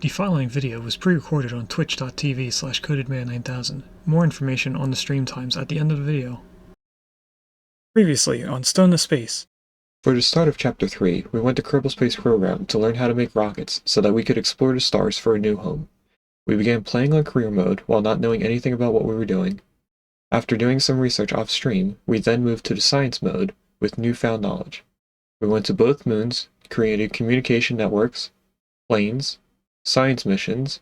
The following video was pre-recorded on twitch.tv/codedman9000. More information on the stream times at the end of the video. Previously on Stone to Space. For the start of Chapter 3, we went to Kerbal Space Program to learn how to make rockets so that we could explore the stars for a new home. We began playing on career mode while not knowing anything about what we were doing. After doing some research off-stream, we then moved to the science mode with newfound knowledge. We went to both moons, created communication networks, planes, science missions,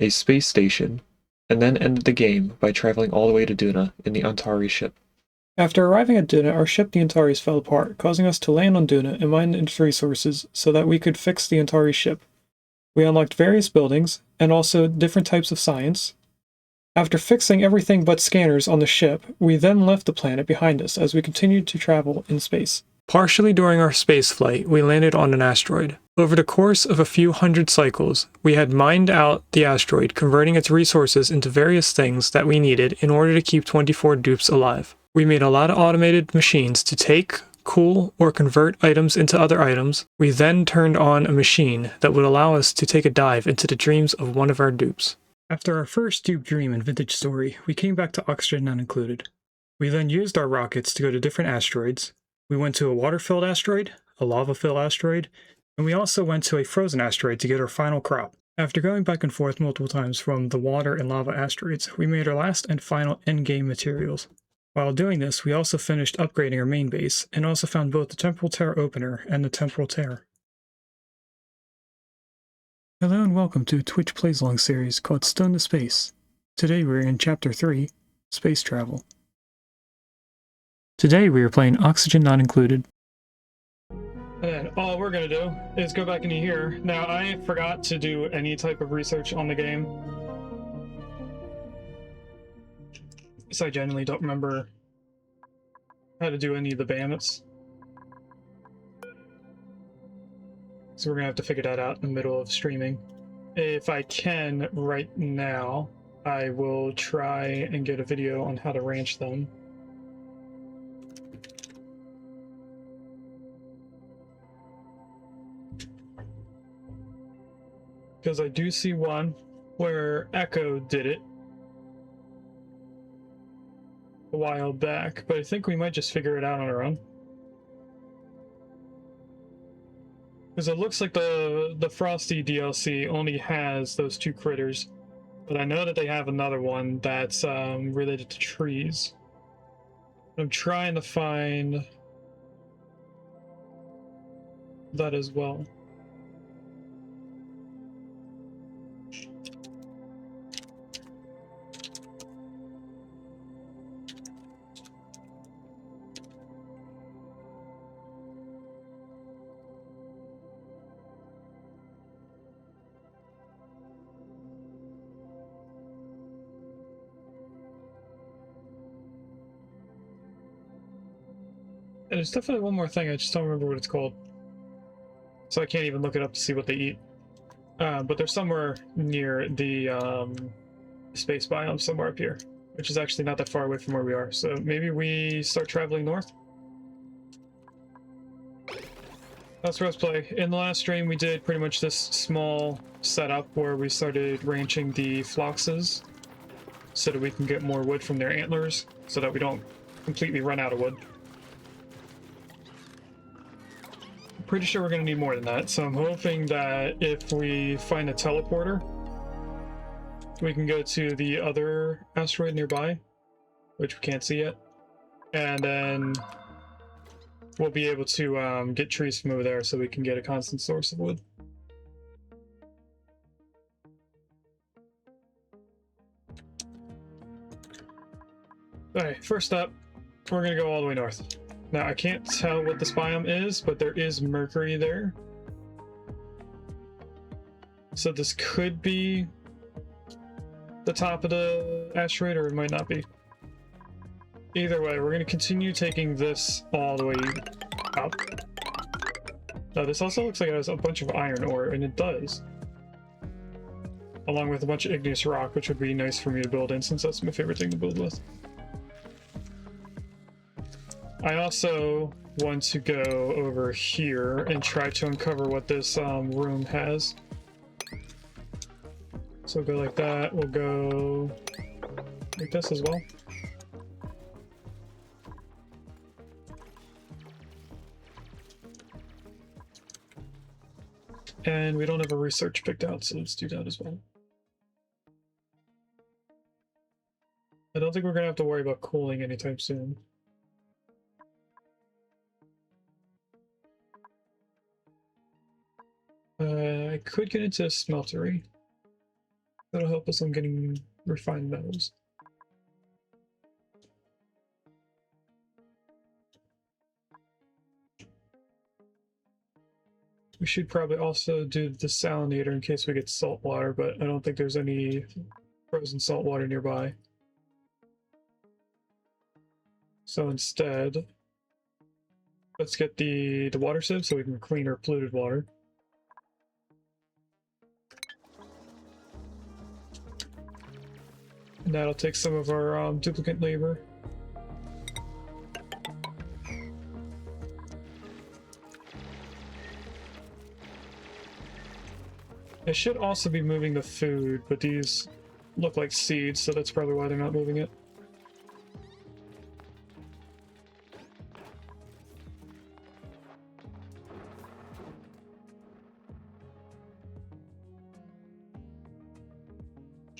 a space station, and then ended the game by traveling all the way to Duna in the Antari ship. After arriving at Duna, our ship the Antares fell apart, causing us to land on Duna and mine its resources so that we could fix the Antari ship. We unlocked various buildings, and also different types of science. After fixing everything but scanners on the ship, we then left the planet behind us as we continued to travel in space. Partially during our space flight, we landed on an asteroid. Over the course of a few hundred cycles, we had mined out the asteroid, converting its resources into various things that we needed in order to keep 24 dupes alive. We made a lot of automated machines to take, cool, or convert items into other items. We then turned on a machine that would allow us to take a dive into the dreams of one of our dupes. After our first dupe dream in Vintage Story, we came back to Oxygen Not Included. We then used our rockets to go to different asteroids. We went to a water-filled asteroid, a lava-filled asteroid, and we also went to a frozen asteroid to get our final crop. After going back and forth multiple times from the water and lava asteroids, we made our last and final endgame materials. While doing this, we also finished upgrading our main base, and also found both the Temporal Tear Opener and the Temporal Tear. Hello and welcome to a Twitch Plays Along series called Stone to Space. Today we're in Chapter 3, Space Travel. Today we are playing Oxygen Not Included. And then all we're going to do is go back into here. Now I forgot to do any type of research on the game. So I genuinely don't remember how to do any of the bandits. So we're going to have to figure that out in the middle of streaming. If I can right now, I will try and get a video on how to ranch them. Because I do see one where Echo did it a while back, but I think we might just figure it out on our own. Because it looks like the Frosty DLC only has those two critters, but I know that they have another one that's related to trees. I'm trying to find that as well. And there's definitely one more thing, I just don't remember what it's called. So I can't even look it up to see what they eat. But they're somewhere near the space biome, somewhere up here, which is actually not that far away from where we are. So maybe we start traveling north? That's Rose Play. In the last stream, we did pretty much this small setup where we started ranching the floxes so that we can get more wood from their antlers, so that we don't completely run out of wood. Pretty sure we're going to need more than that, so I'm hoping that if we find a teleporter, we can go to the other asteroid nearby, which we can't see yet, and then we'll be able to get trees from over there so we can get a constant source of wood. Alright, first up, we're going to go all the way north. Now, I can't tell what this biome is, but there is mercury there. So this could be the top of the asteroid, or it might not be. Either way, we're going to continue taking this all the way up. Now, this also looks like it has a bunch of iron ore, and it does. Along with a bunch of igneous rock, which would be nice for me to build in, since that's my favorite thing to build with. I also want to go over here and try to uncover what this room has. So we'll go like that. We'll go like this as well. And we don't have a research picked out, so let's do that as well. I don't think we're going to have to worry about cooling anytime soon. I could get into a smeltery. That'll help us on getting refined metals. We should probably also do the salinator in case we get salt water, but I don't think there's any frozen salt water nearby. So instead, let's get the water sieve so we can clean our polluted water. And that'll take some of our duplicate labor. I should also be moving the food, but these look like seeds, so that's probably why they're not moving it.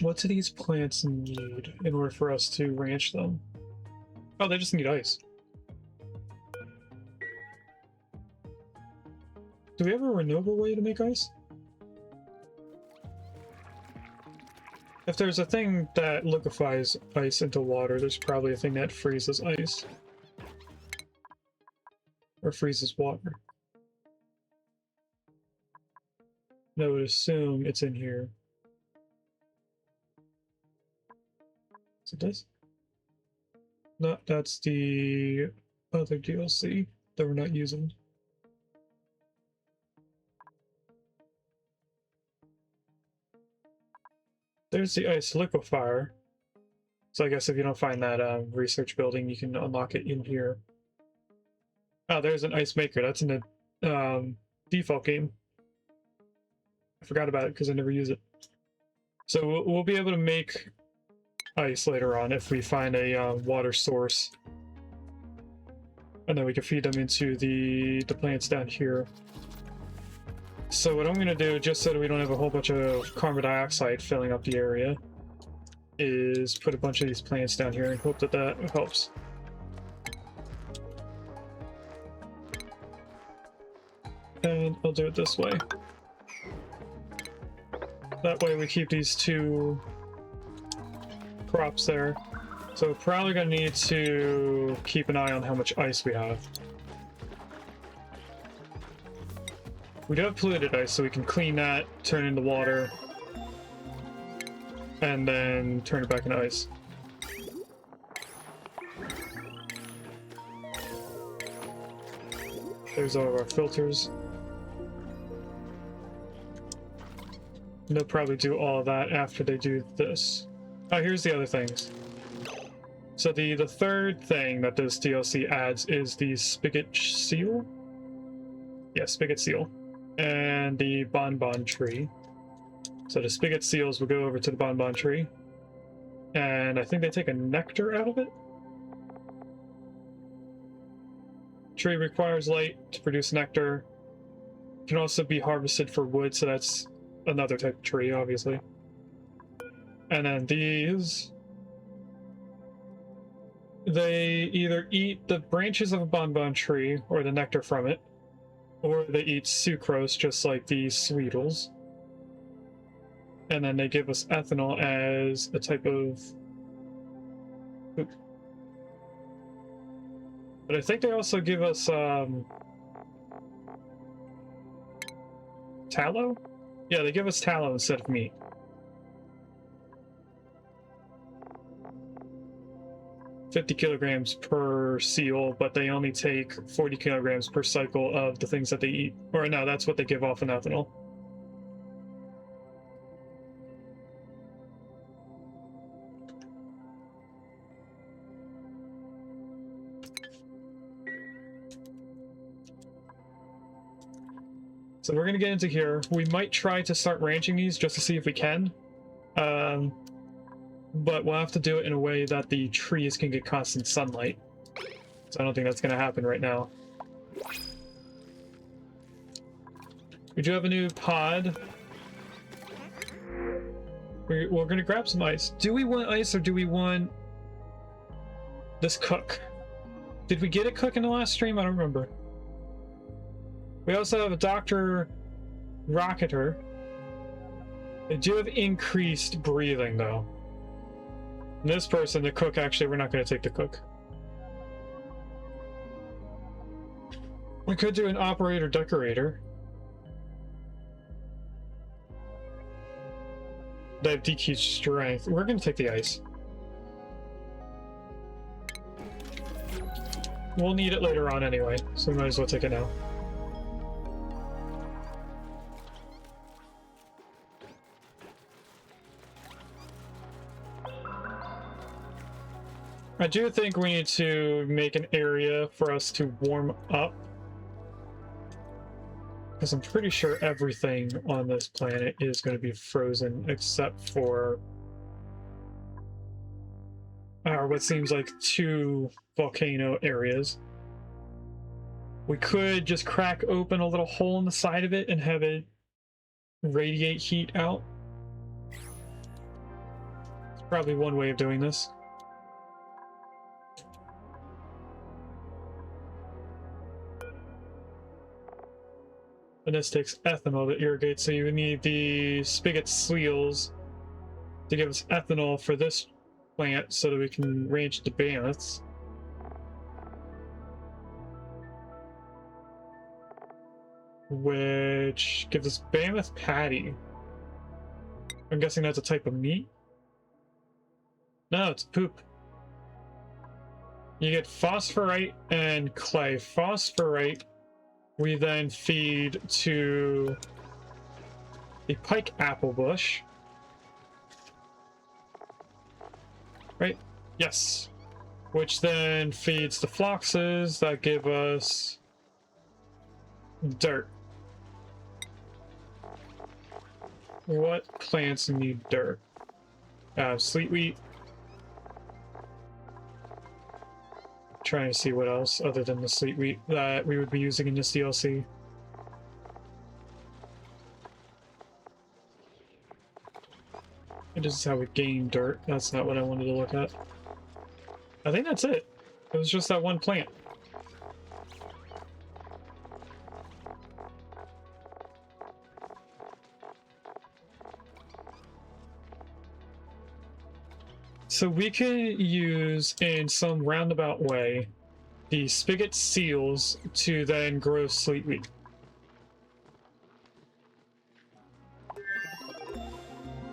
What do these plants need in order for us to ranch them? Oh, they just need ice. Do we have a renewable way to make ice? If there's a thing that liquefies ice into water, there's probably a thing that freezes ice. Or freezes water. And I would assume it's in here. Is it this? No, that's the other DLC that we're not using. There's the ice liquefier. So I guess if you don't find that research building, you can unlock it in here. Oh, there's an ice maker. That's in the default game. I forgot about it because I never use it. So we'll be able to make ice later on if we find a water source. And then we can feed them into the plants down here. So what I'm going to do, just so that we don't have a whole bunch of carbon dioxide filling up the area, is put a bunch of these plants down here and hope that that helps. And I'll do it this way. That way we keep these two crops there. So we're probably going to need to keep an eye on how much ice we have. We do have polluted ice, so we can clean that, turn it into water, and then turn it back into ice. There's all of our filters. And they'll probably do all of that after they do this. Oh, here's the other things. So the third thing that this DLC adds is the spigot seal. Yeah, spigot seal. And the bonbon tree. So the spigot seals will go over to the bonbon tree. And I think they take a nectar out of it. Tree requires light to produce nectar. Can also be harvested for wood, so that's another type of tree, obviously. And then these, they either eat the branches of a bonbon tree or the nectar from it, or they eat sucrose, just like these sweetles. And then they give us ethanol as a type of food. But I think they also give us tallow? Yeah, they give us tallow instead of meat. $50 kilograms per seal, but they only take 40 kilograms per cycle of the things that they eat. Or no, that's what they give off in ethanol. So we're going to get into here. We might try to start ranching these just to see if we can. But we'll have to do it in a way that the trees can get constant sunlight. So I don't think that's going to happen right now. We do have a new pod. We're going to grab some ice. Do we want ice or do we want this cook? Did we get a cook in the last stream? I don't remember. We also have a Dr. Rocketer. They do have increased breathing, though. And this person, the cook, actually, we're not going to take the cook. We could do an operator decorator. They have decreased strength. We're going to take the ice. We'll need it later on anyway, so we might as well take it now. I do think we need to make an area for us to warm up, because I'm pretty sure everything on this planet is going to be frozen except for what seems like 2 volcano areas. We could just crack open a little hole in the side of it and have it radiate heat out. It's probably one way of doing this. And this takes ethanol to irrigate, so you would need the spigot seals to give us ethanol for this plant so that we can range the bandits. Which gives us mammoth patty. I'm guessing that's a type of meat? No, it's poop. You get phosphorite and clay. Phosphorite we then feed to the pike apple bush. Right? Yes. Which then feeds the phloxes that give us dirt. What plants need dirt? Sweet wheat. Trying to see what else other than the sweet wheat that we would be using in this DLC. And this is how we gain dirt. That's not what I wanted to look at. I think that's it. It was just that one plant. So we can use, in some roundabout way, the spigot seals to then grow sweet wheat.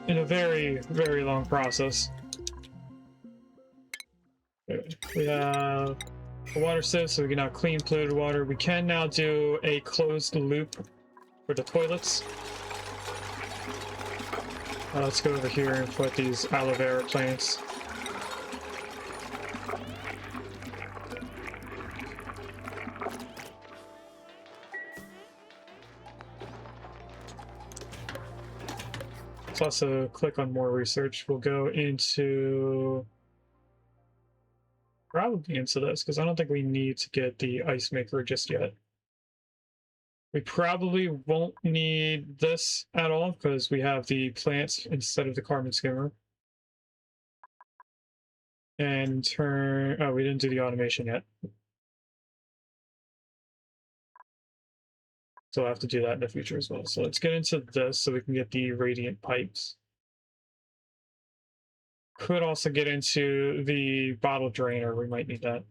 In a very, very long process. We have a water sieve, so we can now clean polluted water. We can now do a closed loop for the toilets. Let's go over here and put these aloe vera plants. Let's also click on more research. We'll go into probably into this because I don't think we need to get the ice maker just yet. We probably won't need this at all because we have the plants instead of the carbon skimmer. And turn, oh, we didn't do the automation yet. So I'll have to do that in the future as well. So let's get into this so we can get the radiant pipes. Could also get into the bottle drainer. We might need that.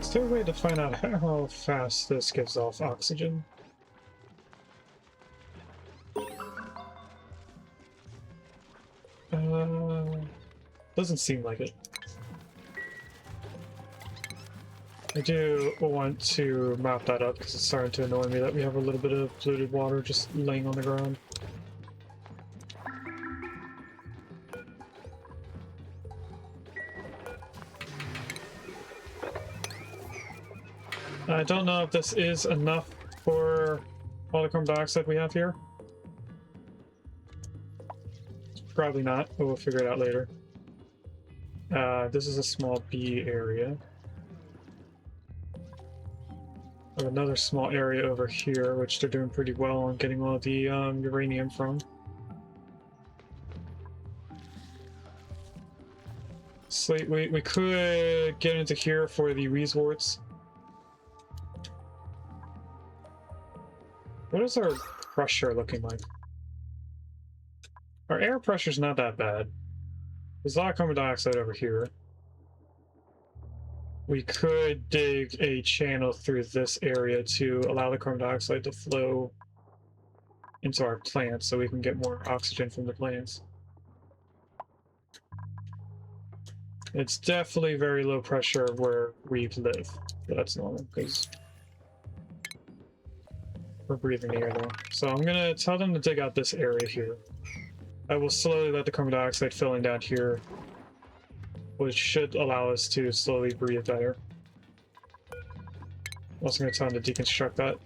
Is there a way to find out how fast this gives off oxygen? Doesn't seem like it. I do want to map that up because it's starting to annoy me that we have a little bit of polluted water just laying on the ground. I don't know if this is enough for all the carbon dioxide we have here. Probably not, but we'll figure it out later. This is a small B area. I have another small area over here, which they're doing pretty well on getting all the uranium from. So we could get into here for the resorts. What is our pressure looking like? Our air pressure's not that bad. There's a lot of carbon dioxide over here. We could dig a channel through this area to allow the carbon dioxide to flow into our plants so we can get more oxygen from the plants. It's definitely very low pressure where we live. But that's normal because we're breathing the air though. So I'm gonna tell them to dig out this area here. I will slowly let the carbon dioxide fill in down here, which should allow us to slowly breathe better. I'm also going to tell them to deconstruct that.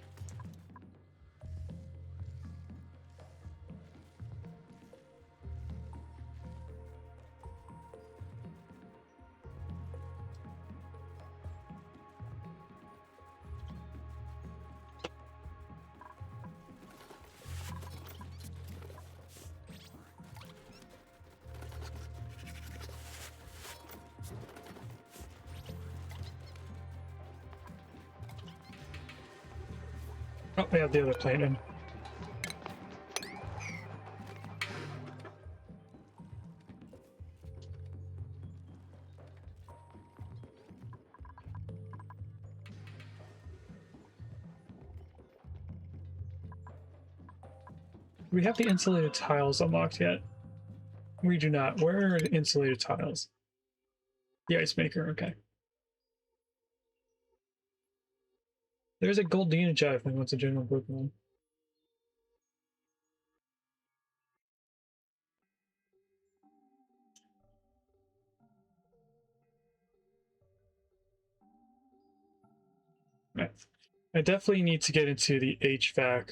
Oh, I have the other plane in. Do we have the insulated tiles unlocked yet? We do not. Where are the insulated tiles? The ice maker, okay. There's a Goldina Jive when wants a general Pokemon. Right. I definitely need to get into the HVAC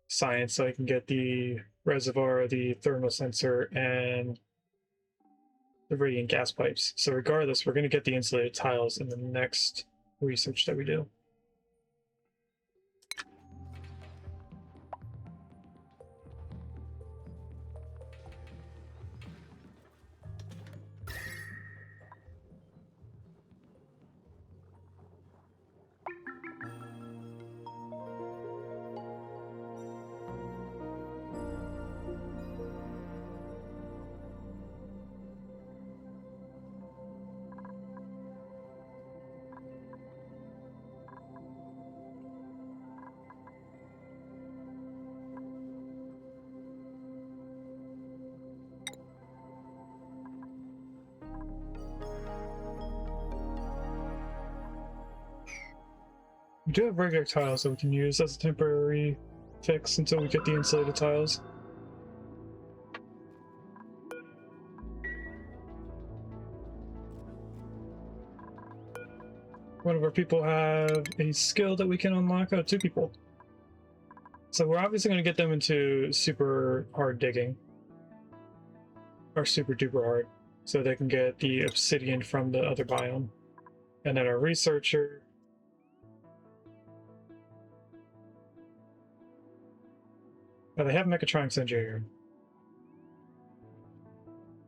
science so I can get the reservoir, the thermal sensor, and the radiant gas pipes. So regardless, we're going to get the insulated tiles in the next research that we do. We do have regular tiles that we can use as a temporary fix until we get the insulated tiles. One of our people have a skill that we can unlock. Oh, 2 people. So we're obviously going to get them into super hard digging. Or super duper hard. So they can get the obsidian from the other biome. And then our researcher... Oh, they have mechatronics engineer.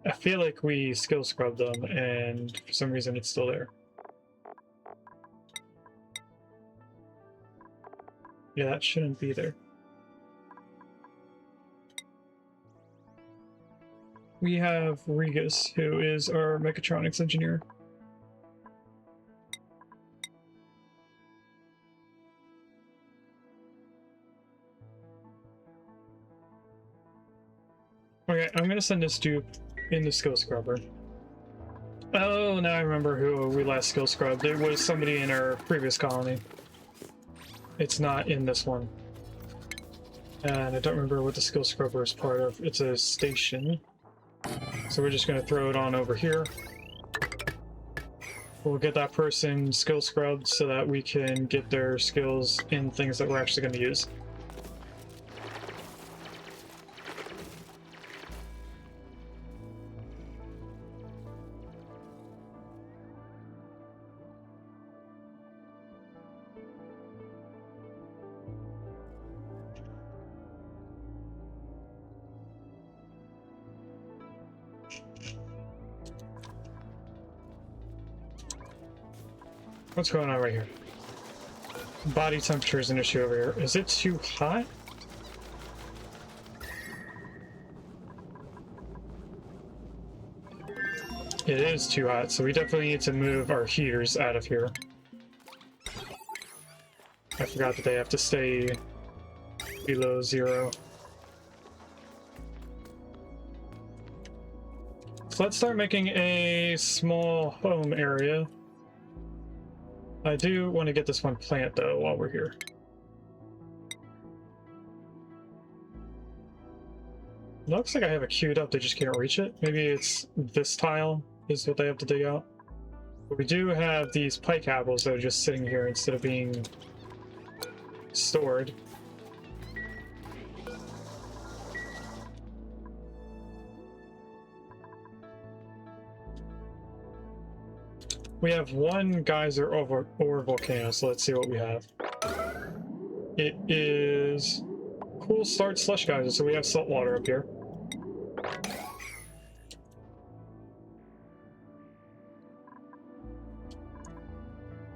I feel like we skill scrubbed them, and for some reason it's still there. Yeah, that shouldn't be there. We have Regus, who is our mechatronics engineer. Okay, I'm gonna send this dupe in the skill scrubber. Oh, now I remember who we last skill scrubbed. It was somebody in our previous colony. It's not in this one. And I don't remember what the skill scrubber is part of. It's a station. So we're just gonna throw it on over here. We'll get that person skill scrubbed so that we can get their skills in things that we're actually gonna use. What's going on right here? Body temperature is an issue over here. Is it too hot? It is too hot, so we definitely need to move our heaters out of here. I forgot that they have to stay below 0. So let's start making a small home area. I do want to get this one plant though while we're here. Looks like I have it queued up, they just can't reach it. Maybe it's this tile is what they have to dig out. But we do have these pike apples that are just sitting here instead of being stored. We have one geyser or volcano, so let's see what we have. It is cool start slush geyser, so we have salt water up here.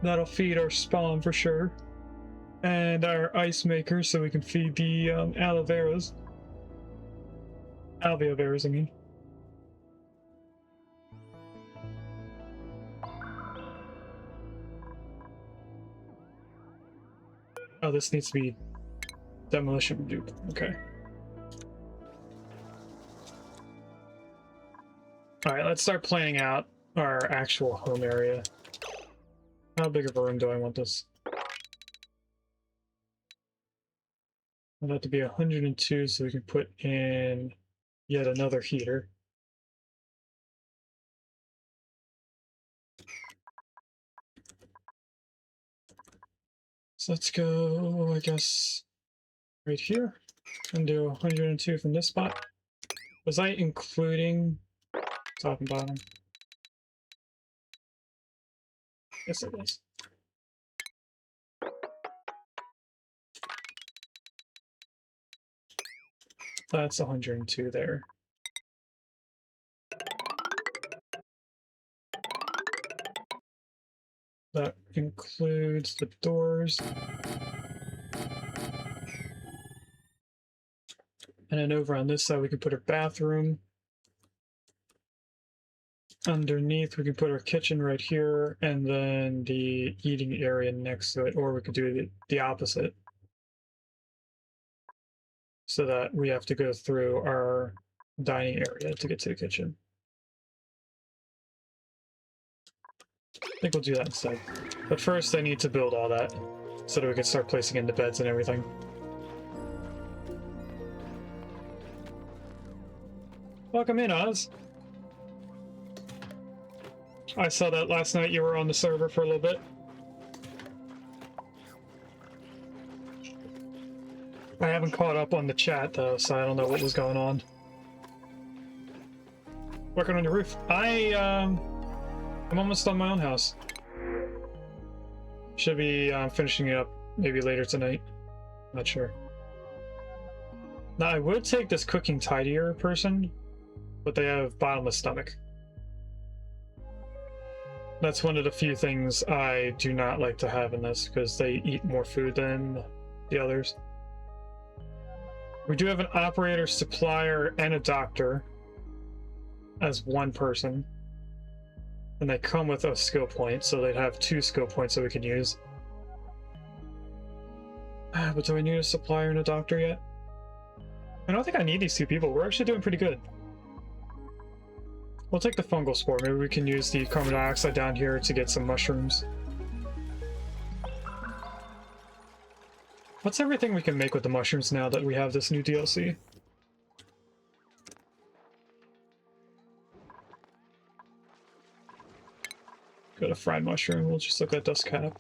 That'll feed our spawn for sure. And our ice maker, so we can feed the aloe veras. Alveoveras, I mean. Oh, this needs to be demolition dupe. Okay. Alright, let's start planning out our actual home area. How big of a room do I want this? I want that to be 102 so we can put in yet another heater. So let's go, I guess, right here and do 102 from this spot. Was I including top and bottom? Yes, it was. That's 102 there. That includes the doors. And then over on this side, we can put our bathroom. Underneath, we can put our kitchen right here, and then the eating area next to it, or we could do the opposite. So that we have to go through our dining area to get to the kitchen. I think we'll do that instead. But first, I need to build all that so that we can start placing in the beds and everything. Welcome in, Oz. I saw that last night you were on the server for a little bit. I haven't caught up on the chat though, so I don't know what was going on. Working on your roof. I'm almost on my own house. Should be finishing it up maybe later tonight. Not sure. Now I would take this cooking tidier person, but they have bottomless stomach. That's one of the few things I do not like to have in this, because they eat more food than the others. We do have an operator, supplier, and a doctor as one person. And they come with a skill point, so they'd have 2 skill points that we can use. But do I need a supplier and a doctor yet? I don't think I need these 2 people. We're actually doing pretty good. We'll take the fungal spore. Maybe we can use the carbon dioxide down here to get some mushrooms. What's everything we can make with the mushrooms now that we have this new DLC? Got a fried mushroom. We'll just look at dust cap.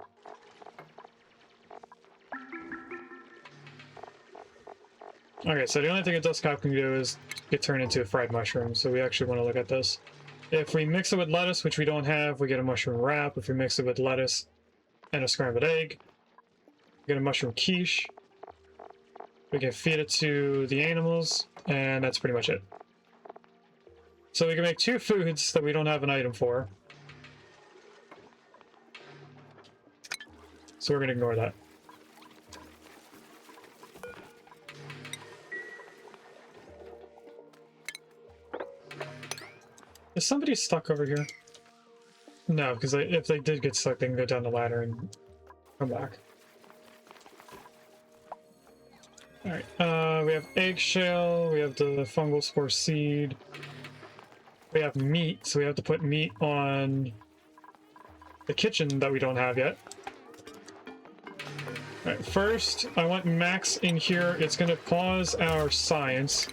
Okay, so the only thing a dust cap can do is get turned into a fried mushroom, so we actually want to look at this. If we mix it with lettuce, which we don't have, we get a mushroom wrap. If we mix it with lettuce and a scrambled egg, we get a mushroom quiche. We can feed it to the animals, and that's pretty much it. So we can make 2 foods that we don't have an item for. So we're going to ignore that. Is somebody stuck over here? No, because if they did get stuck, they can go down the ladder and come back. Alright, we have eggshell, we have the fungal spore seed, we have meat, so we have to put meat on the kitchen that we don't have yet. Alright, first, I want Max in here. It's going to pause our science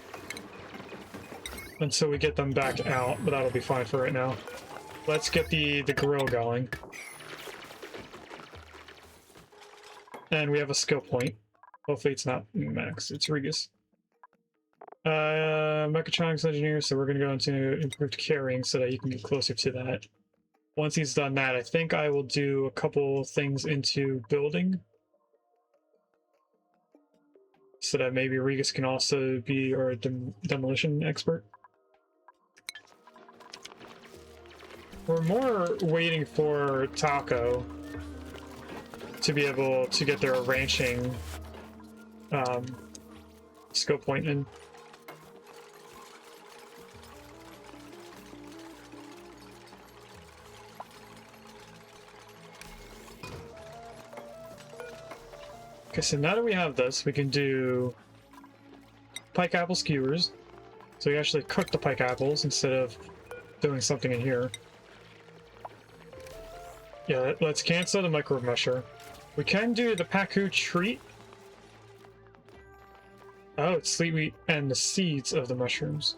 until we get them back out, but that'll be fine for right now. Let's get the grill going. And we have a skill point. Hopefully it's not Max, it's Regis. Mechatronics engineer, so we're going to go into improved carrying so that you can get closer to that. Once he's done that, I think I will do a couple things into building. So that maybe Regis can also be our demolition expert. We're more waiting for Taco to be able to get their ranching skill point in. Okay, so now that we have this, we can do pike apple skewers. So we actually cook the pike apples instead of doing something in here. Yeah, let's cancel the micro musher. We can do the Paku treat. Oh, it's sweet wheat and the seeds of the mushrooms.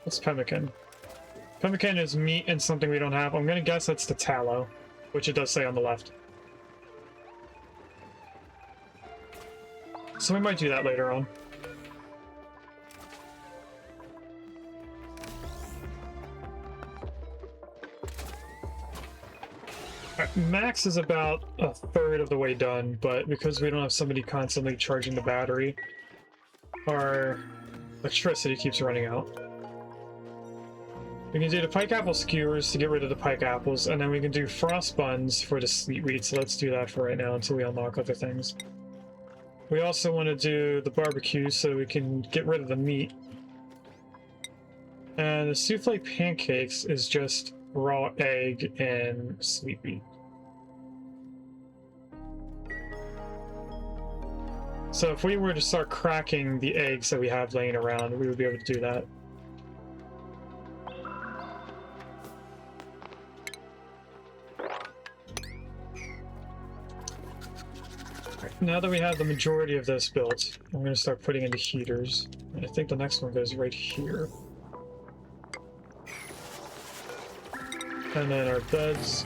What's pemmican? Pemmican is meat and something we don't have. I'm gonna guess that's the tallow, which it does say on the left. So we might do that later on. Max is about a third of the way done, but because we don't have somebody constantly charging the battery, our electricity keeps running out. We can do the pike apple skewers to get rid of the pike apples, and then we can do frost buns for the sweet wheat, so let's do that for right now until we unlock other things. We also want to do the barbecue so we can get rid of the meat. And the souffle pancakes is just raw egg and sweet wheat. So if we were to start cracking the eggs that we have laying around, we would be able to do that. Now that we have the majority of this built, I'm going to start putting in the heaters. And I think the next one goes right here. And then our beds.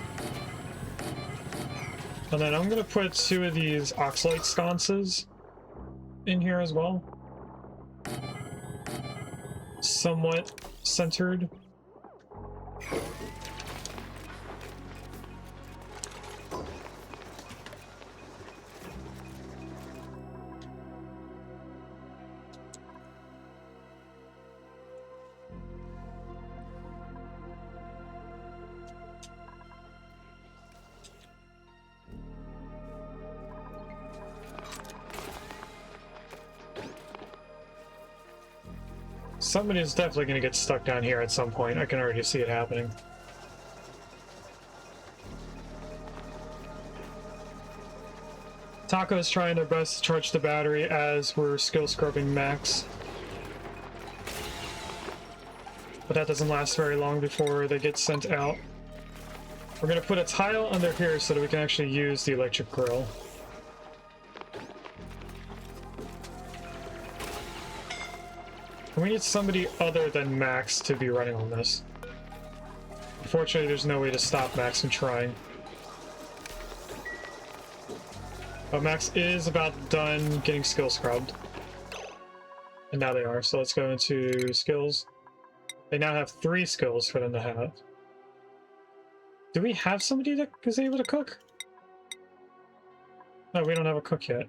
And then I'm going to put 2 of these oxalate sconces in here as well. Somewhat centered. Somebody is definitely going to get stuck down here at some point. I can already see it happening. Taco is trying their best to charge the battery as we're skill scrubbing Max. But that doesn't last very long before they get sent out. We're going to put a tile under here so that we can actually use the electric grill. We need somebody other than Max to be running on this. Unfortunately, there's no way to stop Max from trying. But Max is about done getting skill scrubbed. And now they are, so let's go into skills. They now have 3 skills for them to have. Do we have somebody that is able to cook? No, we don't have a cook yet.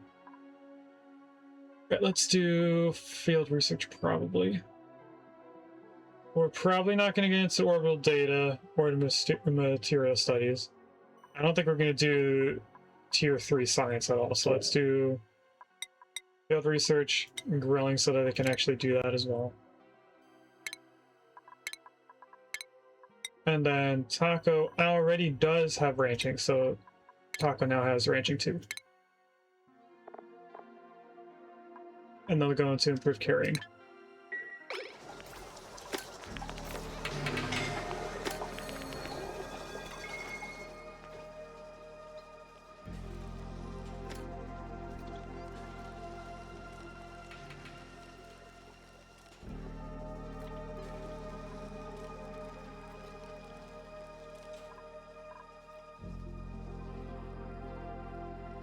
Okay, let's do field research, probably. We're probably not going to get into orbital data or the material studies. I don't think we're going to do tier 3 science at all, so let's do field research and grilling so that they can actually do that as well. And then Taco already does have ranching, so Taco now has ranching too. And they'll go into improved carrying.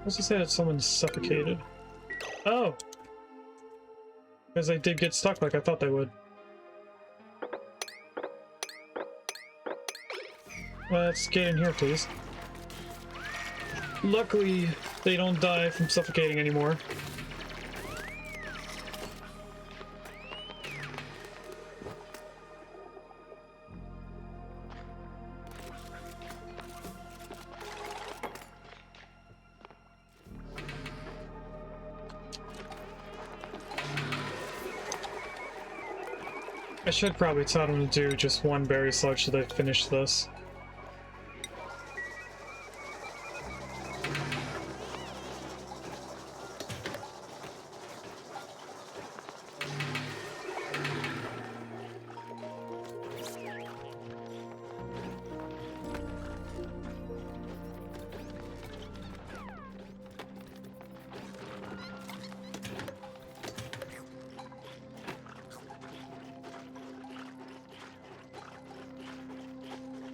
What's to say that someone's suffocated? Oh! Because they did get stuck like I thought they would. Let's get in here, please. Luckily, they don't die from suffocating anymore. I should probably tell them to do just one berry sludge so they finish this.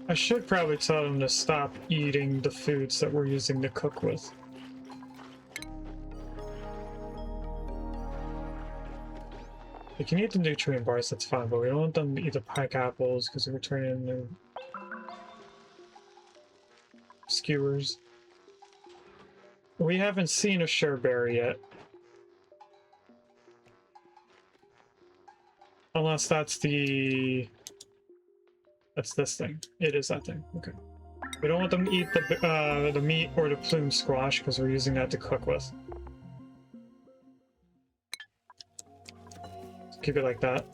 I should probably tell them to stop eating the foods that we're using to cook with. They can eat the nutrient bars, that's fine, but we don't want them to eat the pike apples because we're turning into skewers. We haven't seen a sureberry yet. Unless that's the... That's this thing. It is that thing. Okay. We don't want them to eat the meat or the plume squash because we're using that to cook with. Just keep it like that.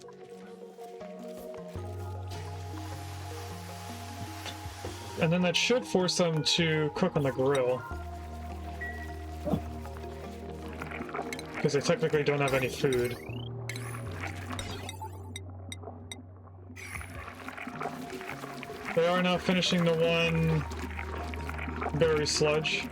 And then that should force them to cook on the grill. Because they technically don't have any food. They are now finishing the one berry sludge.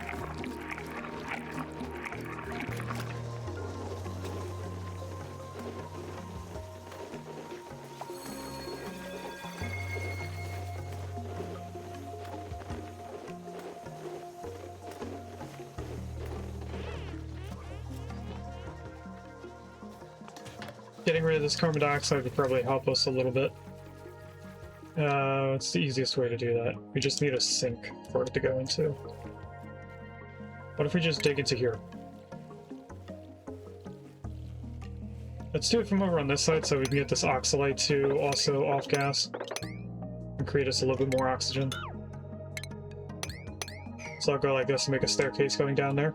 Getting rid of this carbon dioxide would probably help us a little bit. It's the easiest way to do that. We just need a sink for it to go into. What if we just dig into here? Let's do it from over on this side so we can get this oxalate to also off gas and create us a little bit more oxygen. So I'll go like this and make a staircase going down there.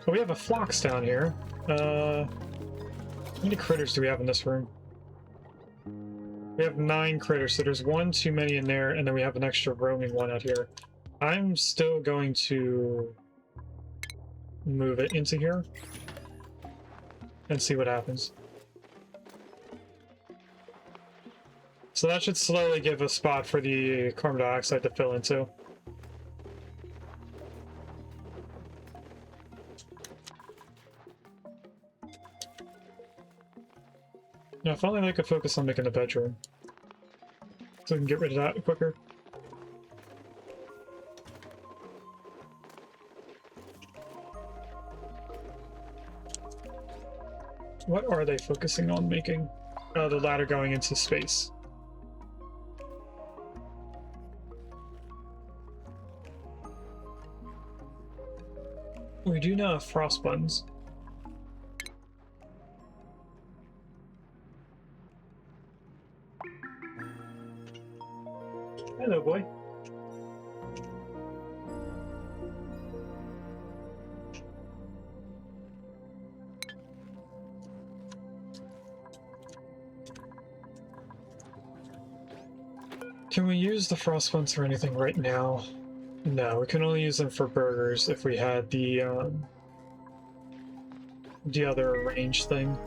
So we have a phlox down here. How many critters do we have in this room? We have 9 critters, so there's one too many in there, and then we have an extra roaming one out here. I'm still going to move it into here and see what happens. So that should slowly give a spot for the carbon dioxide to fill into. Now, if only I could focus on making a bedroom, so we can get rid of that quicker. What are they focusing on making? Oh, the ladder going into space. We do now have frost buttons. Hello, boy. Can we use the frost buttons for anything right now? No, we can only use them for burgers if we had the other range thing.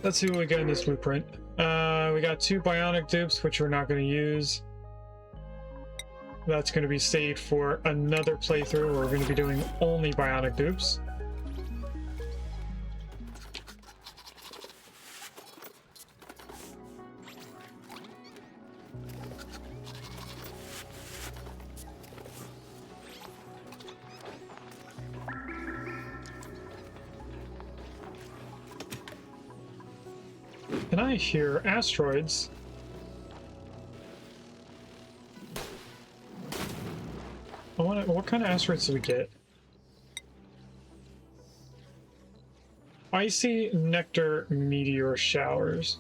Let's see what we get in this blueprint. We got 2 bionic dupes, which we're not going to use. That's going to be saved for another playthrough where we're going to be doing only bionic dupes. Can I hear asteroids? What kind of asteroids do we get? Icy nectar meteor showers.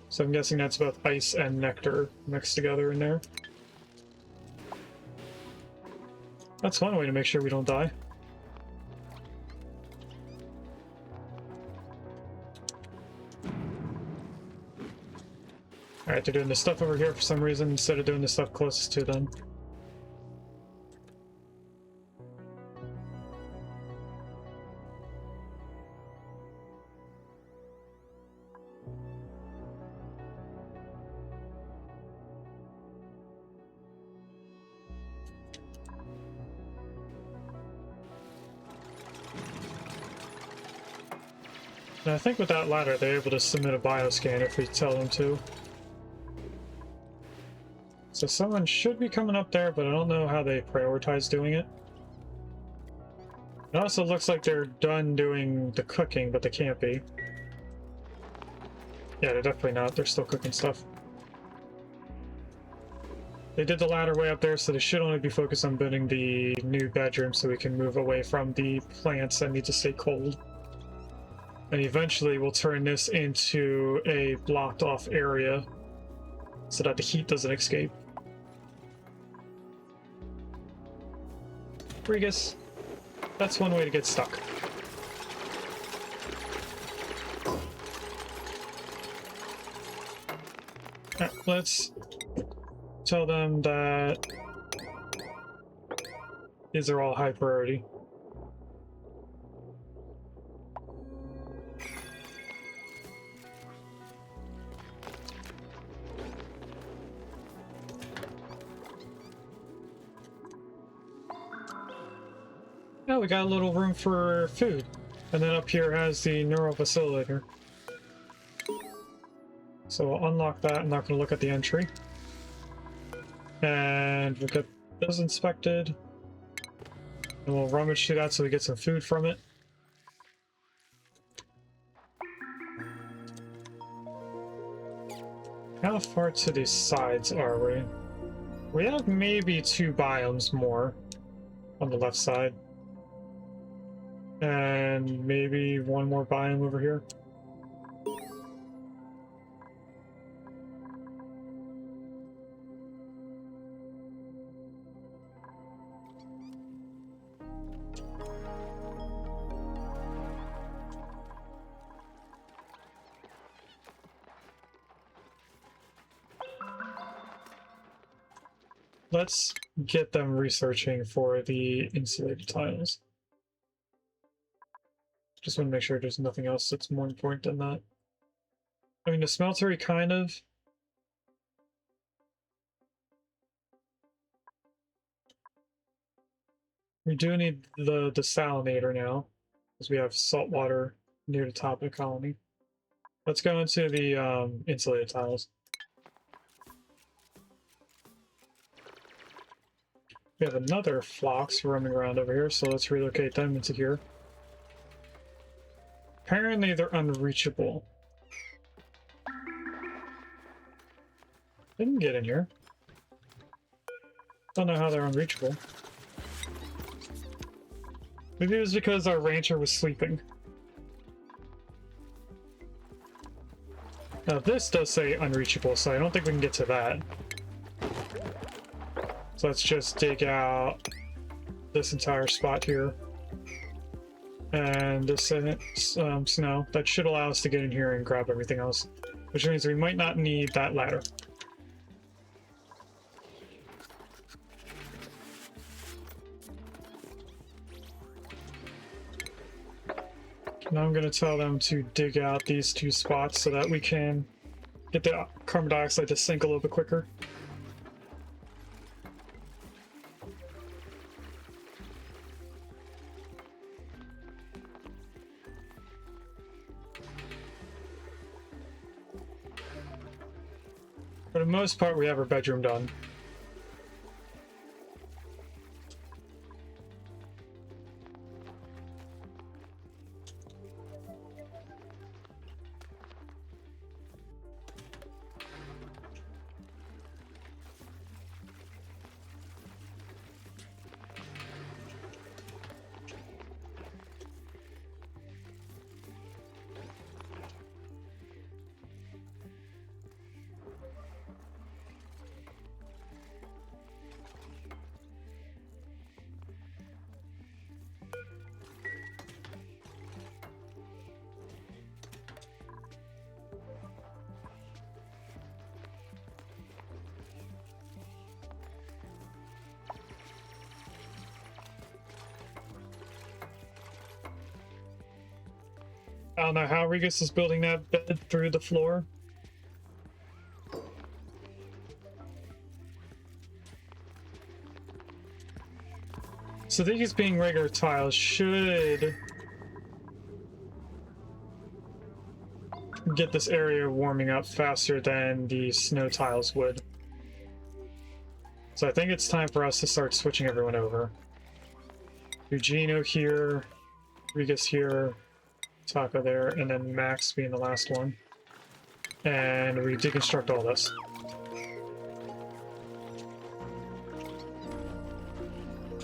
So I'm guessing that's both ice and nectar mixed together in there. That's one way to make sure we don't die. Alright, they're doing this stuff over here for some reason instead of doing the stuff closest to them. And I think with that ladder, they're able to submit a bioscan if we tell them to. So someone should be coming up there, but I don't know how they prioritize doing it. It also looks like they're done doing the cooking, but they can't be. Yeah, they're definitely not. They're still cooking stuff. They did the ladder way up there, so they should only be focused on building the new bedroom so we can move away from the plants that need to stay cold. And eventually we'll turn this into a blocked off area so that the heat doesn't escape. Regus, that's one way to get stuck. Alright, let's tell them that these are all high priority. Oh, we got a little room for food. And then up here has the neural facilitator. So we'll unlock that. I'm not going to look at the entry. And we'll get those inspected. And we'll rummage through that so we get some food from it. How far to the sides are we? We have maybe 2 biomes more on the left side. And maybe 1 more biome over here. Let's get them researching for the insulated tiles. Just want to make sure there's nothing else that's more important than that. I mean, the smeltery kind of. We do need the desalinator now, because we have salt water near the top of the colony. Let's go into the insulated tiles. We have another Phlox roaming around over here, so let's relocate them into here. Apparently they're unreachable. They can get in here. Don't know how they're unreachable. Maybe it was because our rancher was sleeping. Now this does say unreachable, so I don't think we can get to that. So let's just dig out this entire spot here. And this snow. That should allow us to get in here and grab everything else. Which means we might not need that ladder. Now I'm going to tell them to dig out these two spots so that we can get the carbon dioxide to sink a little bit quicker. For the most part, we have our bedroom done. I don't know how Regus is building that bed through the floor. So these being regular tiles should get this area warming up faster than the snow tiles would. So I think it's time for us to start switching everyone over. Eugenio here, Regus here, Taka there, and then Max being the last one. And we deconstruct all this.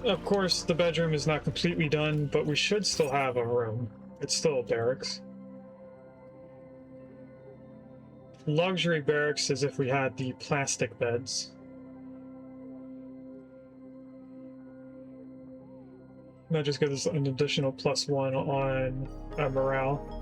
Of course, the bedroom is not completely done, but we should still have a room. It's still a barracks. Luxury barracks is if we had the plastic beds. That just gives us an additional +1 on morale.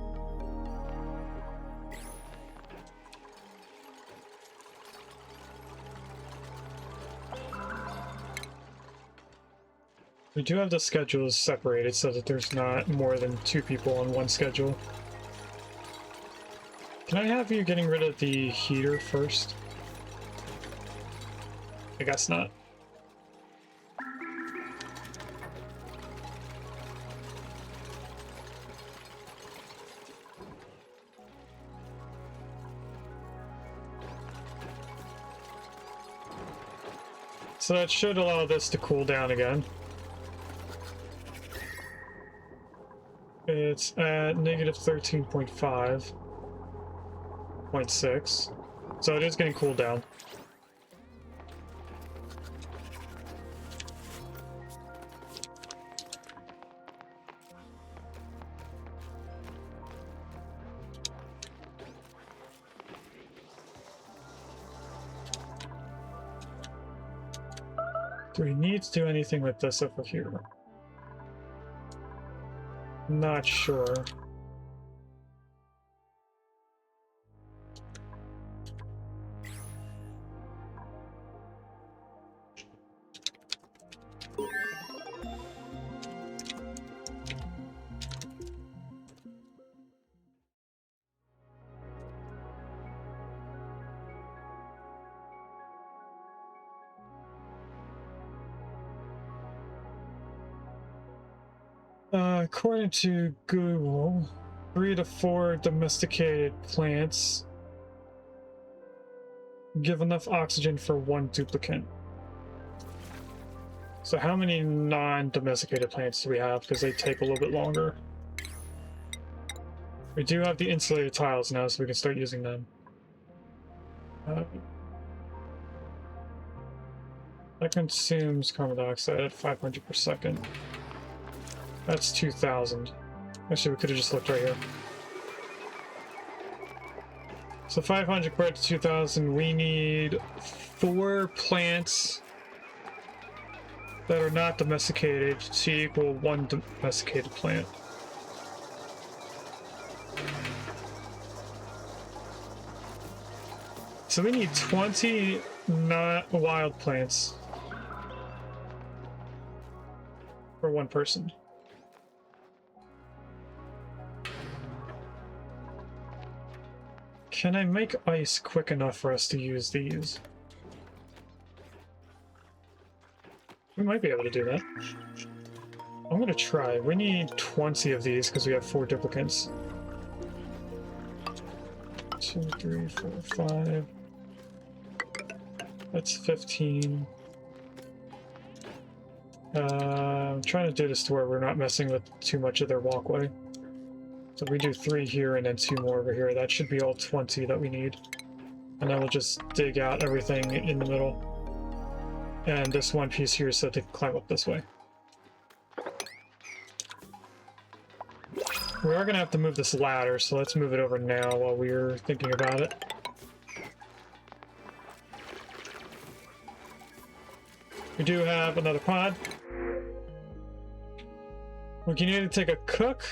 We do have the schedules separated so that there's not more than 2 people on one schedule. Can I have you getting rid of the heater first? I guess not. So that should allow this to cool down again. It's at -13.5.6. So it is getting cooled down. Do we need to do anything with this over here? Not sure. According to Google, 3 to 4 domesticated plants give enough oxygen for 1 duplicate. So how many non-domesticated plants do we have? Because they take a little bit longer. We do have the insulated tiles now, so we can start using them. That consumes carbon dioxide at 500 per second. That's 2,000. Actually, we could have just looked right here. So 500 compared to 2,000, we need 4 plants that are not domesticated to equal 1 domesticated plant. So we need 20 not wild plants for 1 person. Can I make ice quick enough for us to use these? We might be able to do that. I'm gonna try. We need 20 of these because we have 4 duplicates. 2, 3, 4, 5. That's 15. I'm trying to do this to where we're not messing with too much of their walkway. So we do 3 here and then 2 more over here. That should be all 20 that we need. And then we'll just dig out everything in the middle. And this one piece here so they can climb up this way. We are going to have to move this ladder, so let's move it over now while we're thinking about it. We do have another pod. We can either take a cook,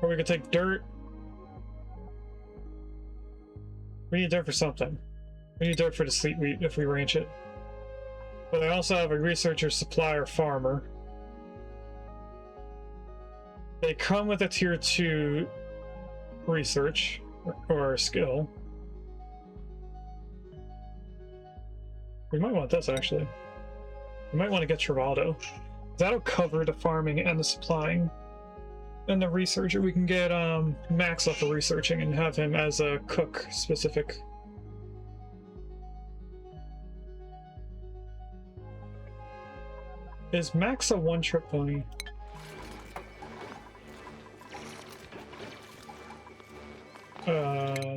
or we could take dirt. We need dirt for something. We need dirt for the sleet wheat if we ranch it. But I also have a researcher, supplier, farmer. They come with a tier 2 research or skill. We might want this actually. We might want to get Travado. That'll cover the farming and the supplying. And the researcher, we can get Max up for researching and have him as a cook specific. Is Max a one-trip pony?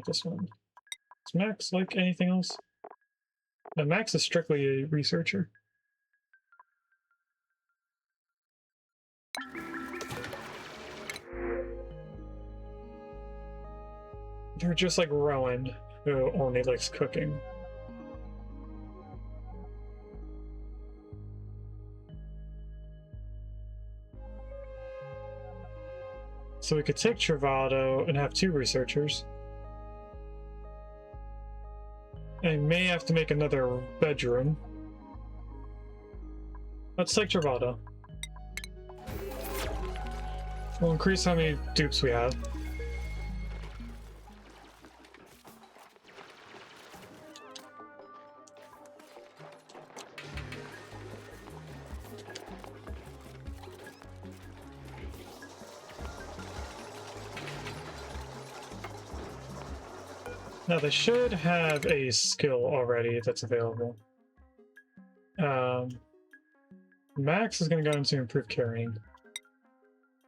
This one. Is Max like anything else? No, Max is strictly a researcher. They're just like Rowan, who only likes cooking. So we could take Travado and have 2 researchers. I may have to make another bedroom. Let's take Travado. We'll increase how many dupes we have. Now they should have a skill already that's available. Max is going to go into improved carrying.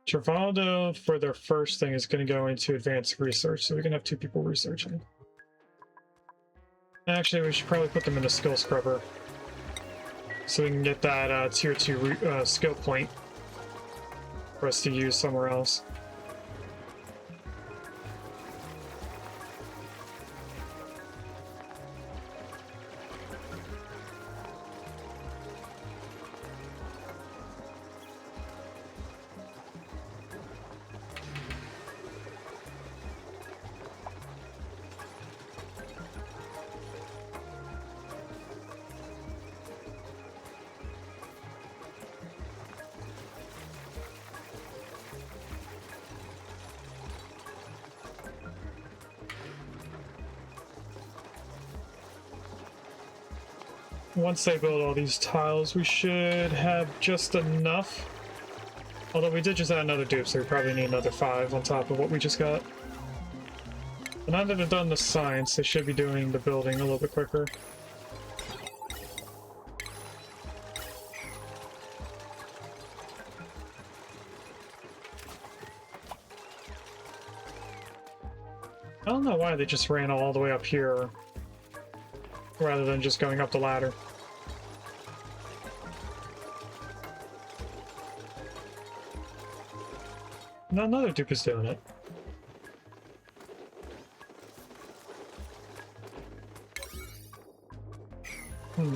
Travado for their first thing is going to go into advanced research, so we can have 2 people researching. Actually, we should probably put them in a skill scrubber, so we can get that tier 2 skill point for us to use somewhere else. once they build all these tiles, we should have just enough. Although we did just add another dupe, so we probably need another 5 on top of what we just got. But now that they've done the science, they should be doing the building a little bit quicker. I don't know why they just ran all the way up here rather than just going up the ladder. Now another dupe is doing it. Okay,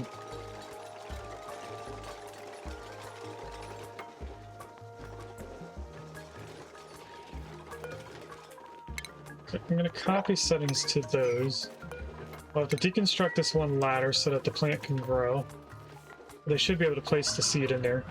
I'm going to copy settings to those. I'll have to deconstruct this one ladder so that the plant can grow. They should be able to place the seed in there.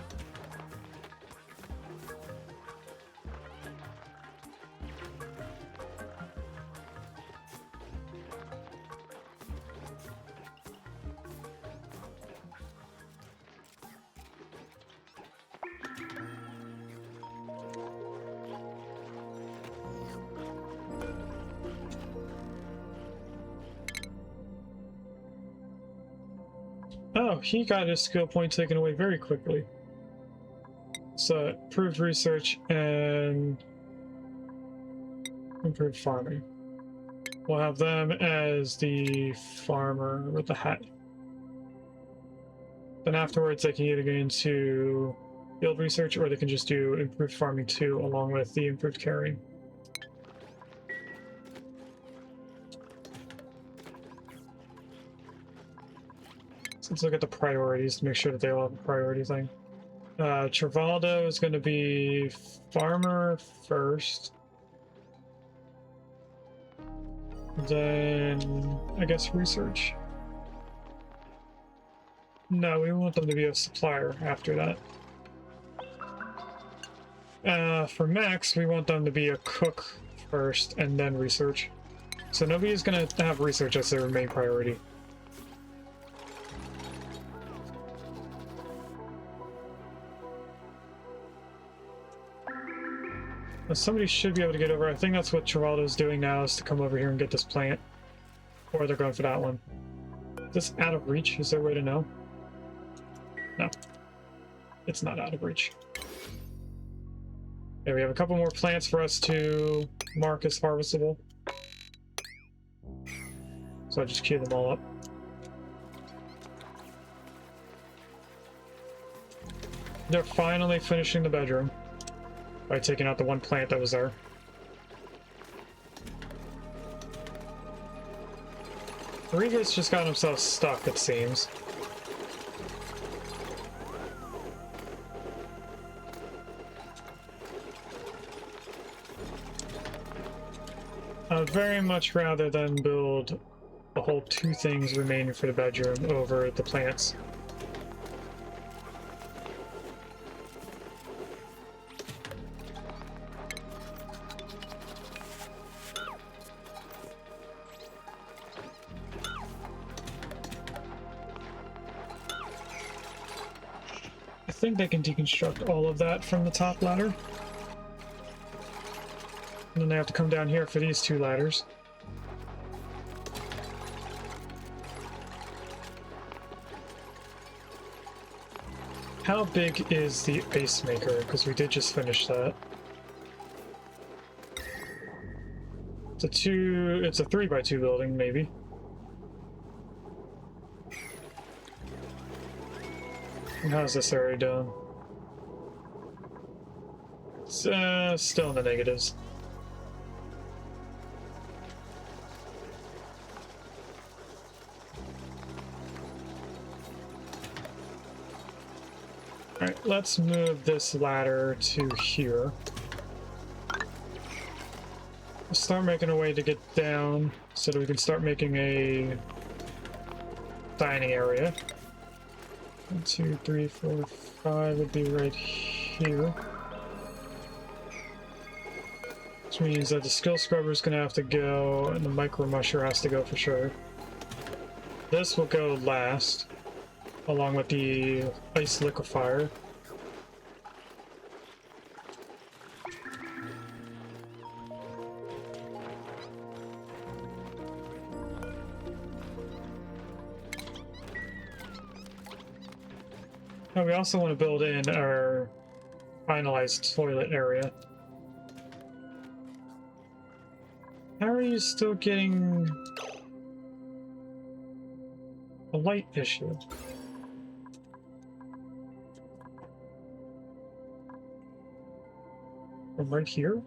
Oh, he got his skill point taken away very quickly. So, improved research and improved farming. We'll have them as the farmer with the hat. Then afterwards, they can either get into field research or they can just do improved farming too, along with the improved carrying. So let's look at the priorities to make sure that they all have a priority thing. Trivaldo is going to be farmer first. Then, I guess, research. No, we want them to be a supplier after that. For Max, we want them to be a cook first and then research. So nobody is going to have research as their main priority. Somebody should be able to get over. I think that's what Trivaldo's doing now, is to come over here and get this plant. Or they're going for that one. Is this out of reach? Is there a way to know? No. It's not out of reach. Okay, we have a couple more plants for us to mark as harvestable. So I just queue them all up. They're finally finishing the bedroom by taking out the one plant that was there. Rodriguez just got himself stuck, it seems. I would very much rather than build the whole 2 things remaining for the bedroom over the plants. I think they can deconstruct all of that from the top ladder. And then they have to come down here for these 2 ladders. How big is the ice maker? Because we did just finish that. It's a 3x2 building, maybe. And how's this area doing? It's still in the negatives. Alright, let's move this ladder to here. We'll start making a way to get down so that we can start making a dining area. 1, 2, 3, 4, 5 would be right here. Which means that the skill scrubber is going to have to go, and the micro musher has to go for sure. This will go last. along with the ice liquefier. And we also want to build in our finalized toilet area. How are you still getting a light issue? From right here?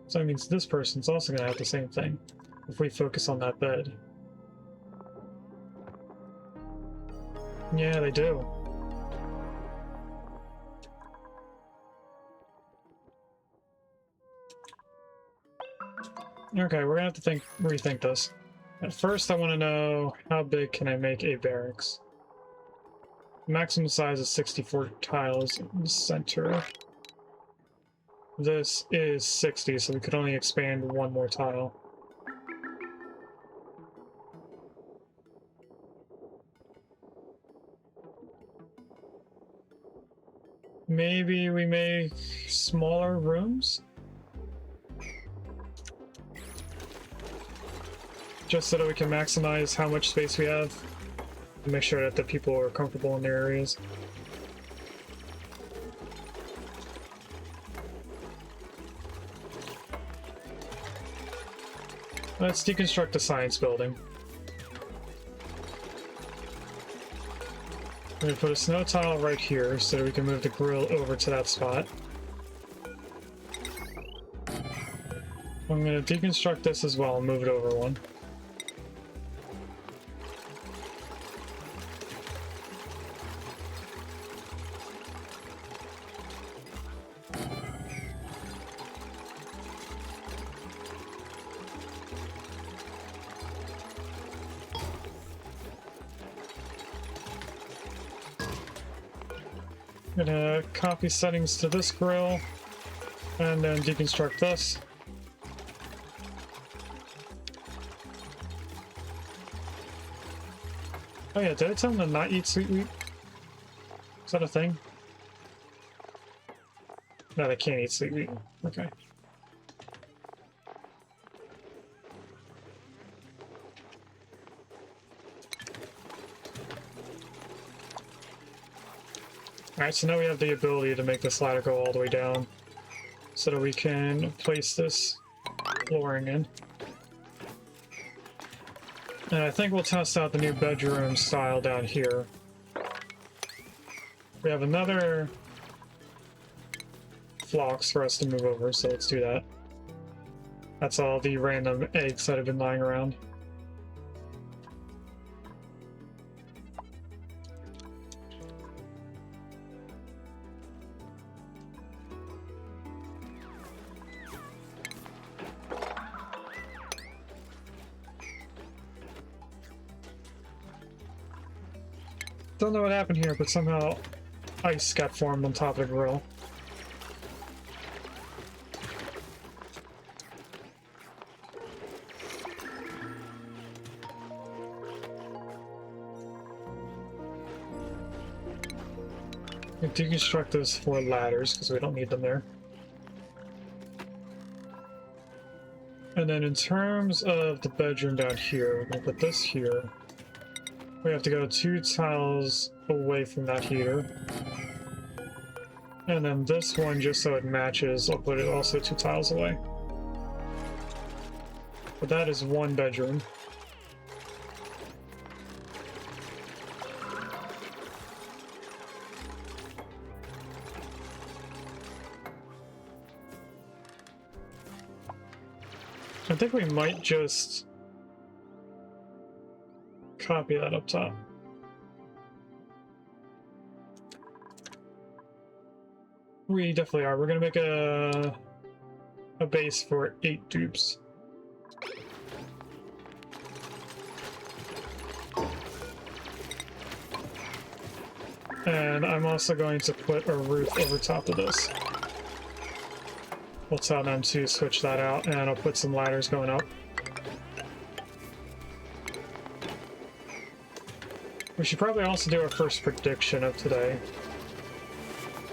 So that means this person's also gonna have the same thing if we focus on that bed. Yeah, they do. Okay, we're gonna have to rethink this. At first, I want to know how big can I make a barracks? Maximum size is 64 tiles in the center. This is 60, so we could only expand one more tile. Maybe we make smaller rooms? Just so that we can maximize how much space we have. And make sure that the people are comfortable in their areas. Let's deconstruct the science building. We're going to put a snow tile right here so that we can move the grill over to that spot. I'm going to deconstruct this as well and move it over one. Gonna copy settings to this grill and then deconstruct this. Oh yeah, did I tell them to not eat sweet wheat? Is that a thing? No, they can't eat sweet wheat. Okay. Alright, so now we have the ability to make this ladder go all the way down so that we can place this flooring in. And I think we'll test out the new bedroom style down here. We have another flocks for us to move over, so let's do that. That's all the random eggs that have been lying around. Don't know what happened here, but somehow ice got formed on top of the grill. We deconstruct those 4 ladders because we don't need them there. And then in terms of the bedroom down here, we're gonna put this here. We have to go 2 tiles away from that heater. And then this one, just so it matches, I'll put it also 2 tiles away. But that is 1 bedroom. I think we might just copy that up top. We definitely are. We're gonna make a base for 8 dupes. And I'm also going to put a roof over top of this. We'll tell them to switch that out, and I'll put some ladders going up. We should probably also do our first prediction of today.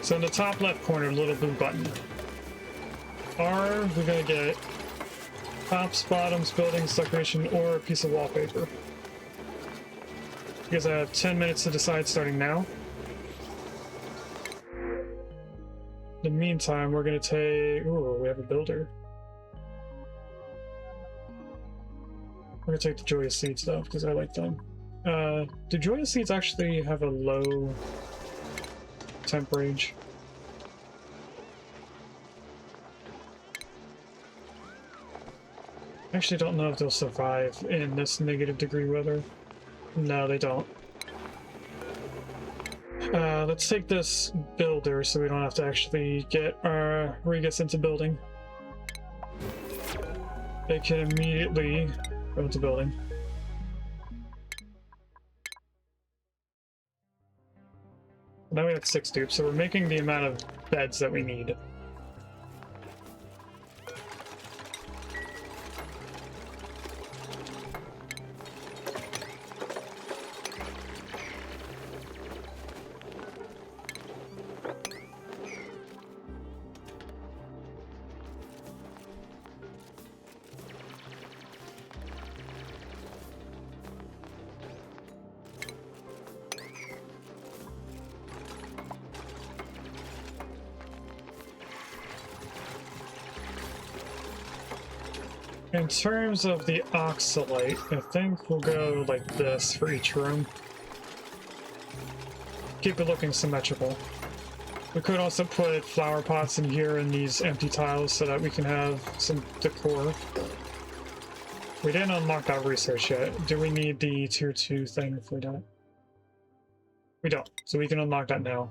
So in the top left corner, little blue button. Are we gonna get tops, bottoms, buildings, decoration, or a piece of wallpaper? Because I have 10 minutes to decide starting now. In the meantime, we're gonna take... Ooh, we have a builder. We're gonna take the Joyous Seeds though, because I like them. Do Joyous Seeds actually have a low temp range? I actually don't know if they'll survive in this negative degree weather. No, they don't. Let's take this builder so we don't have to actually get our Regus into building. They can immediately go into building. Now we have 6 dupes, so we're making the amount of beds that we need. In terms of the oxalite, I think we'll go like this for each room. Keep it looking symmetrical. We could also put flower pots in here in these empty tiles so that we can have some decor. We didn't unlock that research yet. Do we need the tier 2 thing for that? We don't, so we can unlock that now.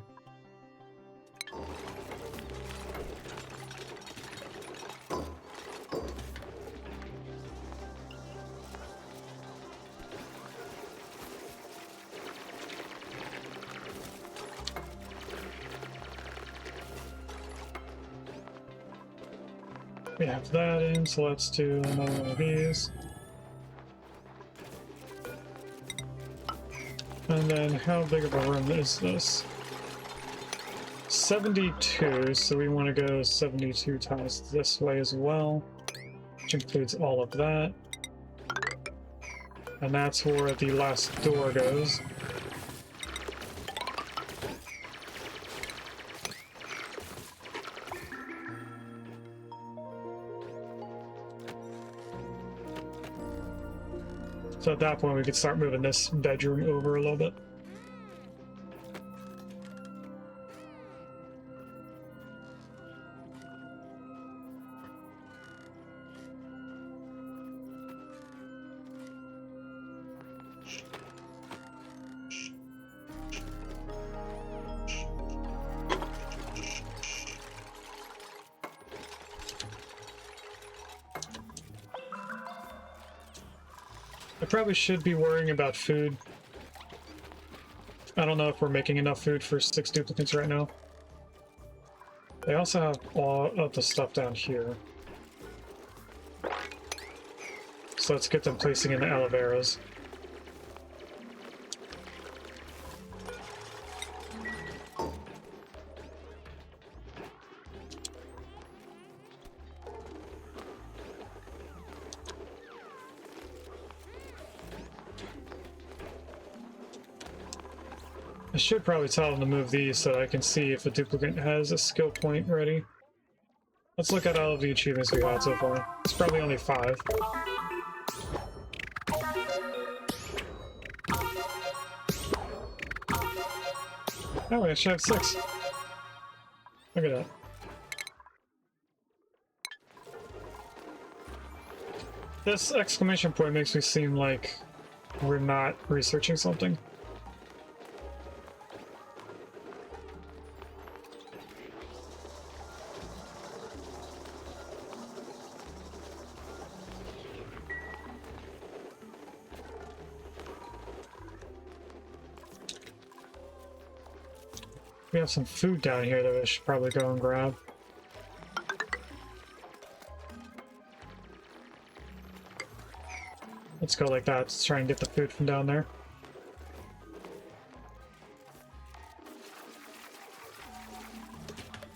We have that in, so let's do another one of these. And then how big of a room is this? 72, so we want to go 72 tiles this way as well, which includes all of that. And that's where the last door goes. So at that point, we could start moving this bedroom over a little bit. I probably should be worrying about food. I don't know if we're making enough food for 6 duplicates right now. They also have all of the stuff down here. So let's get them placing in the Oliveras. I should probably tell them to move these so that I can see if a duplicate has a skill point ready. Let's look at all of the achievements we had so far. It's probably only 5. Oh, we actually have 6. Look at that. This exclamation point makes me seem like we're not researching something. We have some food down here that we should probably go and grab. Let's go like that to try and get the food from down there.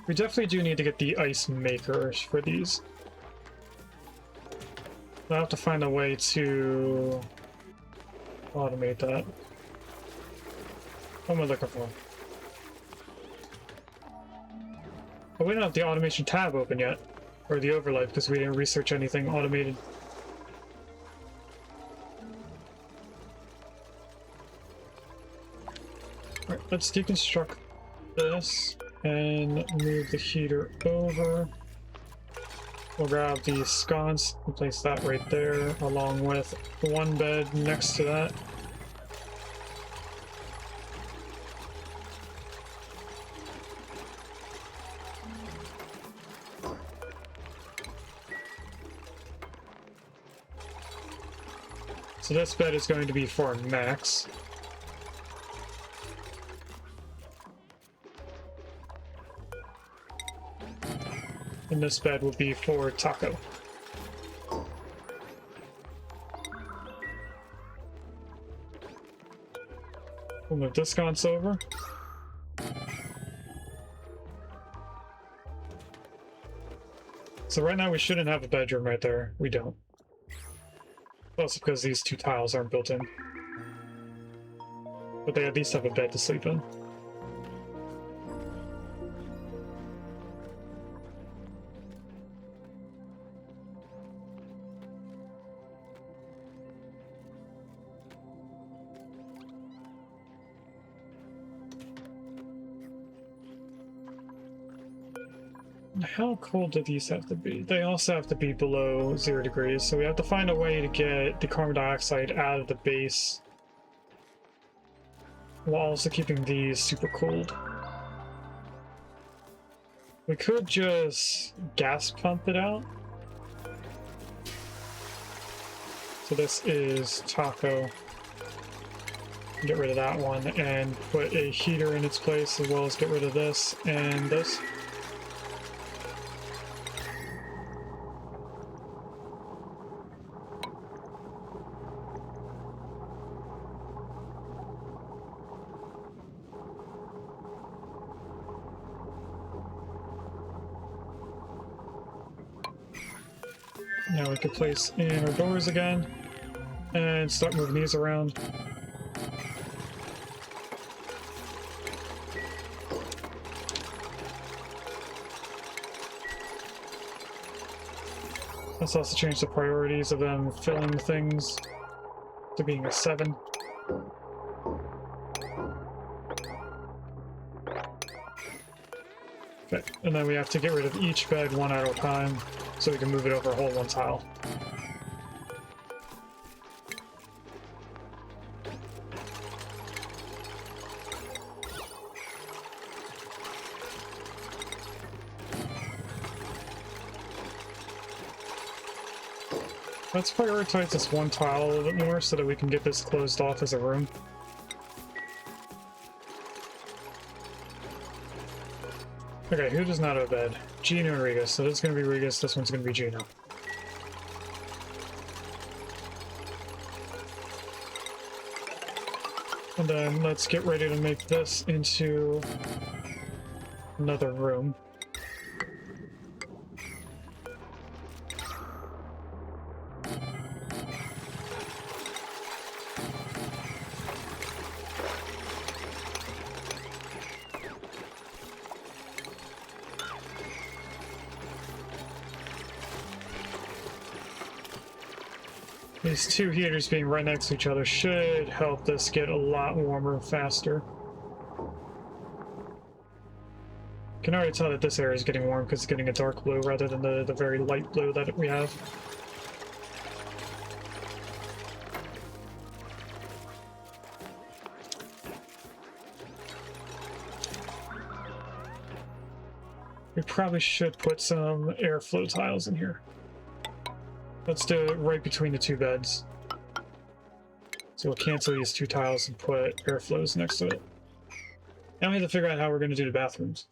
We definitely do need to get the ice makers for these. I'll have to find a way to automate that. What am I looking for? Oh, we don't have the automation tab open yet. Or the overlay, because we didn't research anything automated. Alright, let's deconstruct this and move the heater over. We'll grab the sconce and place that right there, along with one bed next to that. So this bed is going to be for Max. And this bed will be for Taco. We'll move this sconce over. So right now we shouldn't have a bedroom right there. We don't. Also because these two tiles aren't built in. But they at least have a bed to sleep in. How cold do these have to be? They also have to be below 0 degrees, so we have to find a way to get the carbon dioxide out of the base while also keeping these super cold. We could just gas pump it out. So this is Taco. Get rid of that one and put a heater in its place, as well as get rid of this and this. Now we can place in our doors again and start moving these around. Let's also change the priorities of them filling things to being a 7. Okay, and then we have to get rid of each bed one at a time so we can move it over a whole one tile. Let's prioritize this one tile a little bit more so that we can get this closed off as a room. Okay, who does not have a bed? Gino and Regis. So this is going to be Regis, this one's going to be Gino. And then let's get ready to make this into another room. These two heaters being right next to each other should help this get a lot warmer faster. Can already tell that this area is getting warm because it's getting a dark blue rather than the very light blue that we have. We probably should put some airflow tiles in here. Let's do it right between the two beds. So we'll cancel these two tiles and put airflows next to it. Now we have to figure out how we're going to do the bathrooms.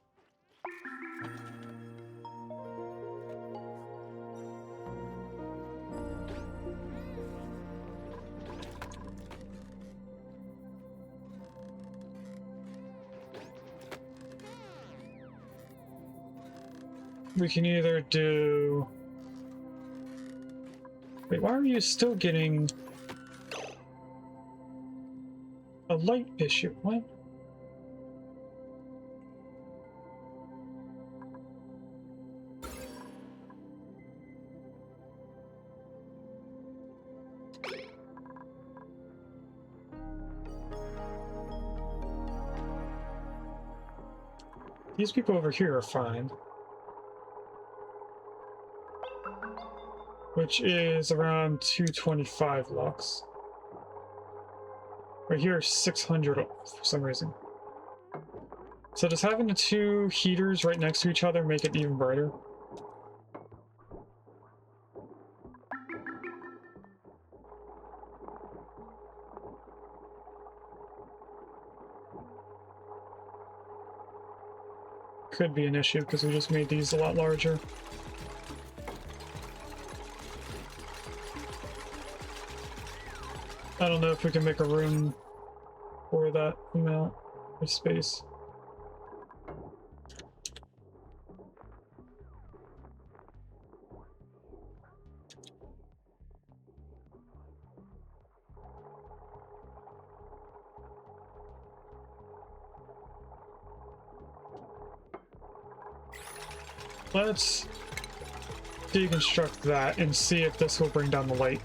We can either do... Wait, why are you still getting a light issue? What? These people over here are fine. Which is around 225 lux. Right here, 600 for some reason. So does having the two heaters right next to each other make it even brighter? Could be an issue because we just made these a lot larger. I don't know if we can make a room for that amount of space. Let's deconstruct that and see if this will bring down the light.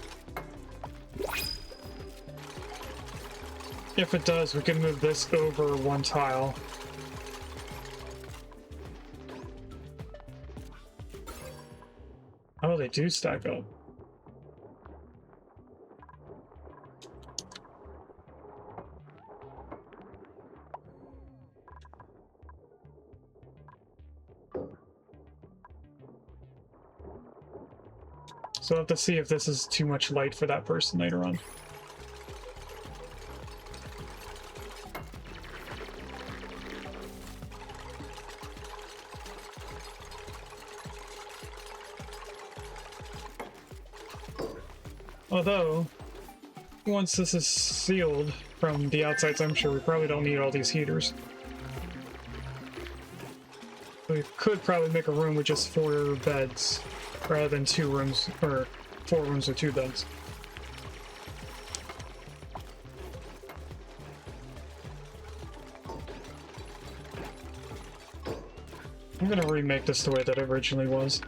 If it does, we can move this over one tile. Oh, they do stack up. So I'll have to see if this is too much light for that person later on. Although, once this is sealed from the outside, I'm sure we probably don't need all these heaters. We could probably make a room with just 4 beds, rather than 2 rooms, or 4 rooms with 2 beds. I'm gonna remake this the way that it originally was.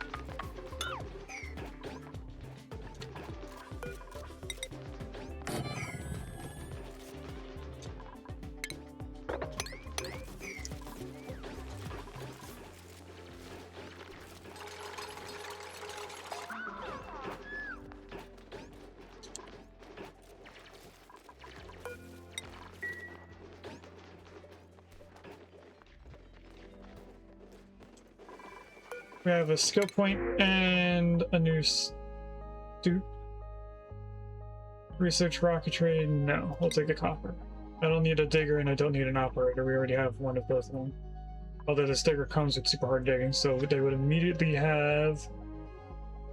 We have a skill point and a new dupe. Research rocketry, no, we'll take a copper. I don't need a digger and I don't need an operator, we already have one of both of them. Although this digger comes with super hard digging, so they would immediately have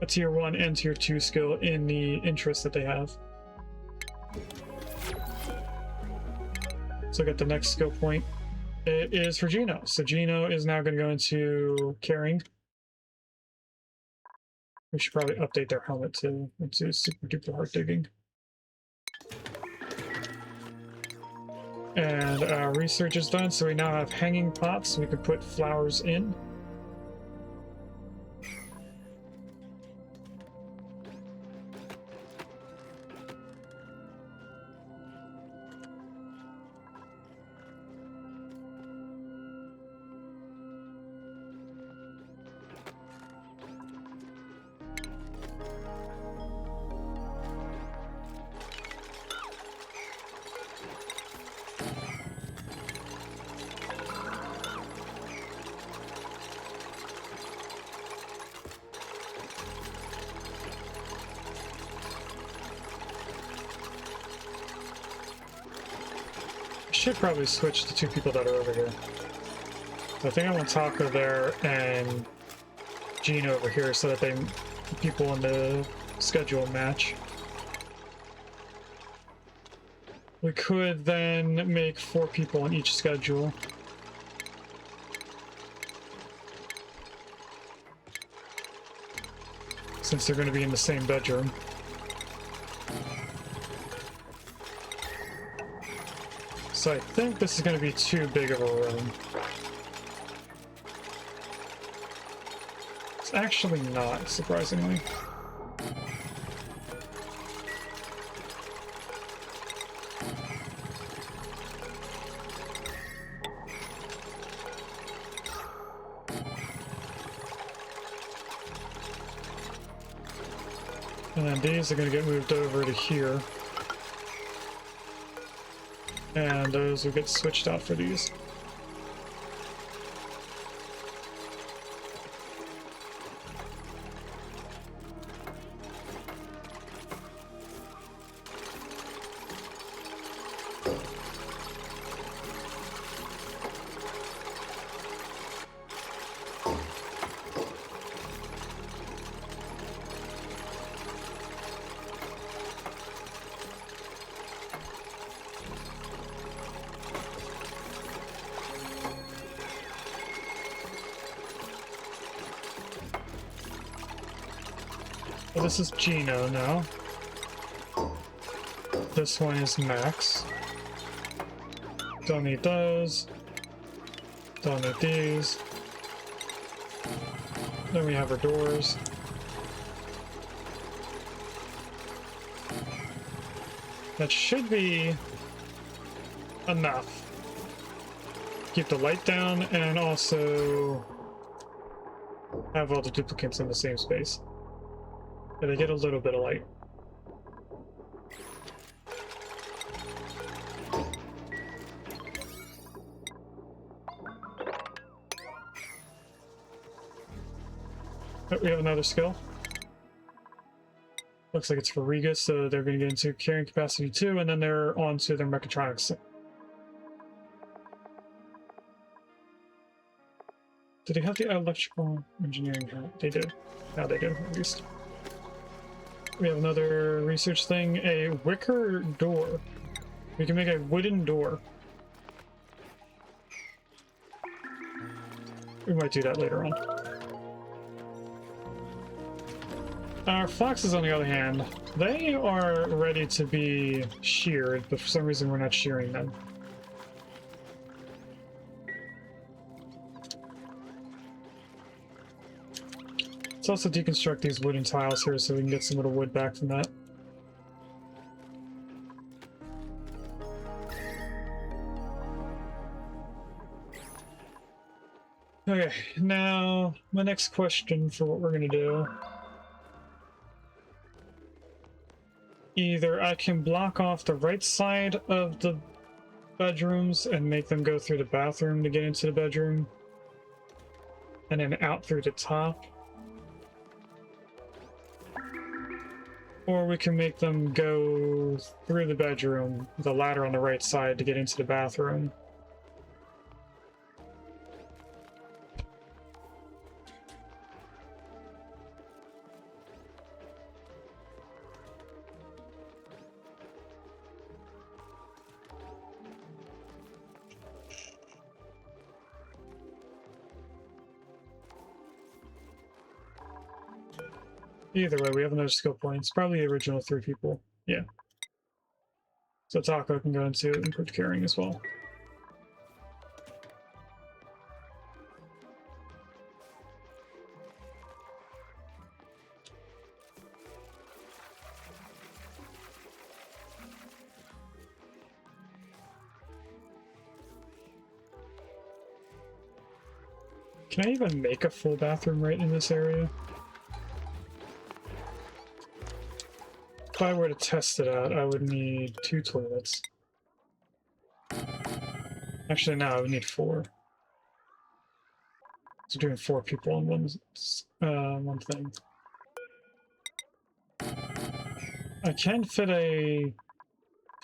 a tier 1 and tier 2 skill in the interest that they have. So get the next skill point. It is for Gino. So Gino is now going to go into carrying. We should probably update their helmet to into super duper hard digging. And our research is done, so we now have hanging pots we can put flowers in. Should probably switch the 2 people that are over here. I think I want Taco there and Gene over here so that the people in the schedule match. We could then make 4 people on each schedule. since they're going to be in the same bedroom. So I think this is going to be too big of a room. It's actually not, surprisingly. And then these are going to get moved over to here. And those will get switched out for these. Well, this is Gino now. This one is Max. Don't need those. Don't need these. Then we have our doors. That should be enough. Keep the light down and also have all the duplicates in the same space. And they get a little bit of light. Oh, we have another skill. Looks like it's for Riga, so they're going to get into carrying capacity 2, and then they're on to their mechatronics. Do they have the electrical engineering hat? They do. Now they do, at least. We have another research thing, a wicker door. We can make a wooden door. We might do that later on. Our foxes, on the other hand, they are ready to be sheared, but for some reason we're not shearing them. Let's also deconstruct these wooden tiles here so we can get some of the wood back from that. Okay, now my next question for what we're going to do. Either I can block off the right side of the bedrooms and make them go through the bathroom to get into the bedroom, and then out through the top. Or we can make them go through the bedroom, the ladder on the right side to get into the bathroom. Either way, we have another skill point. It's probably the original 3 people. Yeah. So Taco can go into improved carrying as well. Can I even make a full bathroom right in this area? If I were to test it out, I would need 2 toilets. Actually, no, I would need 4. So doing 4 people in one thing. I can fit a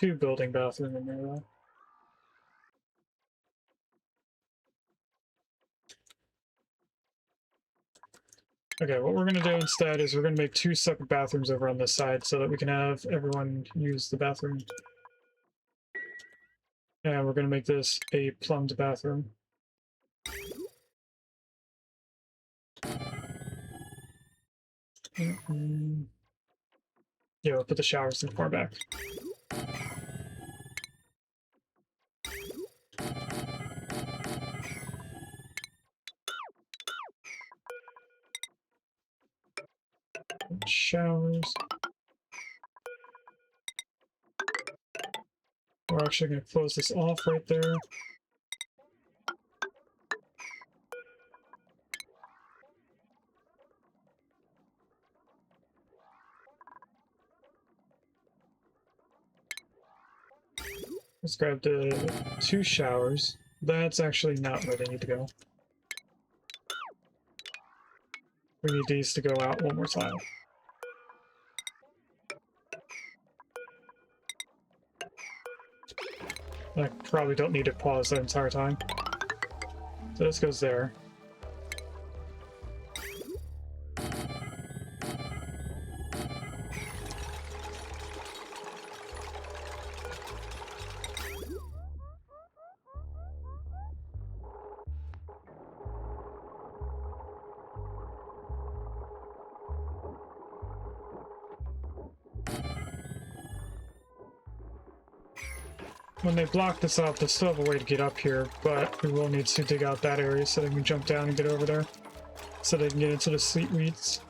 2-building bathroom in there, though. Okay, what we're going to do instead is we're going to make 2 separate bathrooms over on this side so that we can have everyone use the bathroom. And we're going to make this a plumbed bathroom. Yeah, we'll put the showers in far back. Showers. We're actually going to close this off right there. Let's grab the 2 showers. That's actually not where they need to go. We need these to go out one more time. I probably don't need to pause the entire time. So this goes there. When they block this off, they still have a way to get up here, but we will need to dig out that area so they can jump down and get over there. So they can get into the sweet weeds.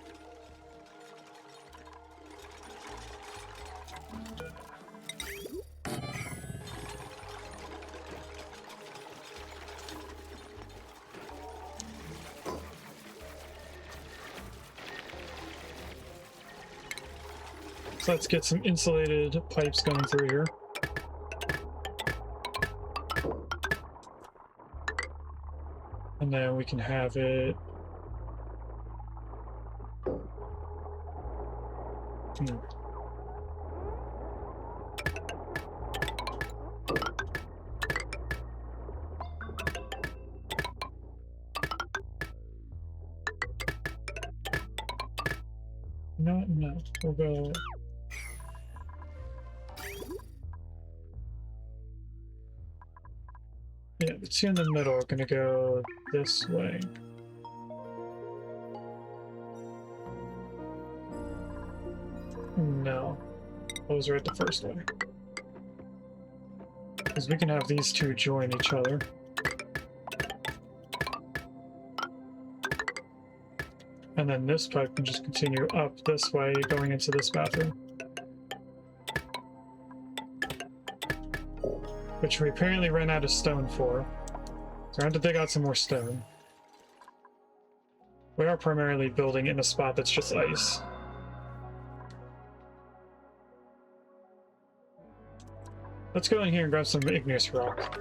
So let's get some insulated pipes going through here. And then we can have it... No, we'll go... Yeah, the 2 in the middle are gonna go this way. No. Those are at the first way. Because we can have these 2 join each other. And then this pipe can just continue up this way, going into this bathroom. Which we apparently ran out of stone for. So I have to dig out some more stone. We are primarily building in a spot that's just ice. Let's go in here and grab some igneous rock.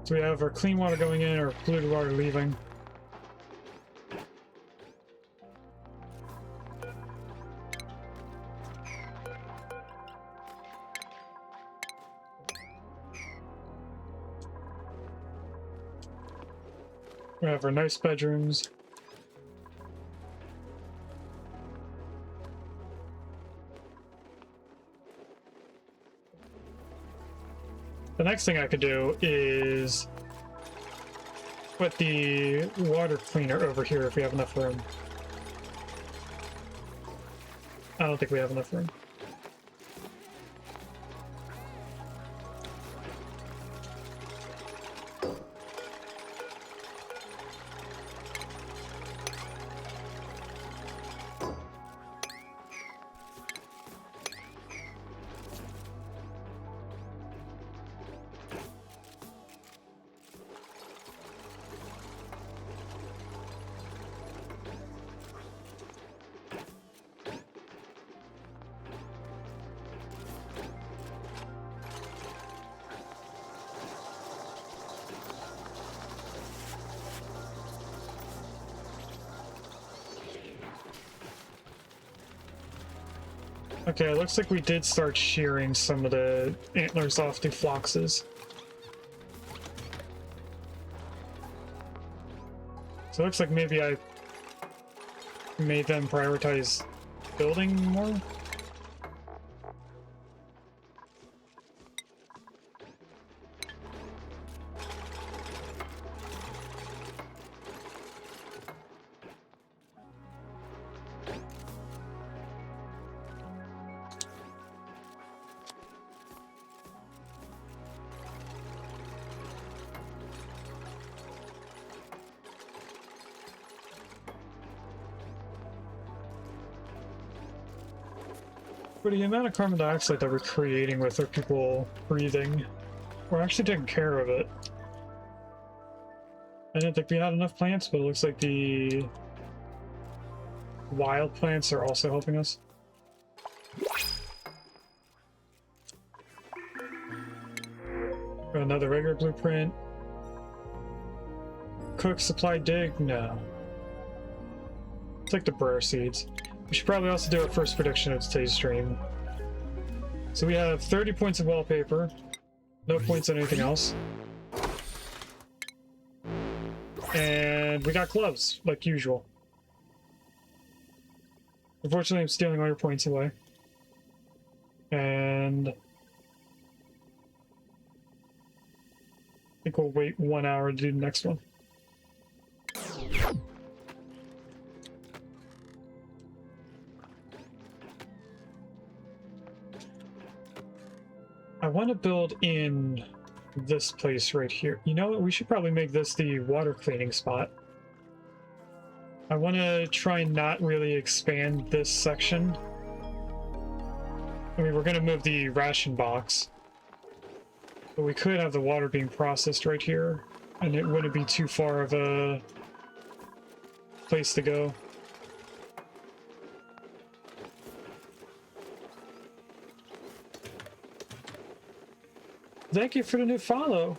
So we have our clean water going in, or polluted water leaving. We have our nice bedrooms. The next thing I could do is put the water cleaner over here if we have enough room. I don't think we have enough room. Okay, it looks like we did start shearing some of the antlers off the floxes. So it looks like maybe I made them prioritize building more. For the amount of carbon dioxide that we're creating with our people breathing, we're actually taking care of it. I didn't think we had enough plants, but it looks like the wild plants are also helping us. Got another regular blueprint. Cook, supply, dig? No. Take the burr seeds. We should probably also do our first prediction of today's stream. So we have 30 points of wallpaper, no points on anything else. And we got gloves, like usual. Unfortunately, I'm stealing all your points away. And I think we'll wait 1 hour to do the next one. I want to build in this place right here. You know what? We should probably make this the water cleaning spot. I want to try and not really expand this section. I mean, we're going to move the ration box. But we could have the water being processed right here. And it wouldn't be too far of a place to go. Thank you for the new follow.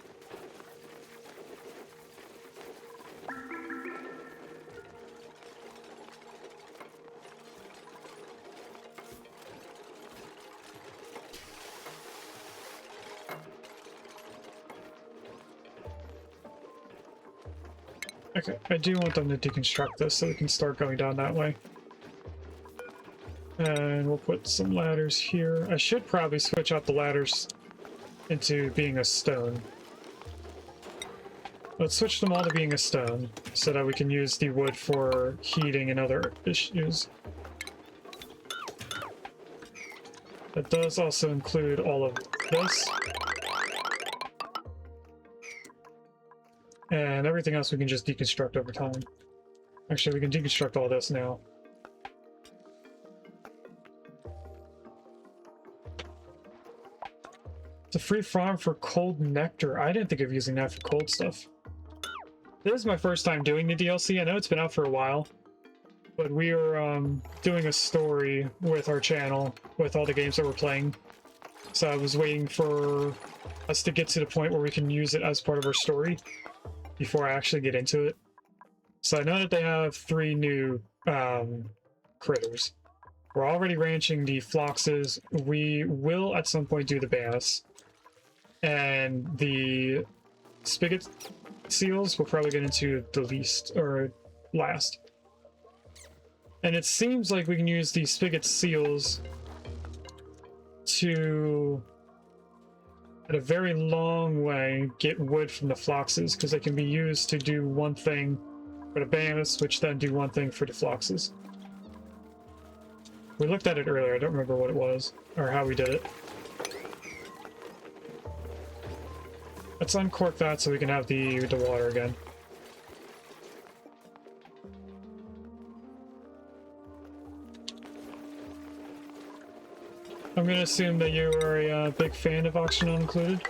Okay, I do want them to deconstruct this so we can start going down that way. And we'll put some ladders here. I should probably switch out the ladders into being a stone. Let's switch them all to being a stone so that we can use the wood for heating and other issues. That does also include all of this. And everything else we can just deconstruct over time. Actually, we can deconstruct all this now. It's a free farm for cold nectar. I didn't think of using that for cold stuff. This is my first time doing the DLC. I know it's been out for a while, but we are doing a story with our channel with all the games that we're playing. So I was waiting for us to get to the point where we can use it as part of our story before I actually get into it. So I know that they have 3 new critters. We're already ranching the floxes. We will at some point do the bass. And the spigot seals we'll probably get into the least, or last. And it seems like we can use the spigot seals to, at a very long way, get wood from the floxes, because they can be used to do one thing for the bass, which then do one thing for the floxes. We looked at it earlier, I don't remember what it was, or how we did it. Let's uncork that so we can have the water again. I'm going to assume that you are a big fan of Oxygen Not Included.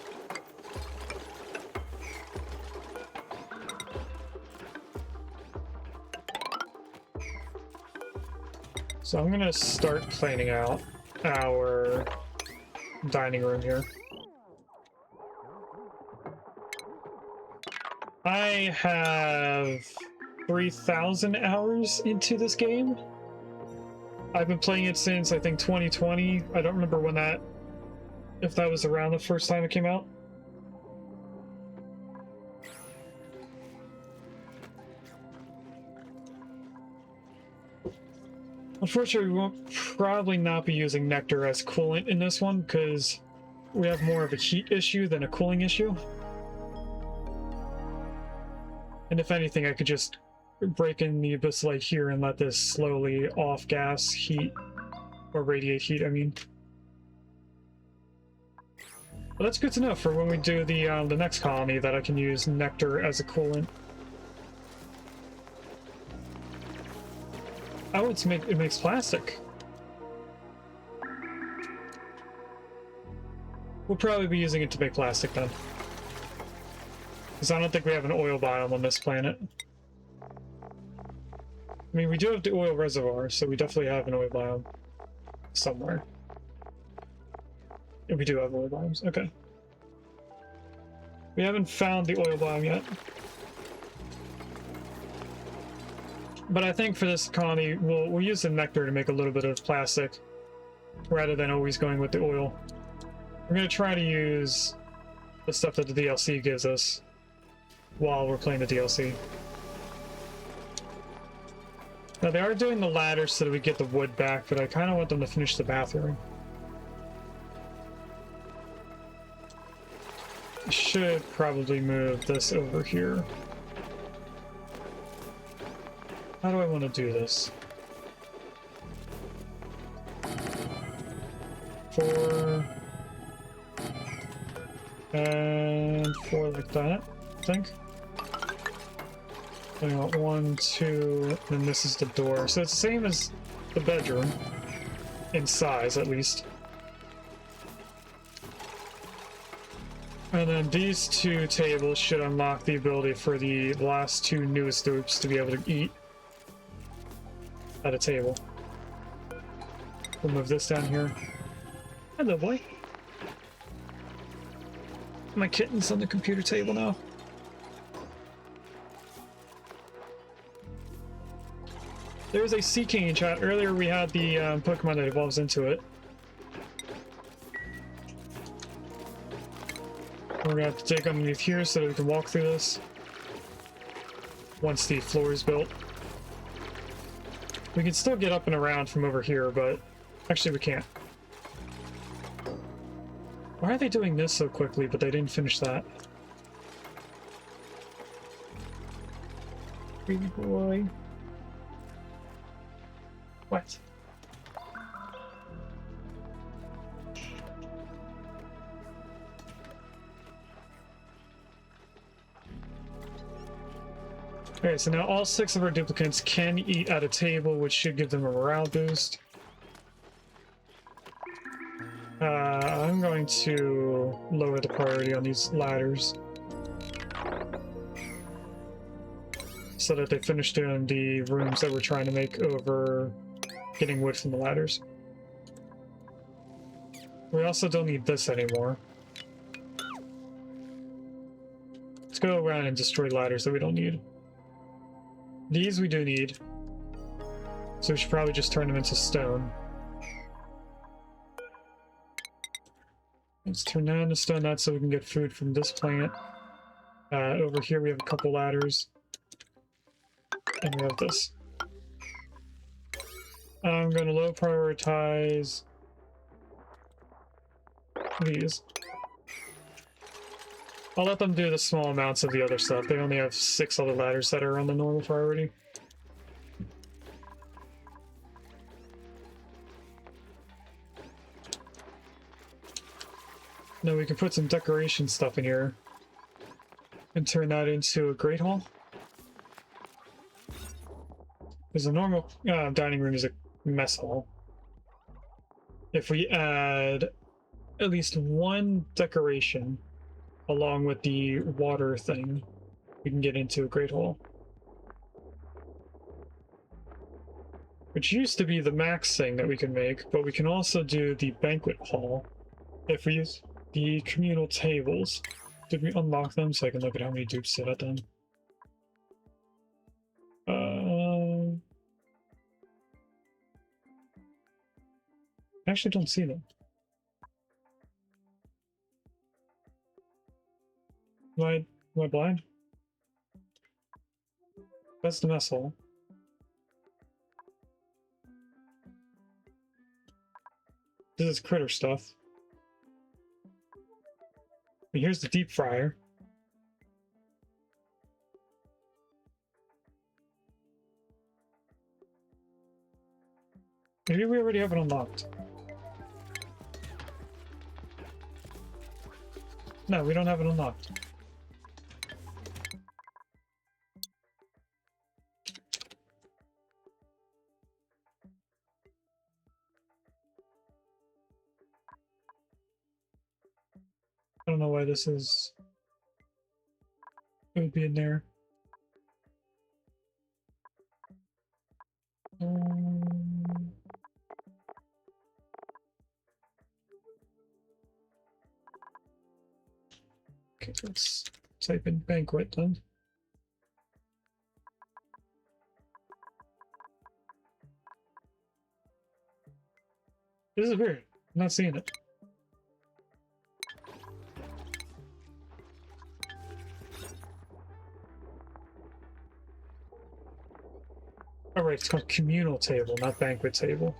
So I'm going to start planning out our dining room here. I have 3,000 hours into this game. I've been playing it since, I think, 2020. I don't remember when that, if that was around the first time it came out. Unfortunately, we won't probably not be using nectar as coolant in this one, because we have more of a heat issue than a cooling issue. And if anything, I could just break in the abyss light here and let this slowly off-gas heat, or radiate heat, I mean. Well, that's good to know for when we do the next colony, that I can use nectar as a coolant. Oh, it makes plastic. We'll probably be using it to make plastic then. Because I don't think we have an oil biome on this planet. I mean, we do have the oil reservoir, so we definitely have an oil biome somewhere. Yeah, we do have oil biomes. Okay. We haven't found the oil biome yet. But I think for this colony, we'll use the nectar to make a little bit of plastic, rather than always going with the oil. We're going to try to use the stuff that the DLC gives us while we're playing the DLC. Now, they are doing the ladder so that we get the wood back, but I kind of want them to finish the bathroom. I should probably move this over here. How do I want to do this? 4 and 4 like that, I think. I want 1, 2, and this is the door. So it's the same as the bedroom, in size at least. And then these 2 tables should unlock the ability for the last 2 newest Dupes to be able to eat at a table. We'll move this down here. Hello, boy. My kitten's on the computer table now. There's a Sea King in chat. Earlier we had the Pokemon that evolves into it. We're gonna have to dig underneath here so that we can walk through this once the floor is built. We can still get up and around from over here, but actually we can't. Why are they doing this so quickly, but they didn't finish that? Baby boy. What? Okay, so now all 6 of our duplicates can eat at a table, which should give them a morale boost. I'm going to lower the priority on these ladders so that they finish doing the rooms that we're trying to make over getting wood from the ladders. We also don't need this anymore. Let's go around and destroy ladders that we don't need. These we do need, so we should probably just turn them into stone. Let's turn that into stone, that so we can get food from this plant. Over here we have a couple ladders. And we have this. I'm going to low prioritize these. I'll let them do the small amounts of the other stuff. They only have 6 other ladders that are on the normal priority. Now we can put some decoration stuff in here and turn that into a great hall. Because a normal dining room is a mess hall. If we add at least 1 decoration along with the water thing, we can get into a great hall. Which used to be the max thing that we can make, but we can also do the banquet hall if we use the communal tables. Did we unlock them so I can look at how many dupes sit at them? I actually don't see them. Am I blind? That's the mess hall. This is critter stuff. And here's the deep fryer. Maybe we already have it unlocked. No, we don't have it unlocked. don't know why this is. It would be in there. Okay, let's type in banquet then. This is weird. I'm not seeing it. Alright, it's called communal table, not banquet table.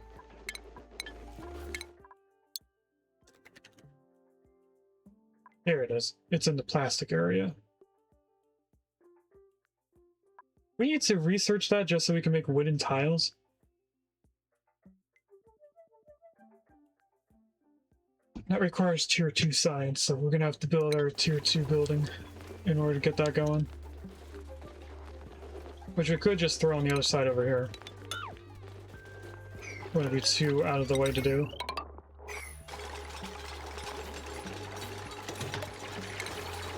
There it is. It's in the plastic area. We need to research that just so we can make wooden tiles. That requires tier 2 science, so we're gonna have to build our tier 2 building in order to get that going. Which we could just throw on the other side over here. Wouldn't be too out of the way to do.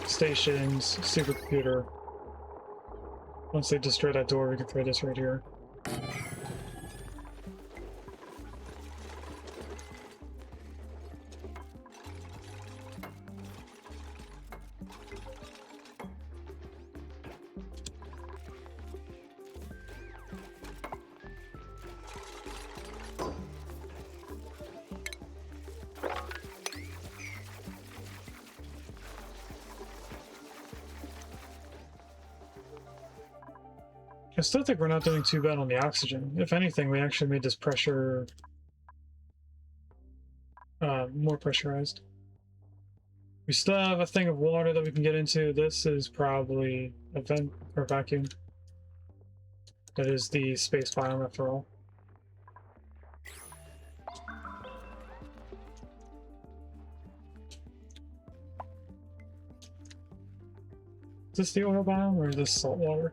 Stations, supercomputer. Once they destroy that door, we can throw this right here. I still think we're not doing too bad on the oxygen. If anything, we actually made this pressure more pressurized. We still have a thing of water that we can get into. This is probably a vent or vacuum. That is the space biome after all. Is this the oil biome or is this salt water?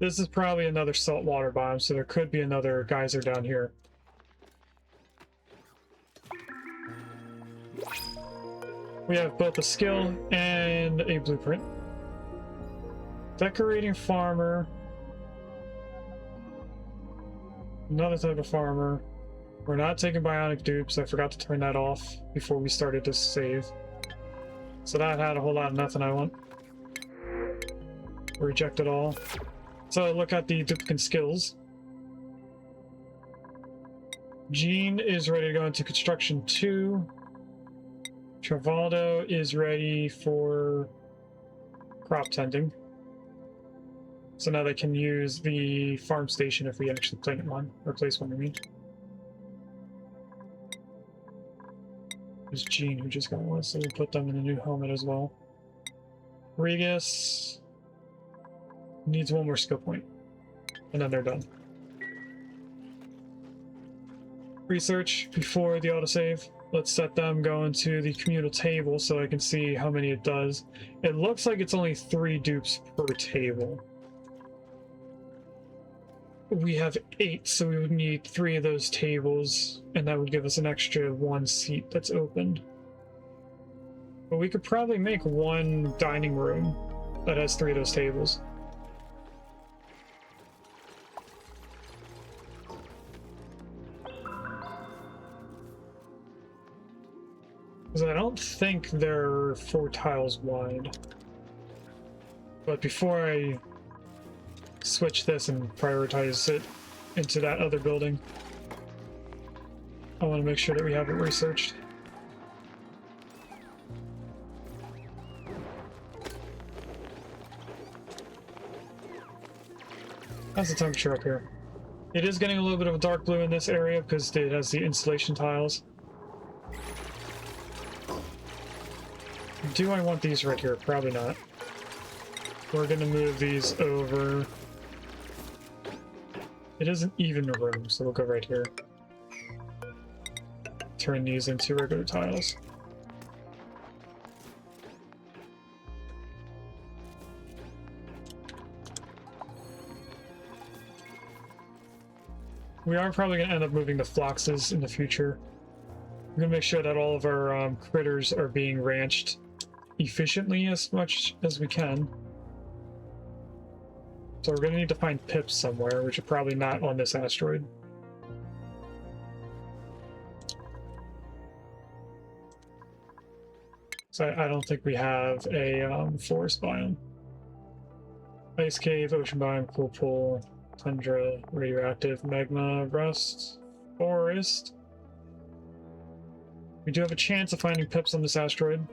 This is probably another saltwater biome, so there could be another geyser down here. We have both a skill and a blueprint. Decorating farmer. Another type of farmer. We're not taking bionic dupes. I forgot to turn that off before we started this save. So that had a whole lot of nothing I want. Reject it all. So look at the duplicate skills. Gene is ready to go into construction 2. Travaldo is ready for crop tending. So now they can use the farm station if we actually plant one, or place one, I mean. There's Gene who just got one, so we'll put them in a new helmet as well. Regis needs one more skill point, and then they're done. Research before the autosave. Let's set them going to the communal table so I can see how many it does. It looks like it's only 3 dupes per table. We have 8, so we would need 3 of those tables, and that would give us an extra 1 seat that's opened. But we could probably make 1 dining room that has 3 of those tables. Because I don't think they're 4 tiles wide. But before I switch this and prioritize it into that other building, I want to make sure that we have it researched. How's the temperature up here? It is getting a little bit of a dark blue in this area because it has the insulation tiles. Do I want these right here? Probably not. We're gonna move these over. It is an even room, so we'll go right here. Turn these into regular tiles. We are probably gonna end up moving the floxes in the future. We're gonna make sure that all of our critters are being ranched efficiently as much as we can. So we're gonna need to find pips somewhere, which are probably not on this asteroid. So I don't think we have a forest biome. Ice cave, ocean biome, cool pool, tundra, radioactive, magma, rust, forest. We do have a chance of finding pips on this asteroid.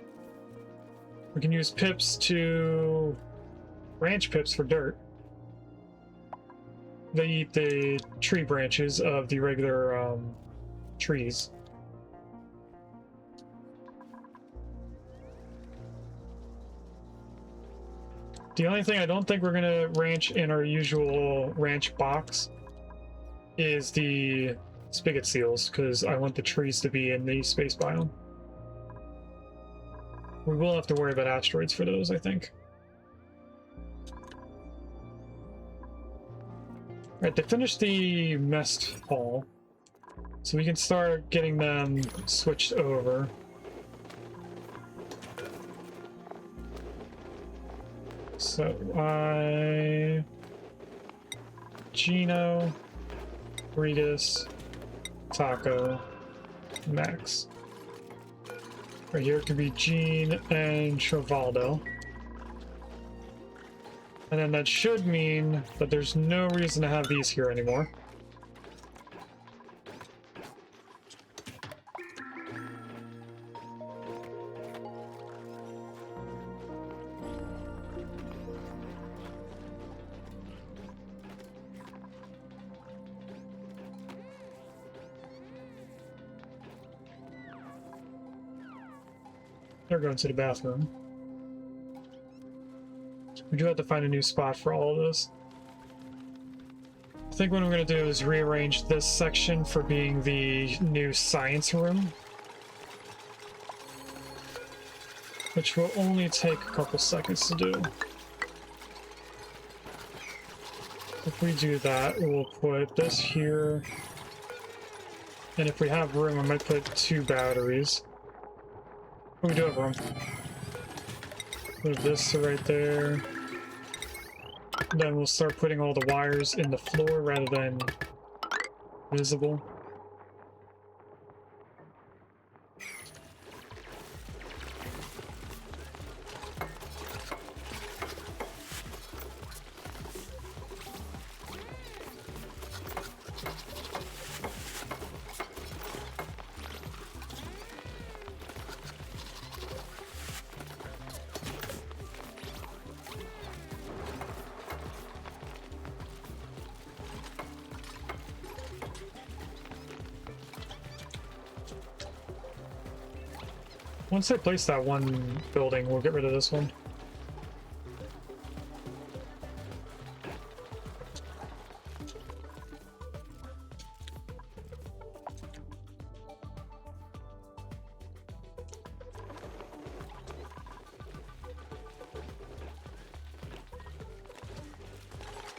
We can use pips to ranch pips for dirt. They eat the tree branches of the regular trees. The only thing I don't think we're gonna ranch in our usual ranch box is the spigot seals, because I want the trees to be in the space biome. We will have to worry about asteroids for those, I think. Alright, they finished the mess hall, so we can start getting them switched over. So Gino, Regis, Taco, Max. Right here could be Gene and Travaldo. And then that should mean that there's no reason to have these here anymore. They're going to the bathroom. We do have to find a new spot for all of this. I think what I'm going to do is rearrange this section for being the new science room, which will only take a couple seconds to do. If we do that, we'll put this here, and if we have room, I might put 2 batteries. Oh, we do have room. Move this to right there. Then we'll start putting all the wires in the floor rather than visible. Once I place that one building, we'll get rid of this one.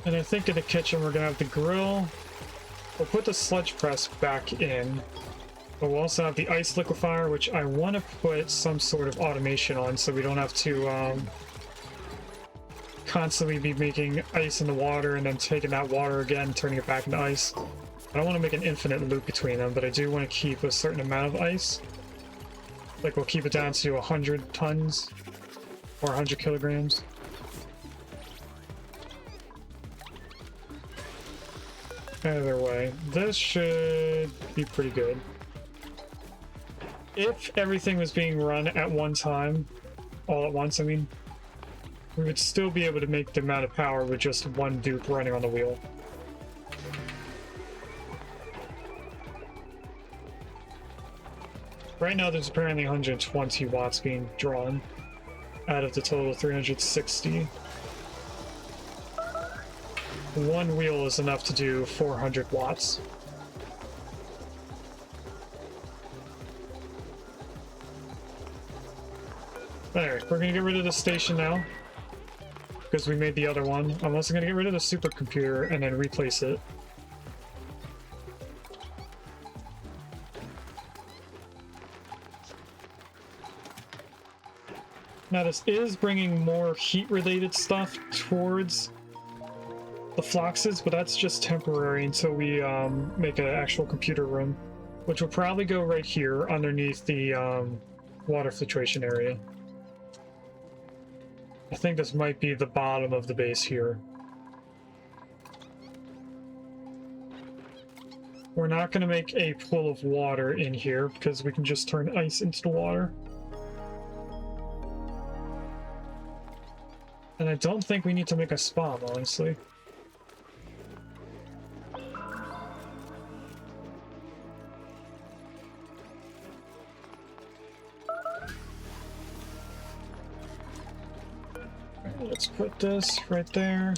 And I think in the kitchen we're gonna have the grill. We'll put the sludge press back in. But we'll also have the ice liquefier, which I want to put some sort of automation on so we don't have to constantly be making ice in the water and then taking that water again, turning it back into ice. I don't want to make an infinite loop between them, but I do want to keep a certain amount of ice. Like we'll keep it down to 100 tons or 100 kilograms. Either way, this should be pretty good. If everything was being run at one time, all at once, I mean, we would still be able to make the amount of power with just one dupe running on the wheel. Right now there's apparently 120 watts being drawn out of the total 360. One wheel is enough to do 400 watts. Alright, we're gonna get rid of the station now, because we made the other one. I'm also gonna get rid of the supercomputer and then replace it. Now this is bringing more heat-related stuff towards the fluxes, but that's just temporary until we make an actual computer room, which will probably go right here underneath the water filtration area. I think this might be the bottom of the base here. We're not going to make a pool of water in here because we can just turn ice into the water. And I don't think we need to make a spa, honestly. Let's put this right there.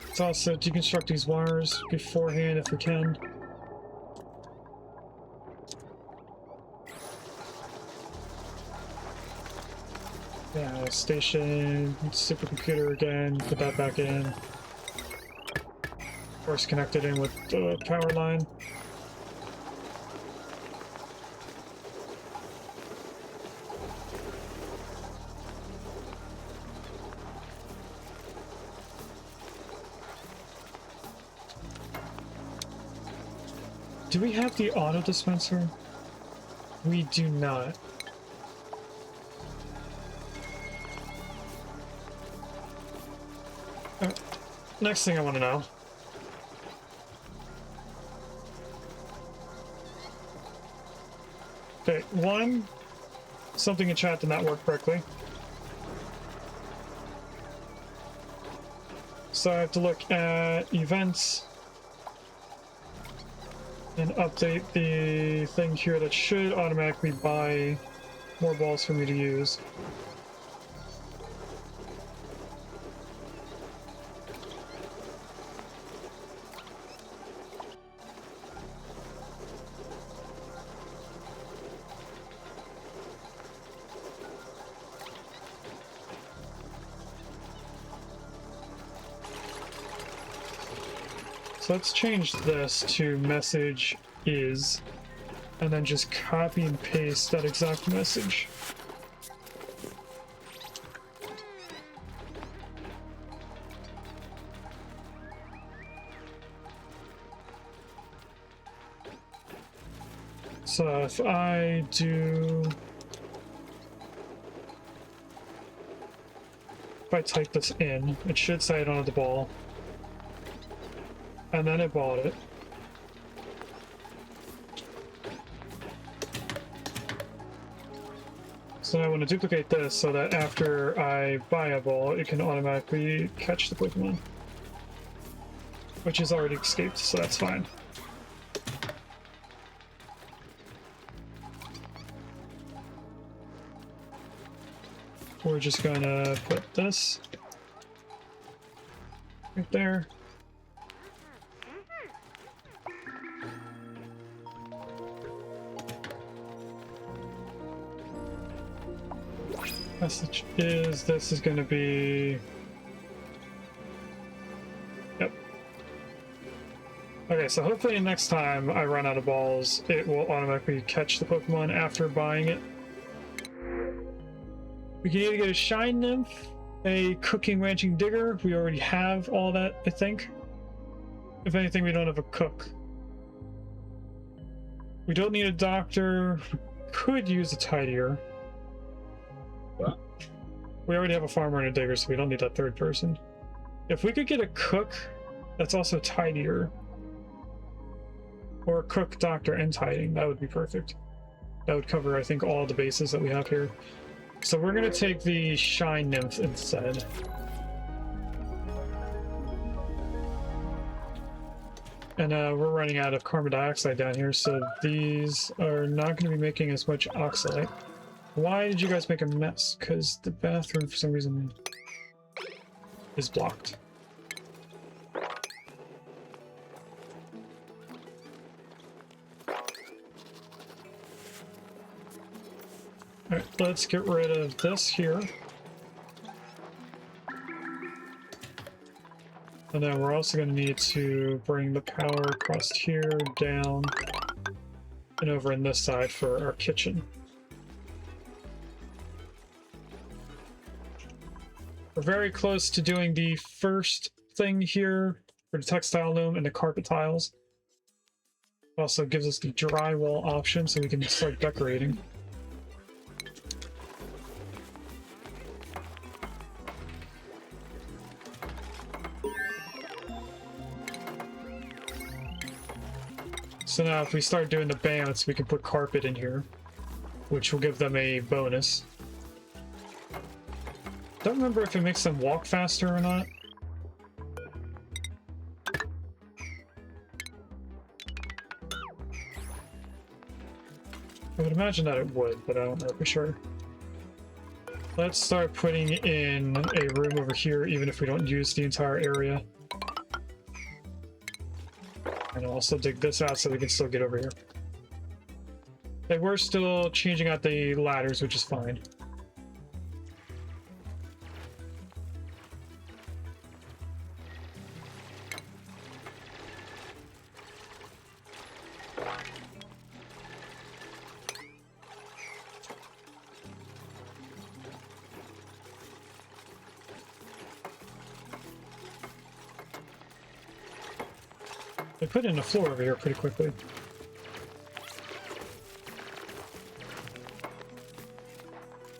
Let's also deconstruct these wires beforehand if we can. Yeah, station, supercomputer again, put that back in. Of course, connected in with the power line. Do we have the auto dispenser? We do not. Next thing I want to know. Okay, one, something in chat did not work correctly. So I have to look at events and update the thing here that should automatically buy more balls for me to use. So let's change this to message is, and then just copy and paste that exact message. So if I type this in, it should say I don't have the ball. And then it bought it. So I want to duplicate this so that after I buy a ball, it can automatically catch the Pokemon. Which has already escaped, so that's fine. We're just gonna put this right there. Message is, this is going to be... Yep. Okay, so hopefully next time I run out of balls, it will automatically catch the Pokemon after buying it. We can either get a Shine Nymph, a Cooking Ranching Digger. We already have all that, I think. If anything, we don't have a cook. We don't need a doctor. We could use a tidier. We already have a farmer and a digger, so we don't need that third person. If we could get a cook that's also tidier, or a cook, doctor, and tidying, that would be perfect. That would cover, I think, all the bases that we have here. So we're going to take the Shine Nymph instead. And we're running out of carbon dioxide down here, so these are not going to be making as much oxalate. Why did you guys make a mess? Because the bathroom, for some reason, is blocked. Alright, let's get rid of this here. And then we're also going to need to bring the power across here, down, and over on this side for our kitchen. We're very close to doing the first thing here for the textile loom and the carpet tiles. Also gives us the drywall option so we can start decorating. So now if we start doing the bandits, we can put carpet in here, which will give them a bonus. Don't remember if it makes them walk faster or not. I would imagine that it would, but I don't know for sure. Let's start putting in a room over here, even if we don't use the entire area. And I'll also dig this out so we can still get over here. And we're still changing out the ladders, which is fine. They put in a floor over here pretty quickly.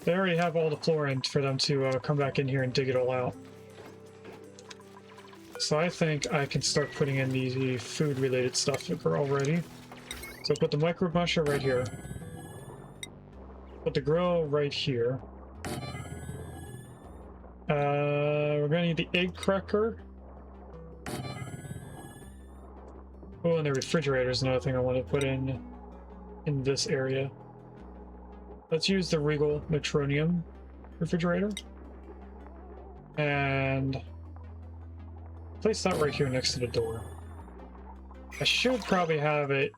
They already have all the floor in for them to come back in here and dig it all out. So I think I can start putting in the food-related stuff already. So put the micro musher right here. Put the grill right here. We're gonna need the egg cracker. Oh, and the refrigerator is another thing I want to put in this area. Let's use the Regal Metronium refrigerator. And place that right here next to the door. I should probably have it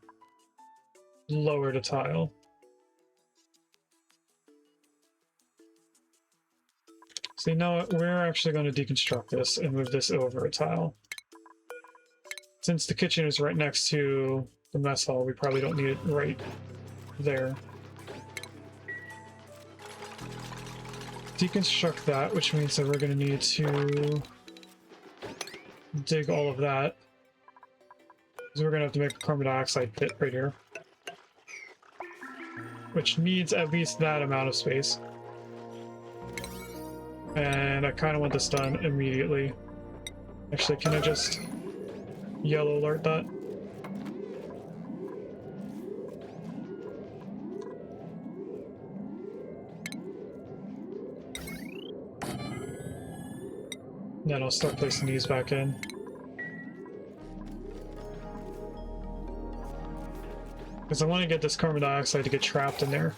lower the tile. So you know what? We're actually going to deconstruct this and move this over a tile. Since the kitchen is right next to the mess hall, we probably don't need it right there. Deconstruct that, which means that we're going to need to dig all of that. So we're going to have to make a carbon dioxide pit right here. Which needs at least that amount of space. And I kind of want this done immediately. Actually, can I just yellow alert that? Then I'll start placing these back in. Because I want to get this carbon dioxide to get trapped in there.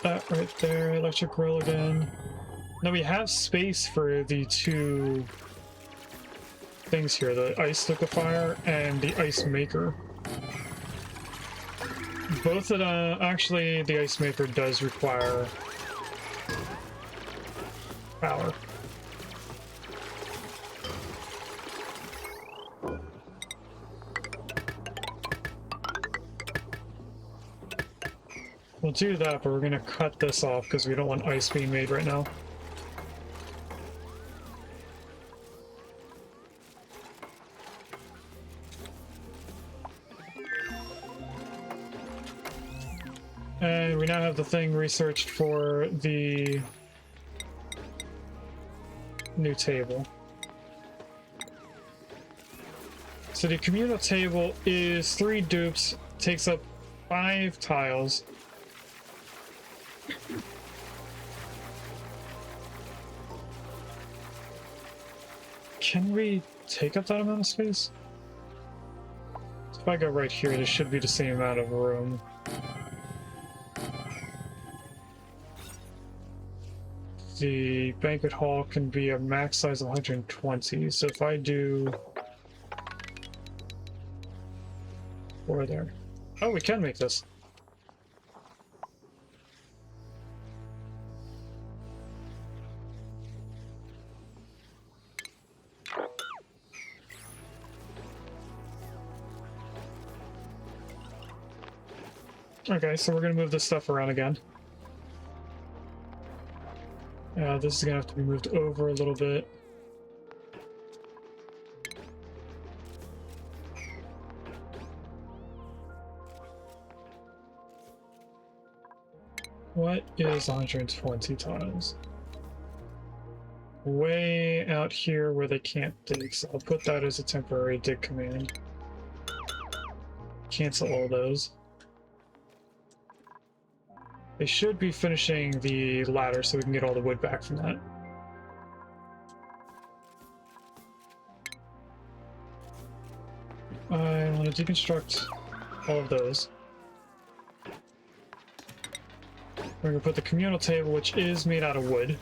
That right there, electric grill again. Now we have space for the two things here, the ice liquefier and the ice maker. Both of the, actually the ice maker does require power. We'll do that, but we're going to cut this off because we don't want ice being made right now. And we now have the thing researched for the new table. So the communal table is 3 dupes, takes up 5 tiles. Can we take up that amount of space? So if I go right here, there should be the same amount of room. The banquet hall can be a max size of 120, so if I do 4 there. Oh, we can make this. Okay, so we're gonna move this stuff around again. This is gonna have to be moved over a little bit. What is 120 tiles? Way out here where they can't dig, so I'll put that as a temporary dig command. Cancel all those. They should be finishing the ladder so we can get all the wood back from that. I want to deconstruct all of those. We're going to put the communal table, which is made out of wood.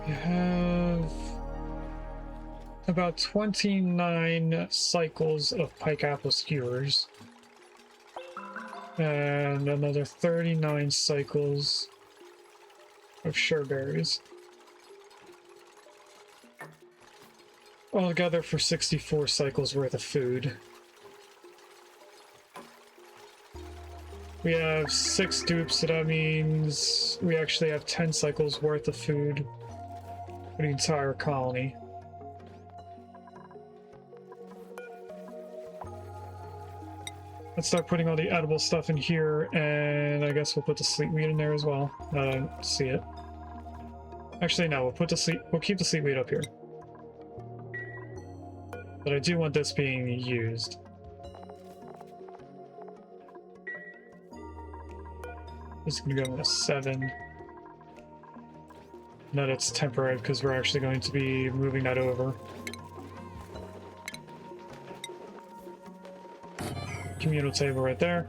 You have about 29 cycles of pike apple skewers and another 39 cycles of sureberries. Altogether for 64 cycles worth of food. We have 6 dupes, so that means we actually have 10 cycles worth of food for the entire colony. Let's start putting all the edible stuff in here, and I guess we'll put the sleepweed in there as well. Now that I see it. Actually, no, we'll keep the sleepweed up here. But I do want this being used. This is going to go with a 7. No, that's temporary because we're actually going to be moving that over. Communal table right there.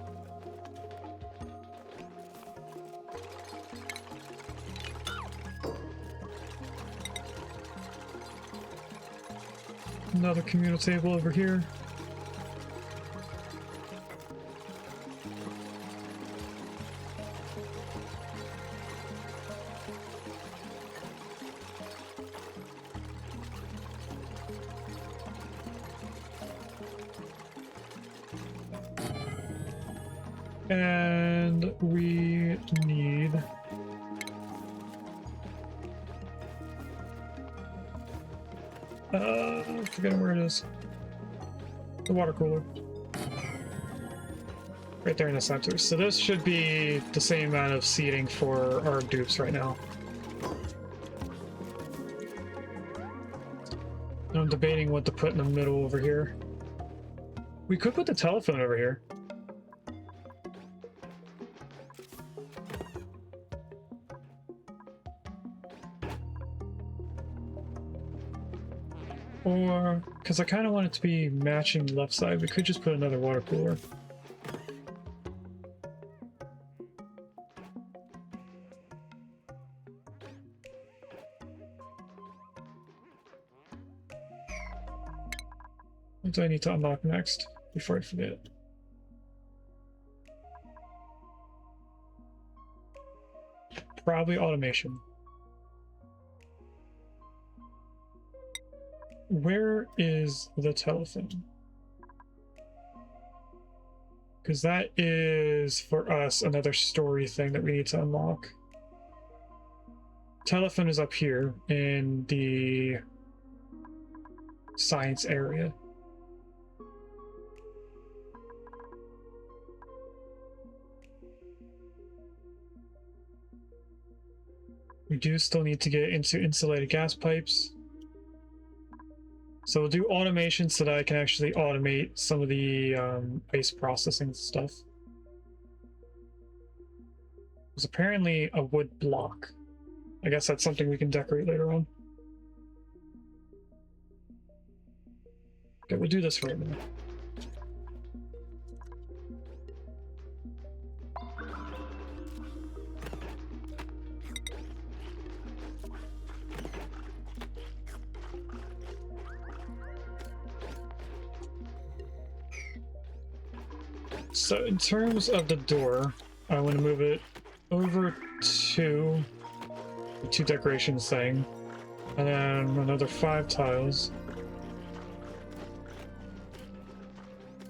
Another communal table over here. And we need forgetting where it is. The water cooler. Right there in the center. So this should be the same amount of seating for our dupes right now. I'm debating what to put in the middle over here. We could put the telephone over here. Or, because I kind of want it to be matching the left side, we could just put another water cooler. What do I need to unlock next before I forget? Probably automation. Where is the telephone? Because that is, for us, another story thing that we need to unlock. Telephone is up here in the science area. We do still need to get into insulated gas pipes. So we'll do automation so that I can actually automate some of the ice processing stuff. There's apparently a wood block. I guess that's something we can decorate later on. Okay, we'll do this right now. So in terms of the door, I want to move it over to the 2 decorations thing, and then another 5 tiles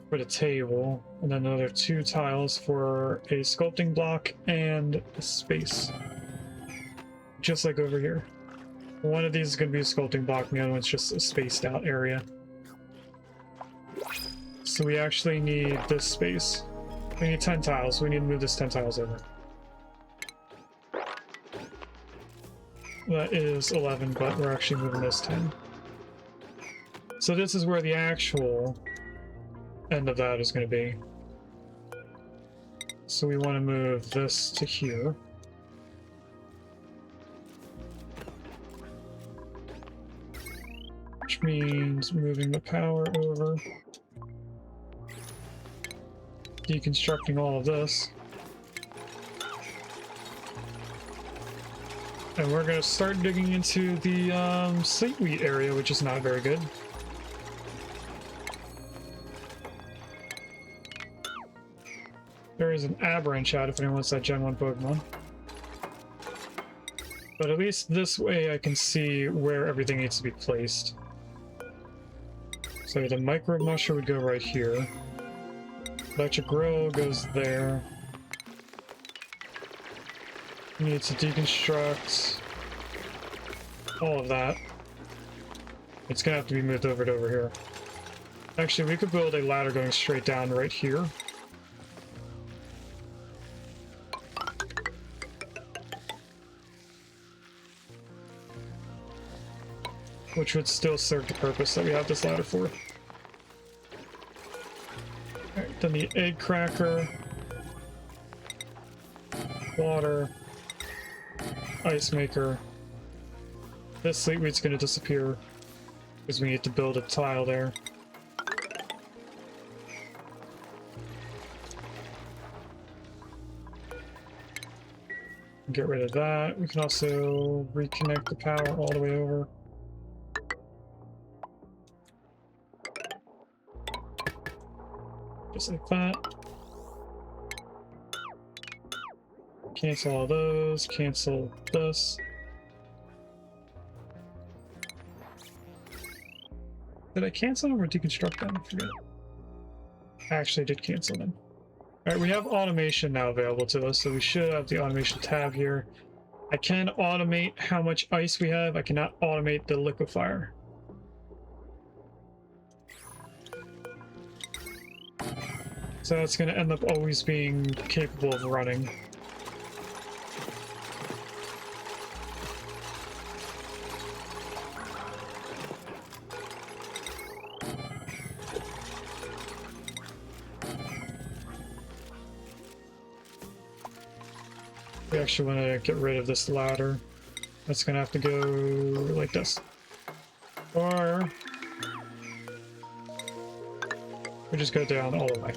for the table, and then another 2 tiles for a sculpting block and a space. Just like over here. One of these is going to be a sculpting block, and the other one's just a spaced out area. So we actually need this space. We need 10 tiles, so we need to move this 10 tiles over. That is 11, but we're actually moving this 10. So this is where the actual end of that is going to be. So we want to move this to here. Which means moving the power over. Deconstructing all of this. And we're going to start digging into the slate wheat area, which is not very good. There is an Aberrant out if anyone wants that Gen 1 Pokemon. But at least this way I can see where everything needs to be placed. So the Micro Mushroom would go right here. Electric Grill goes there. We need to deconstruct all of that. It's gonna have to be moved over to over here. Actually, we could build a ladder going straight down right here. Which would still serve the purpose that we have this ladder for. Alright, then the egg cracker, water, ice maker. This slate wheat's going to disappear because we need to build a tile there. Get rid of that. We can also reconnect the power all the way over. Just like that. Cancel all those, cancel this. Did I cancel them or deconstruct them? I forget. I actually did cancel them. Alright, we have automation now available to us, so we should have the automation tab here. I can automate how much ice we have. I cannot automate the liquefier. So that's going to end up always being capable of running. We actually want to get rid of this ladder. That's going to have to go like this. Or we just go down all the way.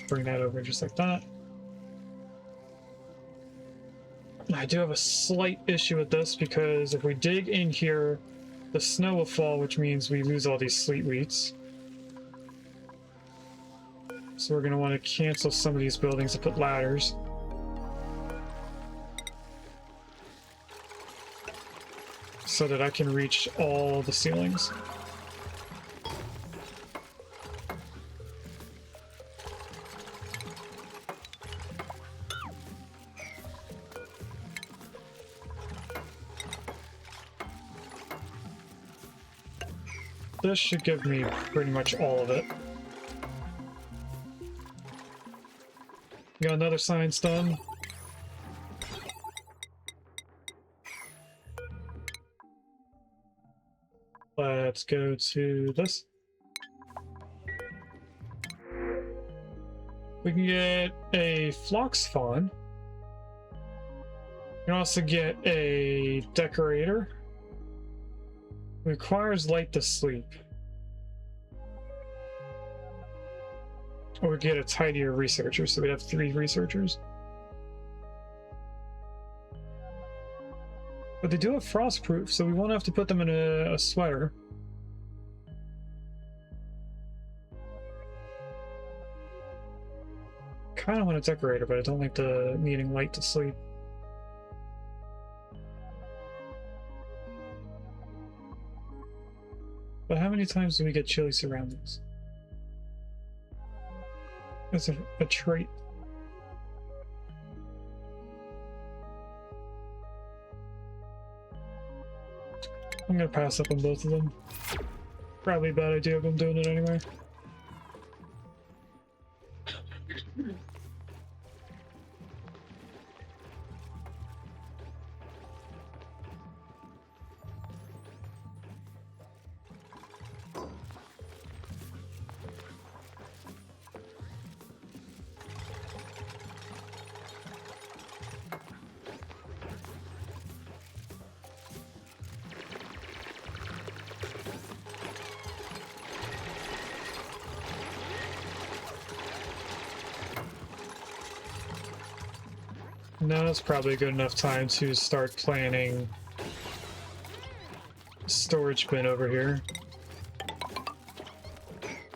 Bring that over just like that. I do have a slight issue with this because if we dig in here, the snow will fall, which means we lose all these slate wheats. So we're going to want to cancel some of these buildings and put ladders. So that I can reach all the ceilings. This should give me pretty much all of it. Got another science done. Let's go to this. We can get a Phlox Fawn. You can also get a decorator. Requires light to sleep. Or we get a tidier researcher, so we have 3 researchers. But they do have frostproof, so we won't have to put them in a sweater. Kind of want a decorator, but I don't like the needing light to sleep. But how many times do we get chilly surroundings? That's a trait. I'm gonna pass up on both of them. Probably a bad idea, but I'm doing it anyway. Now it's probably a good enough time to start planning storage bin over here.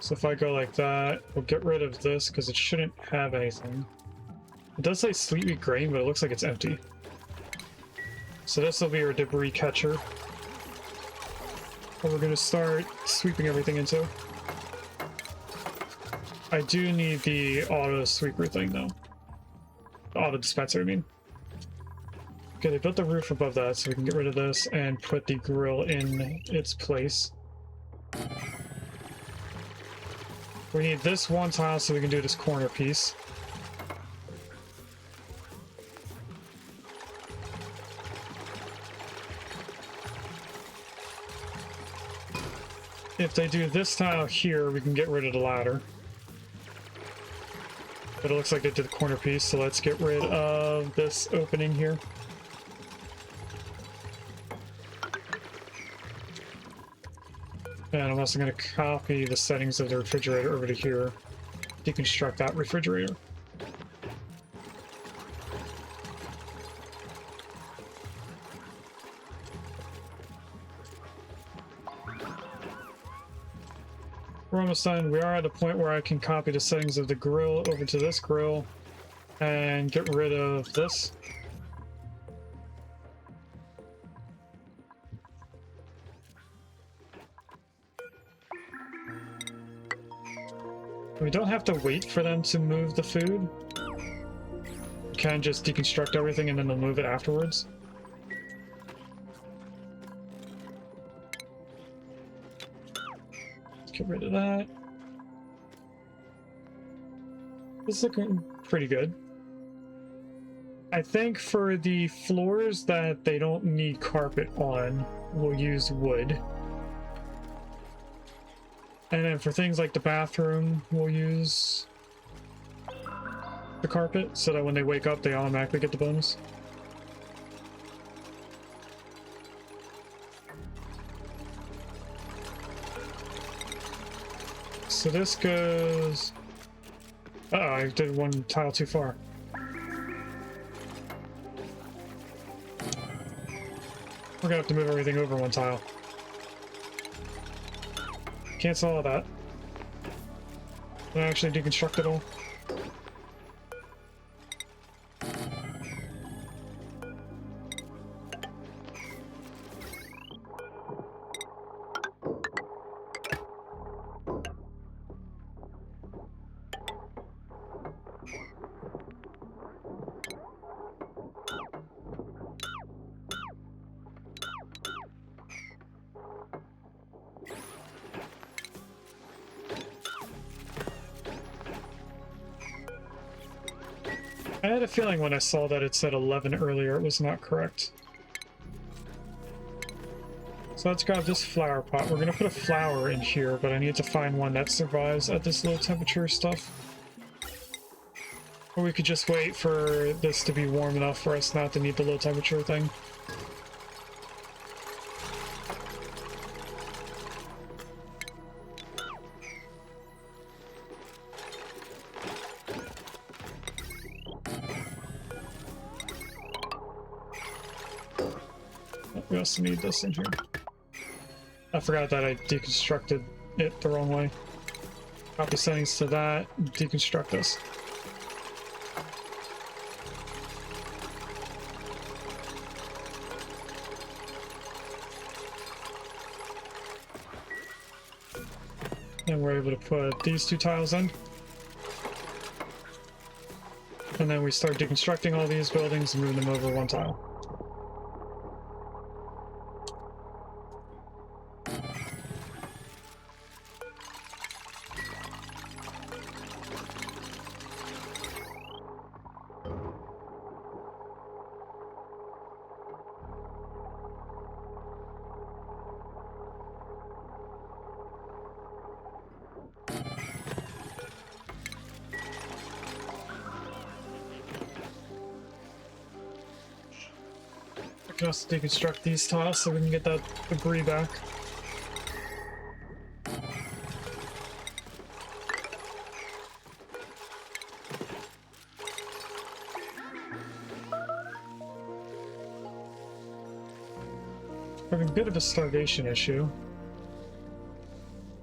So if I go like that, we'll get rid of this because it shouldn't have anything. It does say sleepy grain, but it looks like it's empty. So this will be our debris catcher. What we're going to start sweeping everything into. I do need the auto sweeper thing though. Auto dispenser, I mean. Okay, they built the roof above that, so we can get rid of this and put the grill in its place. We need this one tile so we can do this corner piece. If they do this tile here, we can get rid of the ladder. But it looks like they did the corner piece, so let's get rid of this opening here. And I'm also going to copy the settings of the refrigerator over to here. Deconstruct that refrigerator. We're almost done. We are at a point where I can copy the settings of the grill over to this grill and get rid of this. We don't have to wait for them to move the food. We can just deconstruct everything and then they'll move it afterwards. Get rid of that. This is looking pretty good. I think for the floors that they don't need carpet on, we'll use wood. And then for things like the bathroom, we'll use the carpet so that when they wake up, they automatically get the bonus. So this goes... Uh-oh, I did one tile too far. We're gonna have to move everything over one tile. Cancel all that. And actually deconstruct it all. I had a feeling when I saw that it said 11 earlier, it was not correct. So let's grab this flower pot. We're going to put a flower in here, but I need to find one that survives at this low temperature stuff. Or we could just wait for this to be warm enough for us not to need the low temperature thing. We also need this in here. I forgot that I deconstructed it the wrong way. Copy settings to that, deconstruct this. And we're able to put these two tiles in. And then we start deconstructing all these buildings and moving them over one tile. I can also deconstruct these tiles so we can get that debris back. Having a bit of a starvation issue.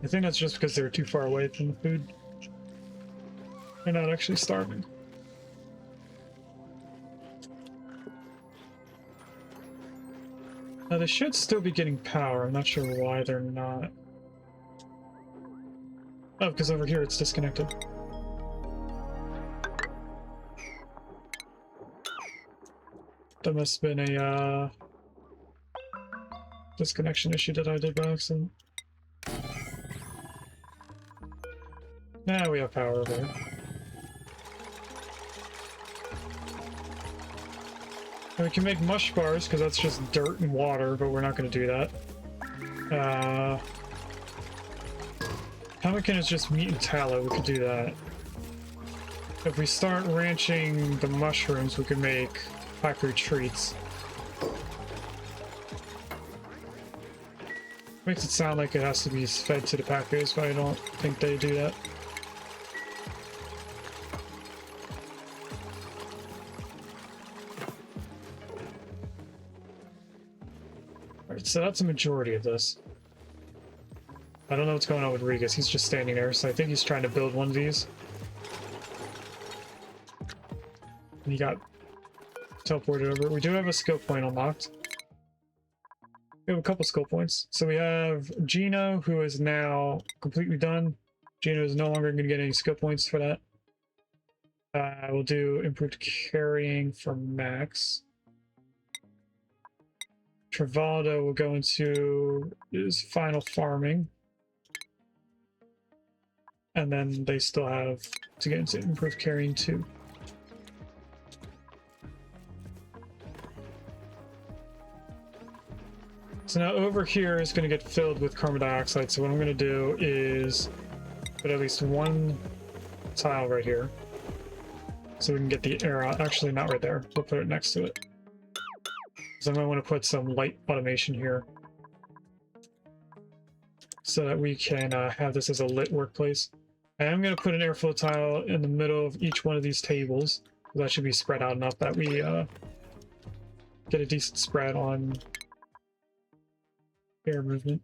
I think that's just because they're too far away from the food. They're not actually starving. Now they should still be getting power. I'm not sure why they're not. Oh, because over here it's disconnected. That must have been a disconnection issue that I did by accident. Now we have power over here. And we can make mush bars, because that's just dirt and water, but we're not going to do that. Pemmican is just meat and tallow, we could do that. If we start ranching the mushrooms, we can make factory treats. Makes it sound like it has to be fed to the packers, but I don't think they do that. Alright, so that's a majority of this. I don't know what's going on with Regas. He's just standing there, so I think he's trying to build one of these. And he got teleported over. We do have a skill point unlocked. We have a couple skill points. So we have Gino, who is now completely done. Gino is no longer going to get any skill points for that. We'll do improved carrying for Max. Travaldo will go into his final farming. And then they still have to get into improved carrying too. So now over here is going to get filled with carbon dioxide. So what I'm going to do is put at least one tile right here. So we can get the air out. Actually, not right there. We'll put it next to it. So I might want to put some light automation here. So that we can have this as a lit workplace. I am going to put an airflow tile in the middle of each one of these tables. That should be spread out enough that we get a decent spread on air movement.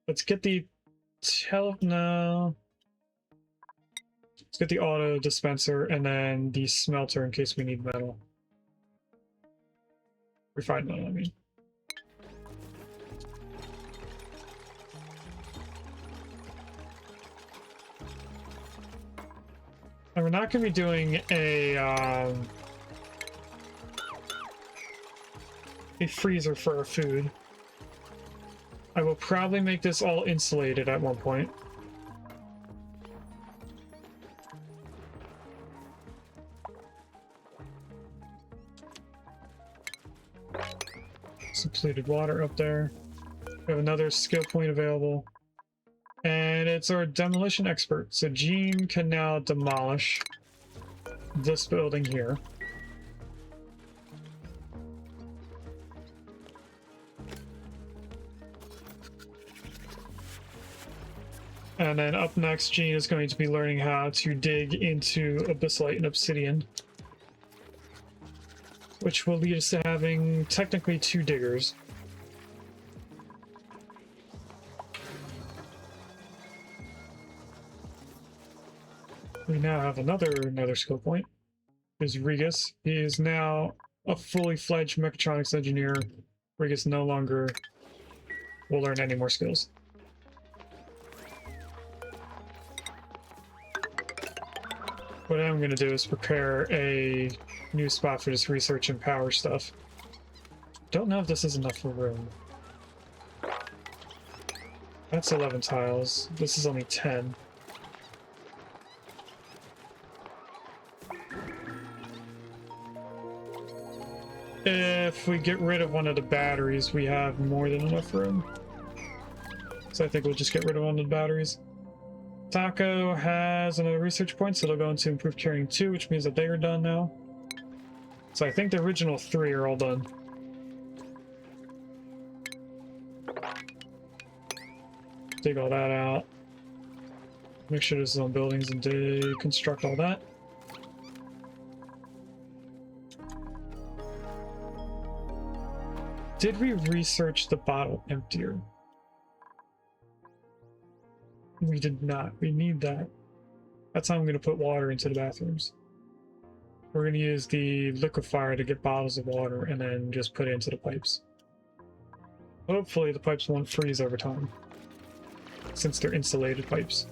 Let's get the no. Let's get the auto dispenser and then the smelter in case we need metal. Refined metal, I mean. And we're not going to be doing a freezer for our food. I will probably make this all insulated at one point. Some depleted water up there. We have another skill point available. And it's our demolition expert. So Gene can now demolish this building here. And then up next, Gene is going to be learning how to dig into abyssite and obsidian, which will lead us to having technically 2 diggers. We now have another skill point. Is Regis. He is now a fully fledged mechatronics engineer. Regis no longer will learn any more skills. What I'm going to do is prepare a new spot for this research and power stuff. Don't know if this is enough for room. That's 11 tiles. This is only 10. If we get rid of one of the batteries, we have more than enough room. So I think we'll just get rid of one of the batteries. Taco has another research point, so they'll go into improved carrying 2, which means that they are done now. So I think the original 3 are all done. Dig all that out. Make sure this is on buildings and deconstruct all that. Did we research the bottle emptier? We did not. We need that. That's how I'm going to put water into the bathrooms. We're going to use the liquefier to get bottles of water and then just put it into the pipes. Hopefully the pipes won't freeze over time, since they're insulated pipes.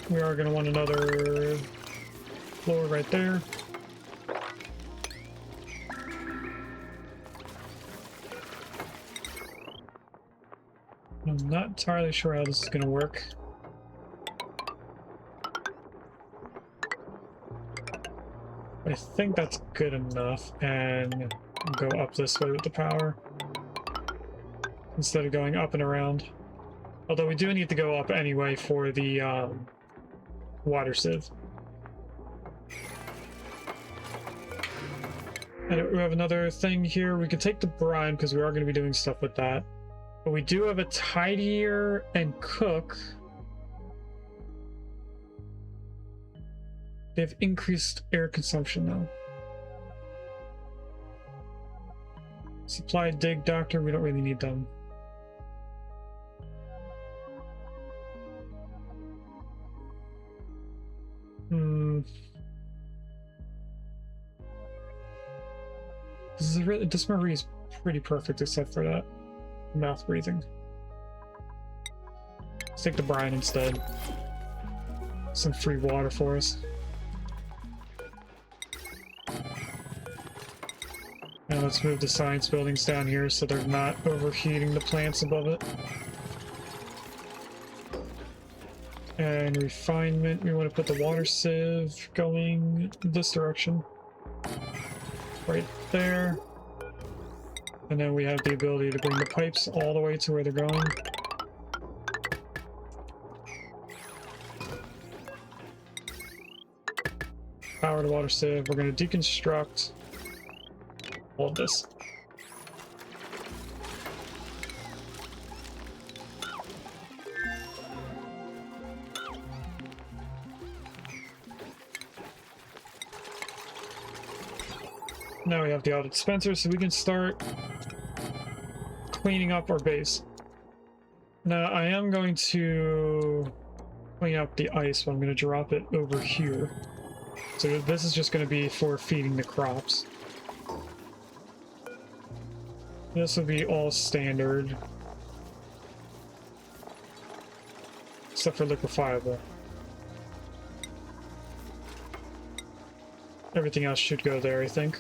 We are going to want another floor right there. I'm not entirely sure how this is going to work. I think that's good enough, and go up this way with the power instead of going up and around. Although we do need to go up anyway for the water sieve. And we have another thing here. We can take the brine because we are going to be doing stuff with that. But we do have a tidier and cook. They have increased air consumption now. Supply dig doctor, we don't really need them. This Marie is pretty perfect except for that mouth breathing. Let's take the brine instead. Some free water for us. Now let's move the science buildings down here so they're not overheating the plants above it. And refinement, we want to put the water sieve going this direction. Right there. And then we have the ability to bring the pipes all the way to where they're going. Power to water sieve. We're going to deconstruct all of this. Now we have the auto dispenser, so we can start cleaning up our base. Now I am going to clean up the ice, but I'm going to drop it over here. So this is just going to be for feeding the crops. This will be all standard, except for liquefiable. Everything else should go there, I think.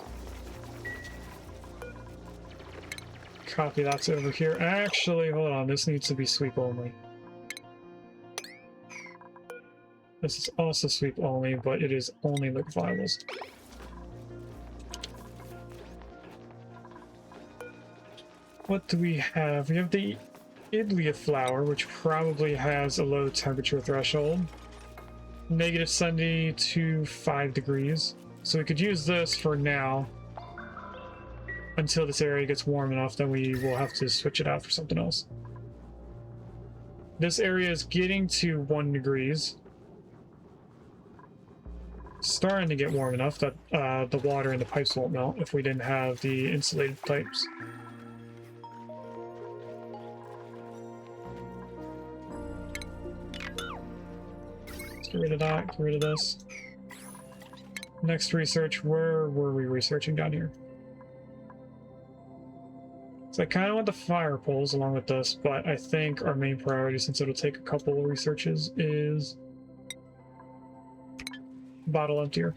Copy that's over here. Actually, hold on, this needs to be sweep only. This is also sweep only, but it is only liquefiables. What do we have? We have the Idlia flower, which probably has a low temperature threshold. -70 to 5 degrees. So we could use this for now. Until this area gets warm enough, then we will have to switch it out for something else. This area is getting to 1 degrees. Starting to get warm enough that the water in the pipes won't melt if we didn't have the insulated pipes. Let's get rid of that, get rid of this. Next research, where were we researching down here? So I kind of want the fire poles along with this, but I think our main priority, since it'll take a couple of researches, is bottle emptier.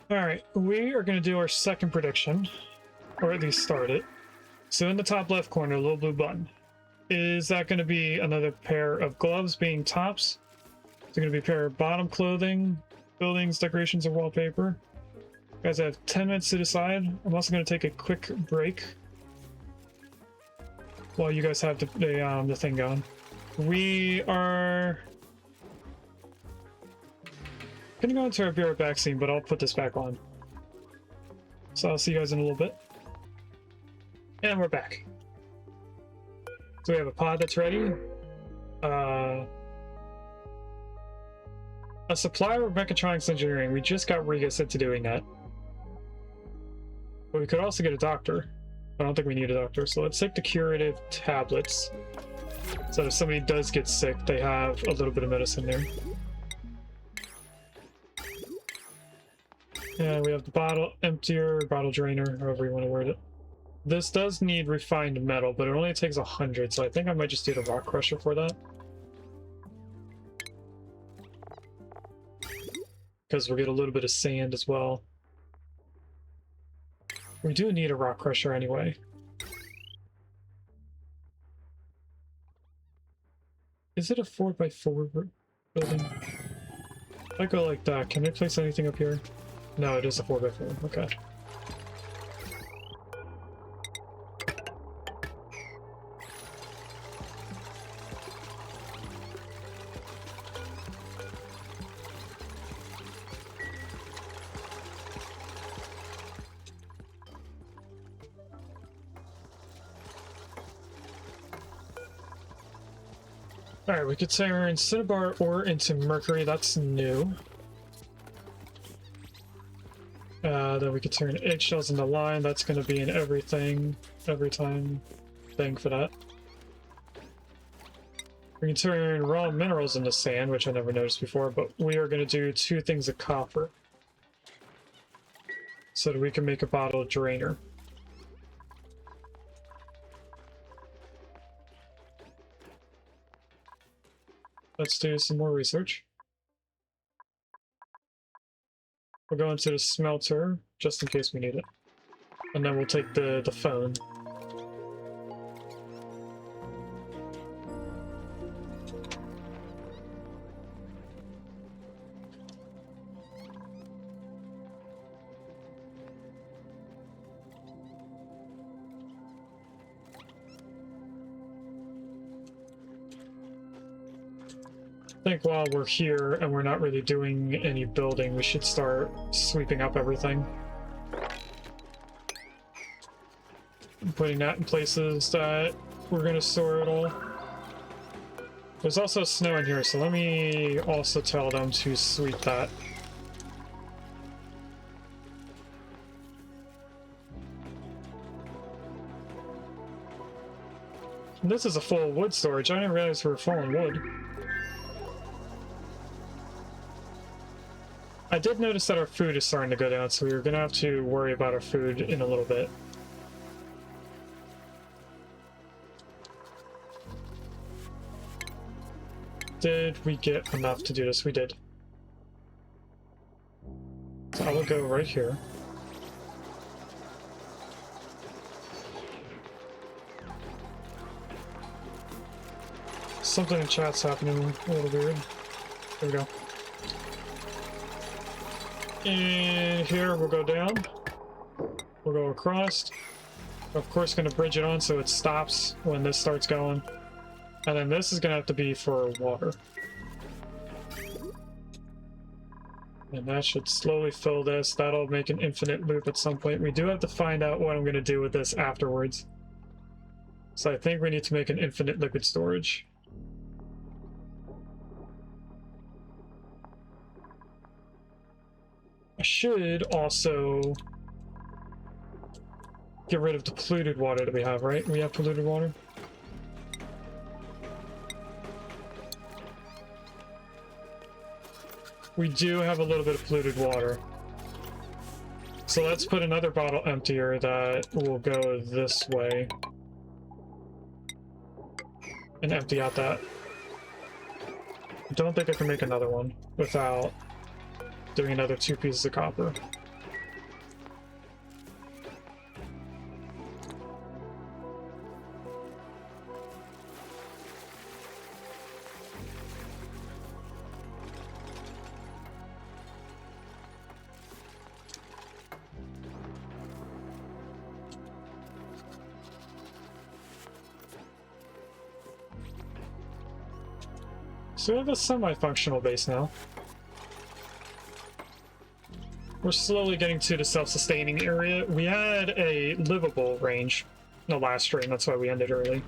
Alright, we are going to do our second prediction, or at least start it. So in the top left corner, a little blue button. Is that going to be another pair of gloves being tops? Is it going to be a pair of bottom clothing, buildings, decorations, or wallpaper? Guys, I have 10 minutes to decide. I'm also going to take a quick break while you guys have the thing going. We are gonna go into our be right back scene, but I'll put this back on. So I'll see you guys in a little bit. And we're back. So we have a pod that's ready. A supplier of mechatronics engineering. We just got Rigas into doing that. But we could also get a doctor. I don't think we need a doctor, so let's take the curative tablets. So if somebody does get sick, they have a little bit of medicine there. And we have the bottle emptier, bottle drainer, however you want to word it. This does need refined metal, but it only takes 100, so I think I might just do the rock crusher for that. Because we'll get a little bit of sand as well. We do need a rock crusher anyway. Is it a 4x4 building? If I go like that, can I place anything up here? No, it is a 4x4. Okay. Alright, we could turn cinnabar ore into mercury. That's new. Then we could turn eggshells into lime. That's going to be in everything, every time thing for that. We can turn raw minerals into sand, which I never noticed before, but we are going to do 2 things of copper so that we can make a bottle drainer. Let's do some more research. We're going to the smelter, just in case we need it. And then we'll take the phone. I think while we're here and we're not really doing any building, we should start sweeping up everything. And putting that in places that we're going to store it all. There's also snow in here, so let me also tell them to sweep that. This is a full wood storage. I didn't realize we were full on wood. I did notice that our food is starting to go down, so we're gonna have to worry about our food in a little bit. Did we get enough to do this? We did. So I will go right here. Something in chat's happening a little weird. There we go. And here we'll go down. We'll go across. Of course, going to bridge it on so it stops when this starts going. And then this is going to have to be for water. And that should slowly fill this. That'll make an infinite loop at some point. We do have to find out what I'm going to do with this afterwards. So I think we need to make an infinite liquid storage. I should also get rid of the polluted water that we have, right? We have polluted water. We do have a little bit of polluted water. So let's put another bottle emptier that will go this way. And empty out that. I don't think I can make another one without doing another 2 pieces of copper. So we have a semi-functional base now. We're slowly getting to the self-sustaining area. We had a livable range in the last stream, that's why we ended early.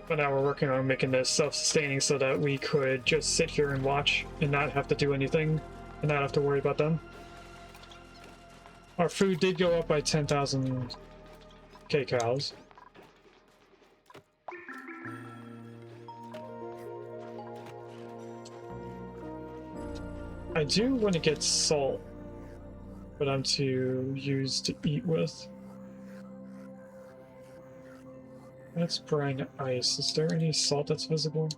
But now we're working on making this self-sustaining so that we could just sit here and watch and not have to do anything and not have to worry about them. Our food did go up by 10,000 kcals. I do want to get salt for them to use to eat with. That's brine ice. Is there any salt that's visible?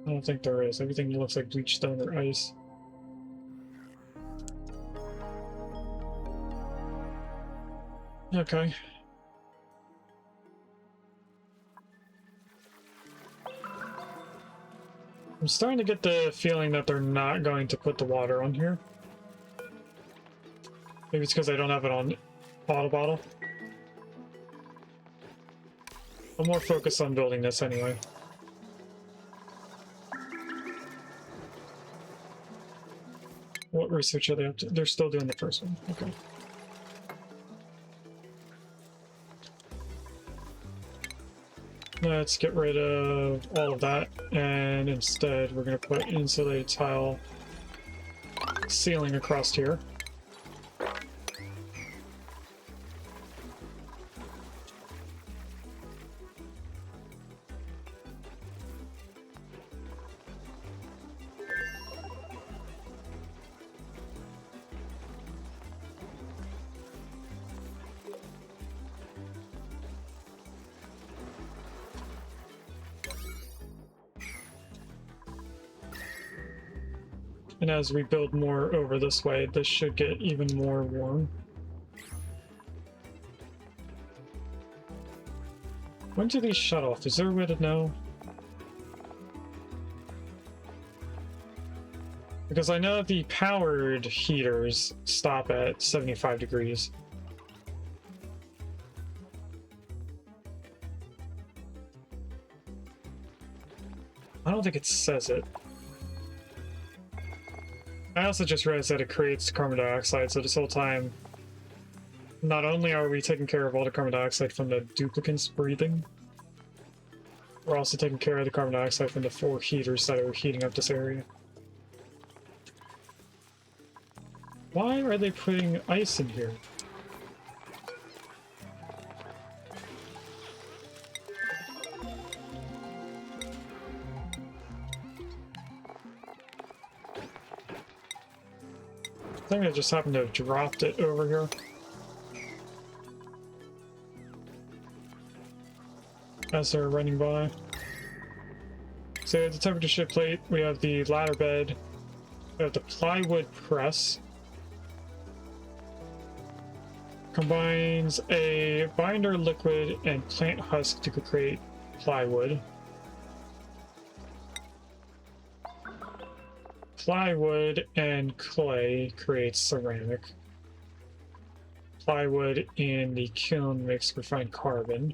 I don't think there is. Everything looks like bleached stone or ice. Okay. I'm starting to get the feeling that they're not going to put the water on here. Maybe it's because I don't have it on water bottle. I'm more focused on building this anyway. What research are they up to? They're still doing the first one. Okay. Let's get rid of all of that, and instead we're going to put insulated tile ceiling across here. And as we build more over this way, this should get even more warm. When do these shut off? Is there a way to know? Because I know the powered heaters stop at 75 degrees. I don't think it says it. I also just realized that it creates carbon dioxide, so this whole time, not only are we taking care of all the carbon dioxide from the duplicants breathing, we're also taking care of the carbon dioxide from the 4 heaters that are heating up this area. Why are they putting ice in here? I think I just happened to have dropped it over here. As they're running by. So we have the temperature shift plate, we have the ladder bed, we have the plywood press. Combines a binder liquid and plant husk to create plywood. Plywood and clay creates ceramic. Plywood in the kiln makes refined carbon.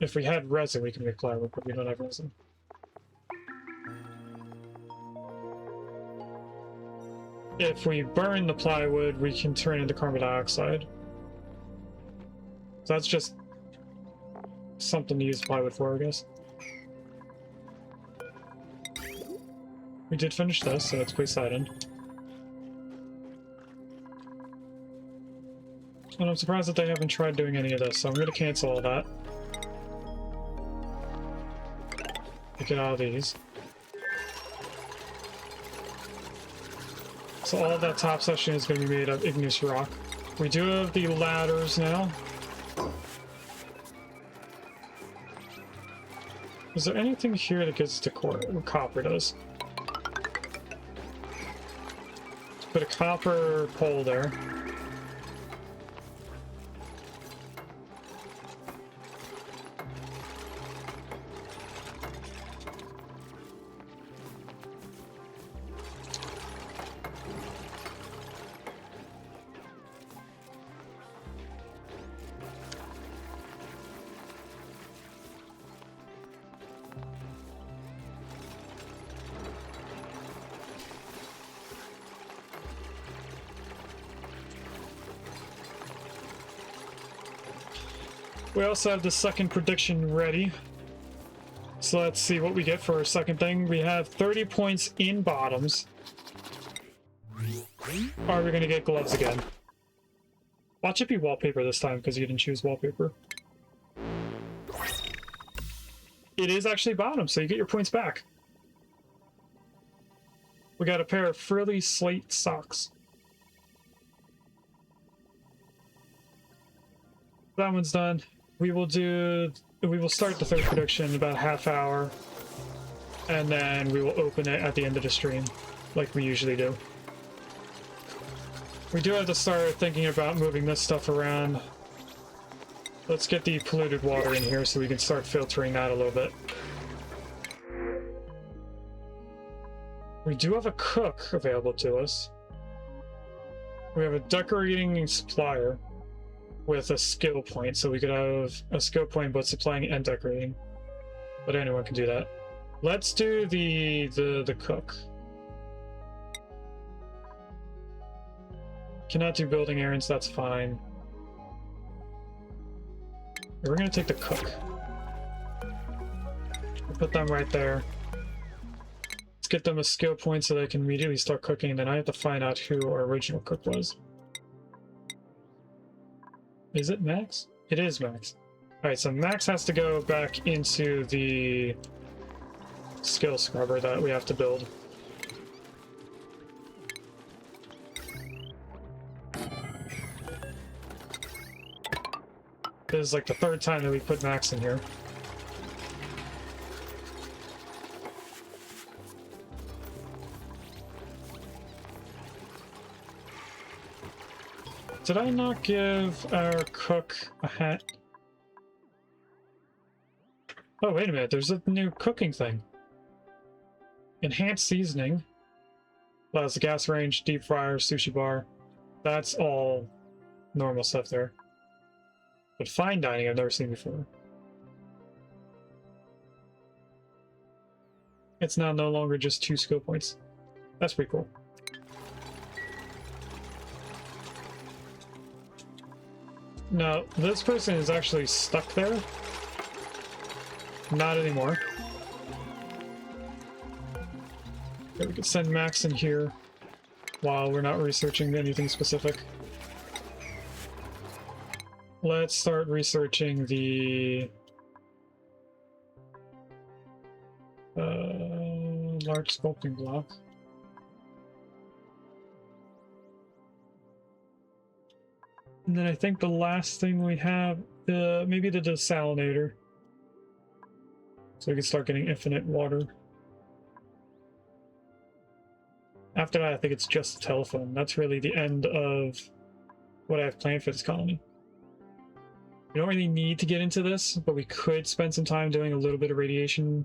If we had resin, we could make plywood, but we don't have resin. If we burn the plywood, we can turn into carbon dioxide. So that's just something to use plywood for, I guess. We did finish this, so let's place that in. And I'm surprised that they haven't tried doing any of this, so I'm going to cancel all that. Get out of these. So all of that top section is going to be made of igneous rock. We do have the ladders now. Is there anything here that gets to what copper does? Let's put a copper pole there. We also have the second prediction ready. So let's see what we get for our second thing. We have 30 points in bottoms. Are we going to get gloves again? Watch it be wallpaper this time because you didn't choose wallpaper. It is actually bottom, so you get your points back. We got a pair of frilly slate socks. That one's done. We will start the third prediction in about a half hour, and then we will open it at the end of the stream, like we usually do. We do have to start thinking about moving this stuff around. Let's get the polluted water in here so we can start filtering that a little bit. We do have a cook available to us. We have a decorating supplier with a skill point, so we could have a skill point both supplying and decorating. But anyone can do that. Let's do the cook. Cannot do building errands, that's fine. We're gonna take the cook. We'll put them right there. Let's get them a skill point so they can immediately start cooking, and then I have to find out who our original cook was. Is it Max? It is Max. Alright, so Max has to go back into the skill scrubber that we have to build. This is like the third time that we put Max in here. Did I not give our cook a hat? Oh, wait a minute. There's a new cooking thing. Enhanced seasoning. Allows the gas range, deep fryer, sushi bar. That's all normal stuff there. But fine dining I've never seen before. It's now no longer just 2 skill points. That's pretty cool. Now, this person is actually stuck there. Not anymore. Okay, we could send Max in here while we're not researching anything specific. Let's start researching the large sculpting block. And then I think the last thing we have, maybe the desalinator. So we can start getting infinite water. After that, I think it's just the telephone. That's really the end of what I have planned for this colony. We don't really need to get into this, but we could spend some time doing a little bit of radiation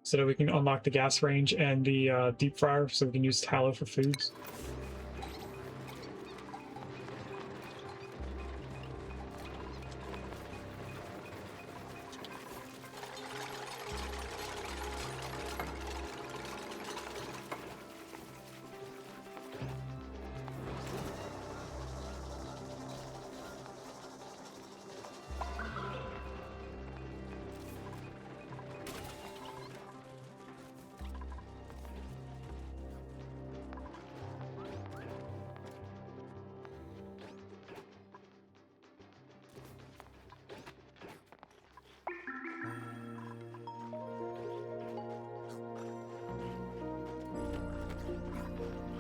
so that we can unlock the gas range and the deep fryer so we can use tallow for foods.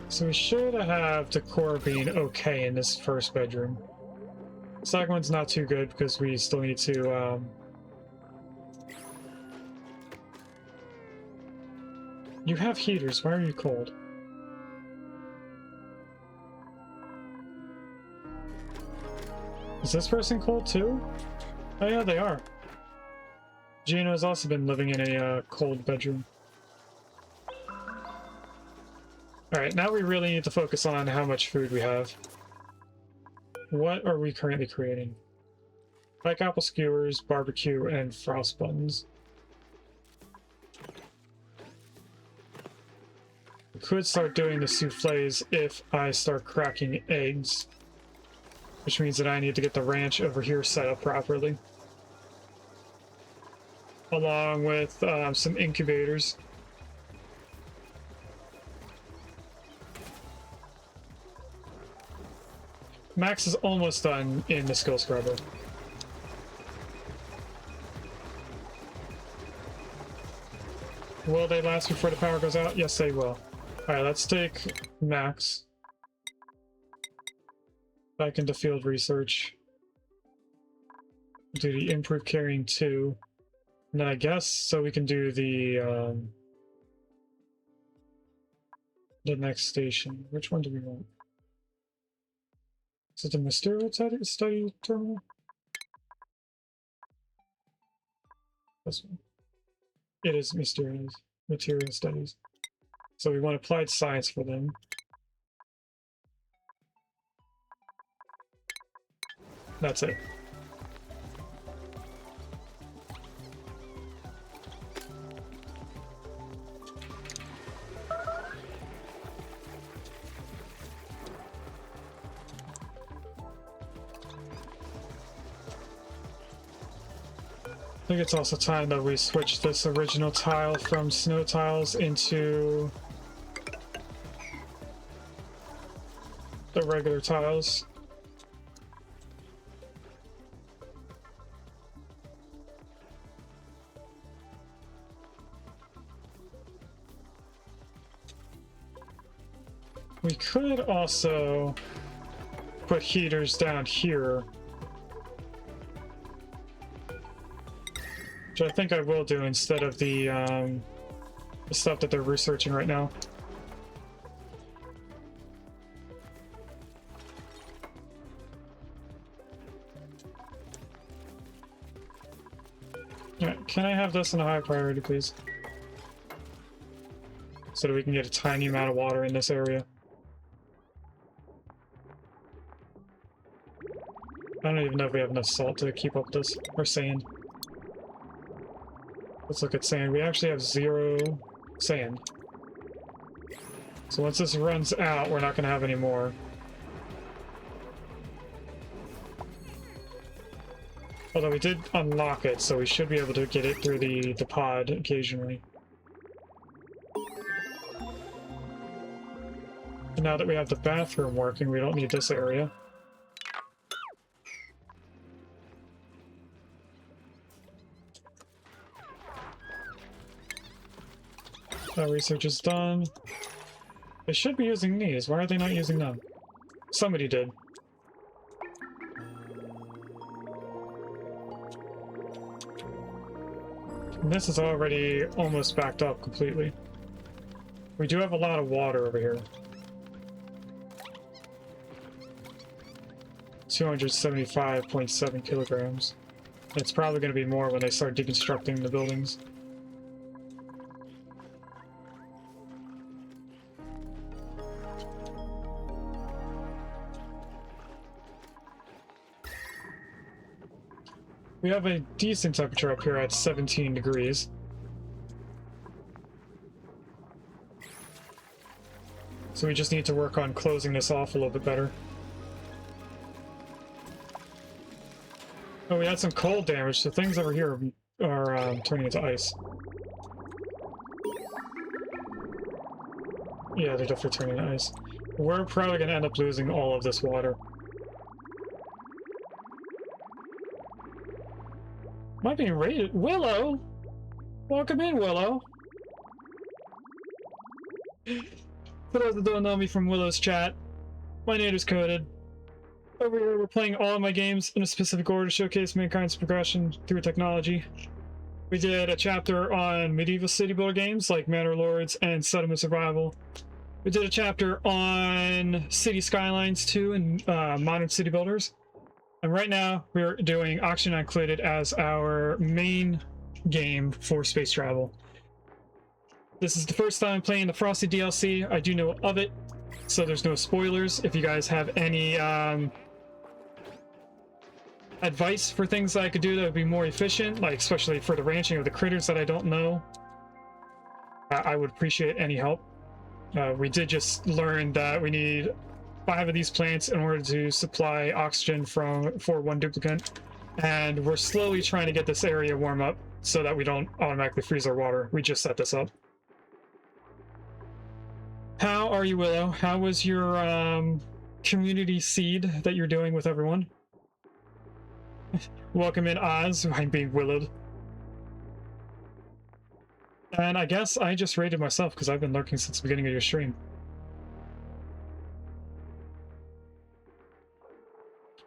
So we should have decor being okay in this first bedroom. Second one's not too good because we still need to You have heaters, why are you cold? Is this person cold too? Oh yeah, they are. Gino has also been living in a cold bedroom. Alright, now we really need to focus on how much food we have. What are we currently creating? Like apple skewers, barbecue, and frost buns. We could start doing the souffles if I start cracking eggs. Which means that I need to get the ranch over here set up properly. Along with some incubators. Max is almost done in the skill scrubber. Will they last before the power goes out? Yes, they will. Alright, let's take Max back into field research. Do the improved carrying 2. And then I guess so we can do the next station. Which one do we want? Is it the Mysterio study terminal? This one. It is Mysterio's material studies. So we want applied science for them. That's it. I think it's also time that we switch this original tile from snow tiles into the regular tiles. We could also put heaters down here. Which I think I will do instead of the stuff that they're researching right now. Alright, can I have this in a high priority, please? So that we can get a tiny amount of water in this area. I don't even know if we have enough salt to keep up this, or sand. Let's look at sand. We actually have 0 sand. So once this runs out, we're not going to have any more. Although we did unlock it, so we should be able to get it through the pod occasionally. And now that we have the bathroom working, we don't need this area. Research is done. They should be using these. Why are they not using them? Somebody did. And this is already almost backed up completely. We do have a lot of water over here. 275.7 kilograms. It's probably going to be more when they start deconstructing the buildings. We have a decent temperature up here at 17 degrees. So we just need to work on closing this off a little bit better. Oh, we had some cold damage, so things over here are turning into ice. Yeah, they're definitely turning into ice. We're probably going to end up losing all of this water. Am I being raided? Willow! Welcome in, Willow! For those that don't know me from Willow's chat, my name is Coded. Over here, we're playing all of my games in a specific order to showcase mankind's progression through technology. We did a chapter on medieval city builder games like Manor Lords and Settlement Survival. We did a chapter on City Skylines 2 and Modern City Builders. And right now, we're doing Oxygen Included as our main game for space travel. This is the first time playing the Frosty DLC. I do know of it, so there's no spoilers. If you guys have any advice for things that I could do that would be more efficient, like especially for the ranching of the critters that I don't know, I would appreciate any help. We did just learn that we need 5 of these plants in order to supply oxygen for 1 duplicate, and we're slowly trying to get this area warm up so that we don't automatically freeze our water. We just set this up. How are you, Willow? How was your community seed that you're doing with everyone? Welcome in, Oz. I'm being willowed. And I guess I just raided myself because I've been lurking since the beginning of your stream.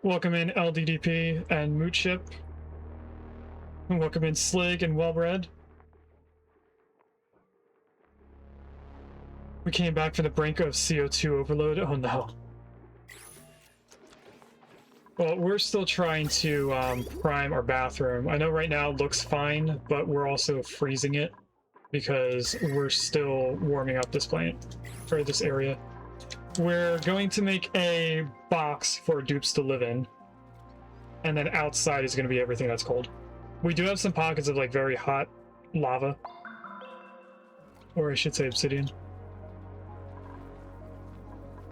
Welcome in, LDDP and Mootship. And welcome in, Slig and Wellbred. We came back from the brink of CO2 overload. Oh no. Well, we're still trying to prime our bathroom. I know right now it looks fine, but we're also freezing it because we're still warming up this plant, or this area. We're going to make a box for Dupes to live in, and then outside is going to be everything that's cold. We do have some pockets of like very hot lava, or I should say obsidian.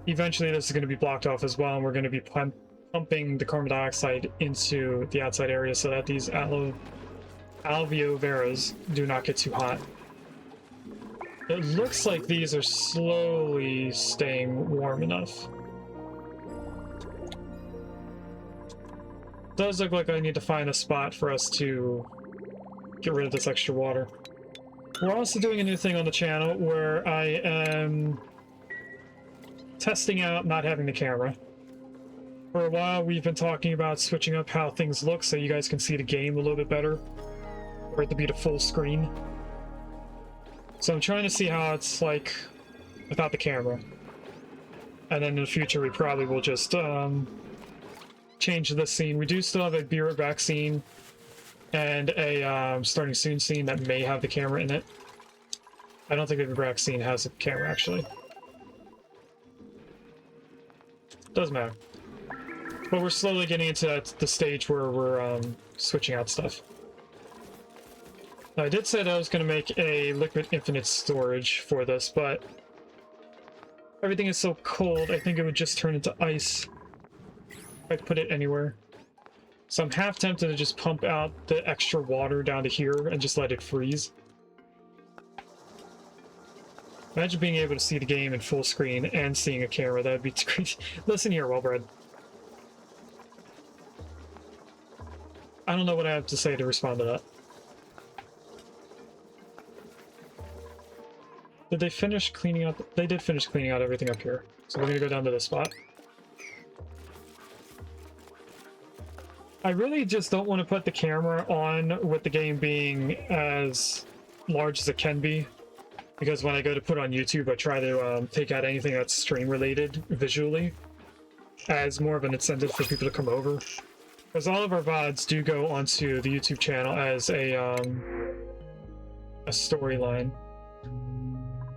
Eventually this is going to be blocked off as well, and we're going to be pumping the carbon dioxide into the outside area so that these alveoveras do not get too hot. It looks like these are slowly staying warm enough. Does look like I need to find a spot for us to get rid of this extra water. We're also doing a new thing on the channel where I am testing out not having the camera. For a while, we've been talking about switching up how things look so you guys can see the game a little bit better, or it to be the full screen. So I'm trying to see how it's like without the camera. And then in the future, we probably will just change this scene. We do still have a Be Right Back scene and a Starting Soon scene that may have the camera in it. I don't think the Be Right Back scene has a camera, actually. Doesn't matter. But we're slowly getting into the stage where we're switching out stuff. Now, I did say that I was going to make a liquid infinite storage for this, but everything is so cold, I think it would just turn into ice if I put it anywhere. So I'm half tempted to just pump out the extra water down to here and just let it freeze. Imagine being able to see the game in full screen and seeing a camera. That would be crazy. Listen here, Wellbred. I don't know what I have to say to respond to that. Did they finish cleaning out? They did finish cleaning out everything up here. So we're gonna go down to this spot. I really just don't want to put the camera on with the game being as large as it can be, because when I go to put on YouTube, I try to take out anything that's stream related visually as more of an incentive for people to come over. Because all of our VODs do go onto the YouTube channel as a storyline.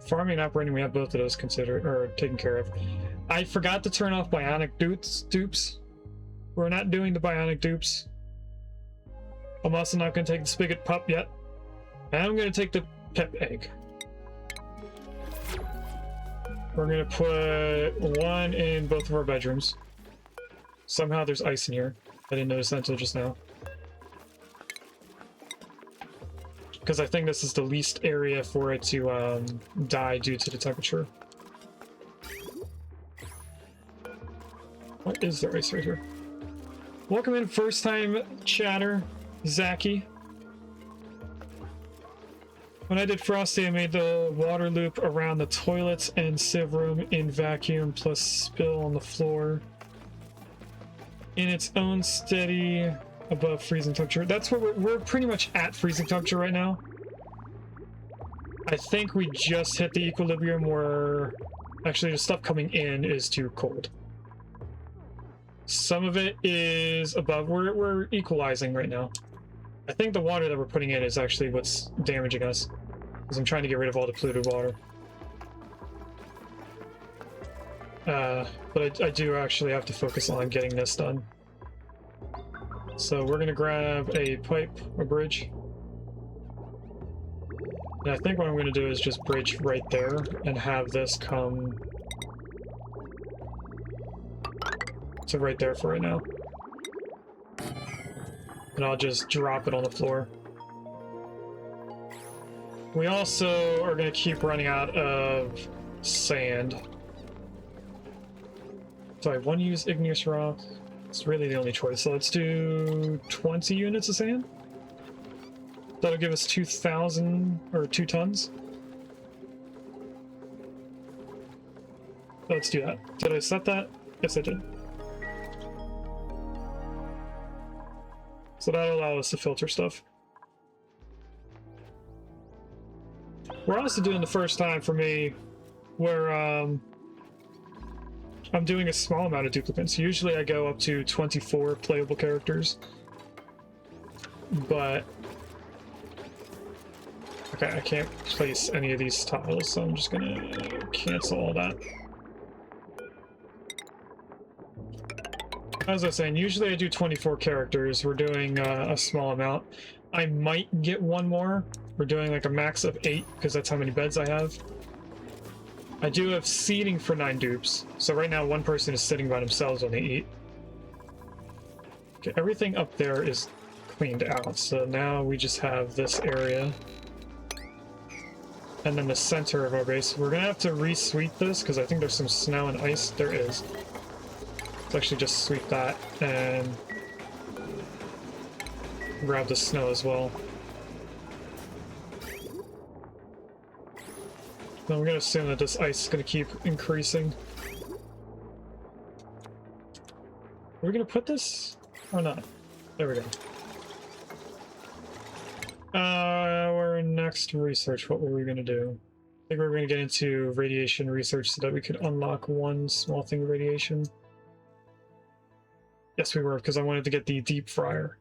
Farming and operating, we have both of those considered or taken care of. I forgot to turn off bionic dupes. We're not doing the bionic dupes. I'm also not going to take the spigot pup yet. And I'm going to take the pep egg. We're going to put one in both of our bedrooms. Somehow there's ice in here. I didn't notice that until just now. Because I think this is the least area for it to die due to the temperature. What is there ice right here? Welcome in, first time chatter, Zachy. When I did Frosty, I made the water loop around the toilets and sieve room in vacuum plus spill on the floor. In its own steady above freezing temperature. That's what we're pretty much at freezing temperature right now. I think we just hit the equilibrium where actually the stuff coming in is too cold. Some of it is above. We're equalizing right now. I think the water that we're putting in is actually what's damaging us, because I'm trying to get rid of all the polluted water. But I do actually have to focus on getting this done. So we're gonna grab a pipe, a bridge. And I think what I'm gonna do is just bridge right there and have this come to right there for right now. And I'll just drop it on the floor. We also are gonna keep running out of sand. So I want to use igneous rock. It's really the only choice. So let's do 20 units of sand. That'll give us 2,000 or 2 tons. Let's do that. Did I set that? Yes, I did. So that'll allow us to filter stuff. We're also doing the first time for me where I'm doing a small amount of duplicates. Usually I go up to 24 playable characters. But okay, I can't place any of these tiles, so I'm just gonna cancel all that. As I was saying, usually I do 24 characters. We're doing a small amount. I might get one more. We're doing like a max of 8, because that's how many beds I have. I do have seating for 9 dupes, so right now one person is sitting by themselves when they eat. Okay, everything up there is cleaned out, so now we just have this area. And then the center of our base. We're gonna have to re-sweep this, because I think there's some snow and ice. There is. Let's actually just sweep that, and grab the snow as well. Then we're gonna assume that this ice is gonna keep increasing. Are we gonna put this or not? There we go. Our next research, what were we gonna do? I think we were gonna get into radiation research so that we could unlock one small thing of radiation. Yes, we were, because I wanted to get the deep fryer.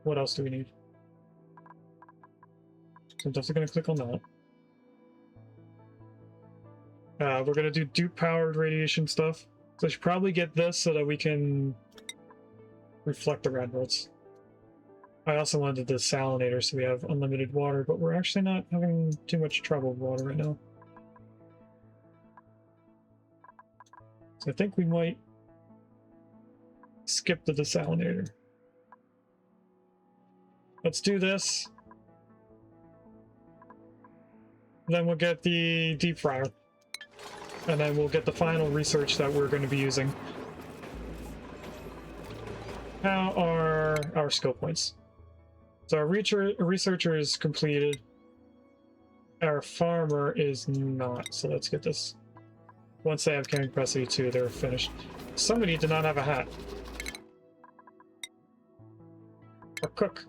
What else do we need? So I'm definitely going to click on that. We're going to do dupe-powered radiation stuff. So I should probably get this so that we can reflect the red bolts. I also wanted the salinator so we have unlimited water, but we're actually not having too much trouble with water right now. So I think we might skip the desalinator. Let's do this. Then we'll get the deep fryer. And then we'll get the final research that we're going to be using. How are our skill points? So our researcher is completed. Our farmer is not, so let's get this. Once they have carrying capacity 2, they're finished. Somebody did not have a hat. Or cook.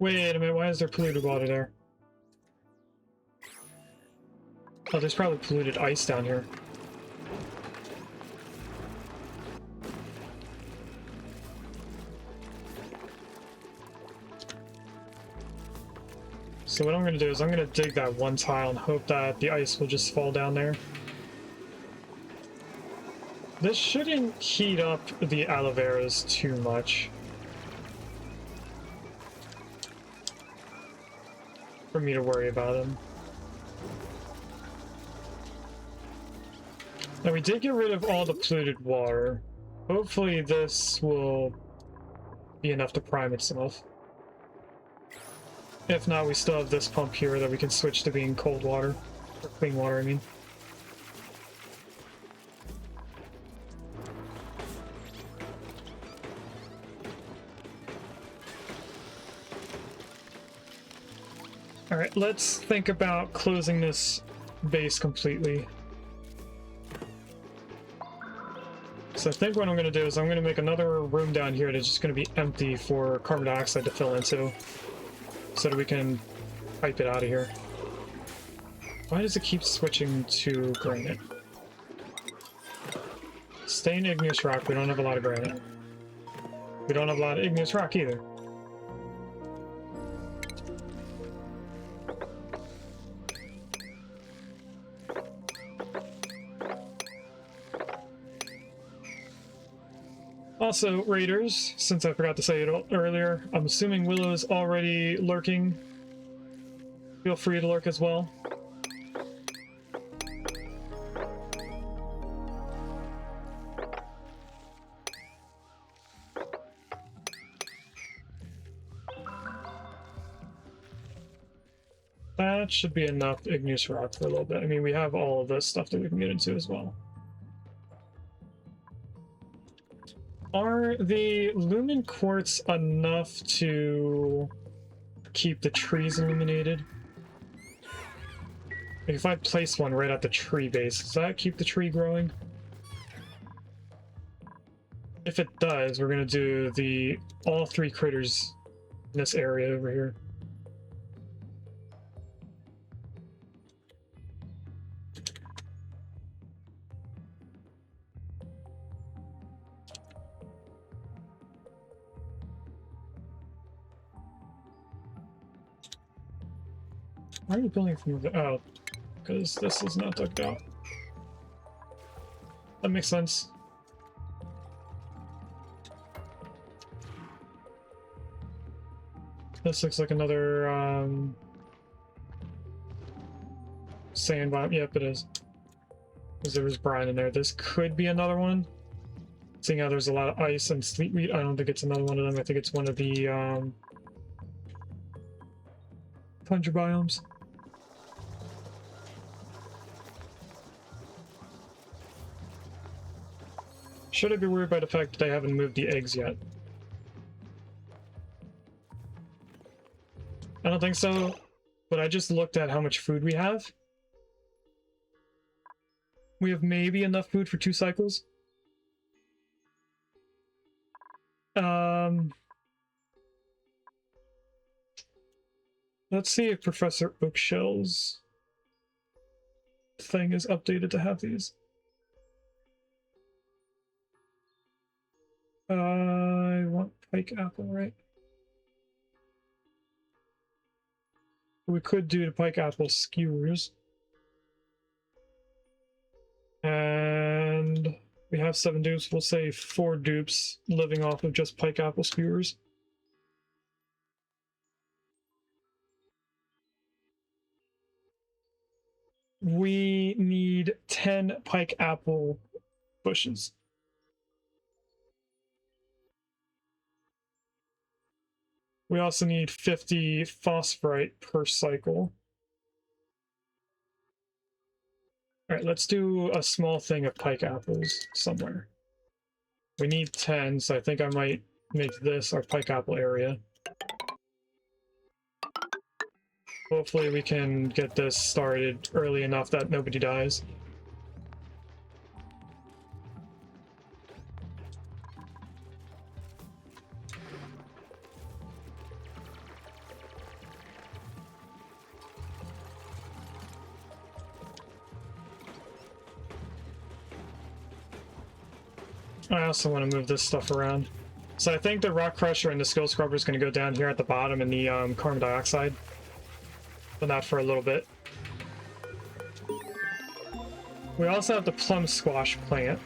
Wait a minute, why is there polluted water there? Oh, there's probably polluted ice down here. So what I'm going to do is I'm going to dig that one tile and hope that the ice will just fall down there. This shouldn't heat up the aloe veras too much for me to worry about them. Now we did get rid of all the polluted water. Hopefully this will be enough to prime itself. If not, we still have this pump here that we can switch to being cold water. Or clean water, I mean. Alright, let's think about closing this base completely. So I think what I'm going to do is I'm going to make another room down here that's just going to be empty for carbon dioxide to fill into, so that we can pipe it out of here. Why does it keep switching to granite? Stay in igneous rock, we don't have a lot of granite. We don't have a lot of igneous rock either. Also, raiders, since I forgot to say it earlier, I'm assuming Willow is already lurking. Feel free to lurk as well. That should be enough igneous rock for a little bit. I mean, we have all of this stuff that we can get into as well. Are the lumen quartz enough to keep the trees illuminated? Like if I place one right at the tree base, does that keep the tree growing? If it does, we're gonna do all 3 critters in this area over here. Why are you building from the... Oh, because this is not dug out. That makes sense. This looks like another, sand biome. Yep, it is. Because there was brine in there. This could be another one. Seeing how there's a lot of ice and sleetweed, I don't think it's another one of them. I think it's one of the, tundra biomes. Should I be worried by the fact that they haven't moved the eggs yet? I don't think so, but I just looked at how much food we have. We have maybe enough food for 2 cycles. Let's see if Professor Oakshell's thing is updated to have these. I want pike apple, right? We could do the pike apple skewers. And we have 7 dupes. We'll say 4 dupes living off of just pike apple skewers. We need 10 pike apple bushes. We also need 50 phosphorite per cycle. Alright, let's do a small thing of pike apples somewhere. We need 10, so I think I might make this our pike apple area. Hopefully we can get this started early enough that nobody dies. I also want to move this stuff around. So I think the rock crusher and the skill scrubber is going to go down here at the bottom in the carbon dioxide. But not for a little bit. We also have the plum squash plant.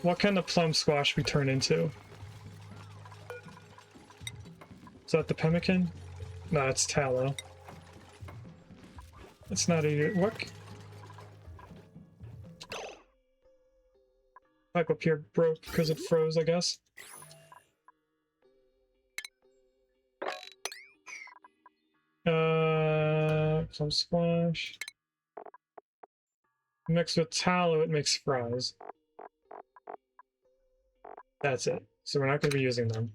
What can the plum squash be turned into? Is that the pemmican? No, it's tallow. It's not a... What? Pipe up here broke because it froze, I guess. Plum squash. Mixed with tallow, it makes fries. That's it. So we're not going to be using them.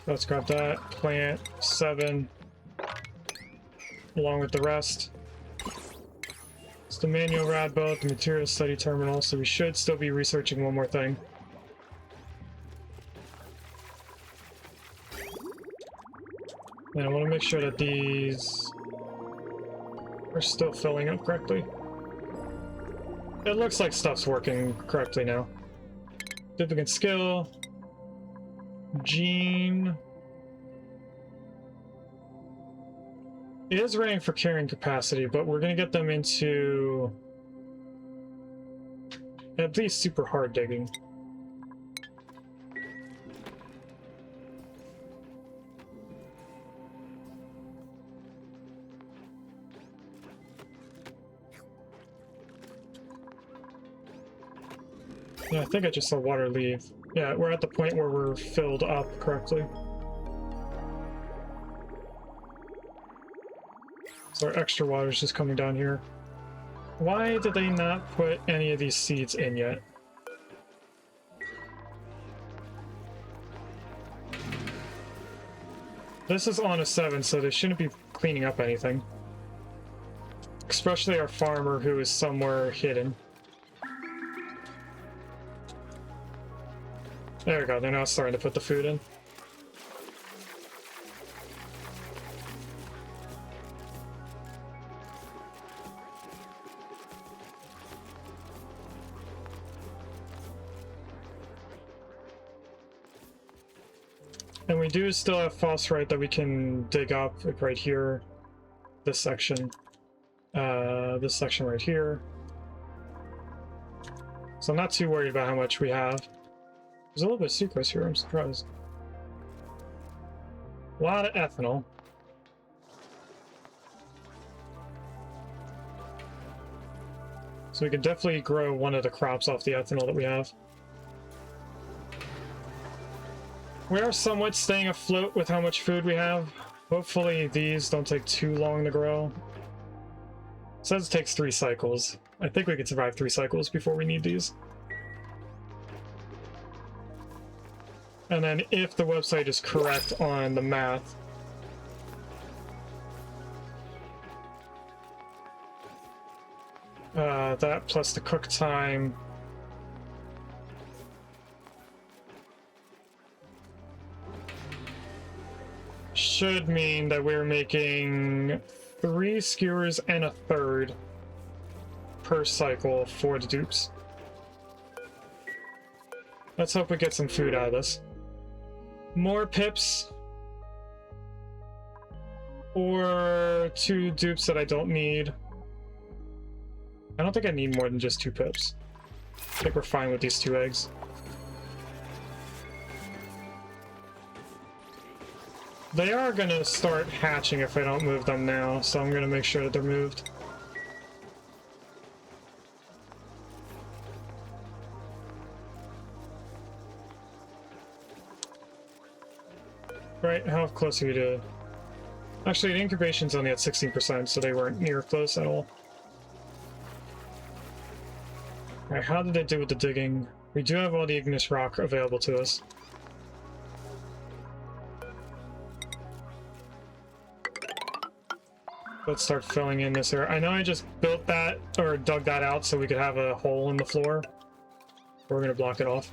Let's grab that. Plant 7. Along with the rest. It's the manual rad boat, the material study terminal, so we should still be researching one more thing. And I want to make sure that these are still filling up correctly. It looks like stuff's working correctly now. Duplicate skill. Gene. It is rating for carrying capacity, but we're going to get them into at least super hard digging. Yeah, I think I just saw water leave. Yeah, we're at the point where we're filled up correctly. So our extra water is just coming down here. Why did they not put any of these seeds in yet? This is on a 7, so they shouldn't be cleaning up anything. Especially our farmer who is somewhere hidden. There we go, they're now starting to put the food in. And we do still have phosphorite that we can dig up, like right here. This section right here. So I'm not too worried about how much we have. There's a little bit of sucrose here, I'm surprised. A lot of ethanol. So we can definitely grow one of the crops off the ethanol that we have. We are somewhat staying afloat with how much food we have. Hopefully these don't take too long to grow. It says it takes 3 cycles. I think we could survive 3 cycles before we need these. And then if the website is correct on the math, that plus the cook time should mean that we're making 3 skewers and a third per cycle for the dupes. Let's hope we get some food out of this. More pips. Or 2 dupes that I don't need. I don't think I need more than just 2 pips. I think we're fine with these 2 eggs. They are gonna start hatching if I don't move them now, so I'm gonna make sure that they're moved. Right, how close are we to... Actually, the incubation's only at 16%, so they weren't near close at all. Alright, how did they do with the digging? We do have all the igneous rock available to us. Let's start filling in this area. I know I just built that, or dug that out so we could have a hole in the floor. We're going to block it off.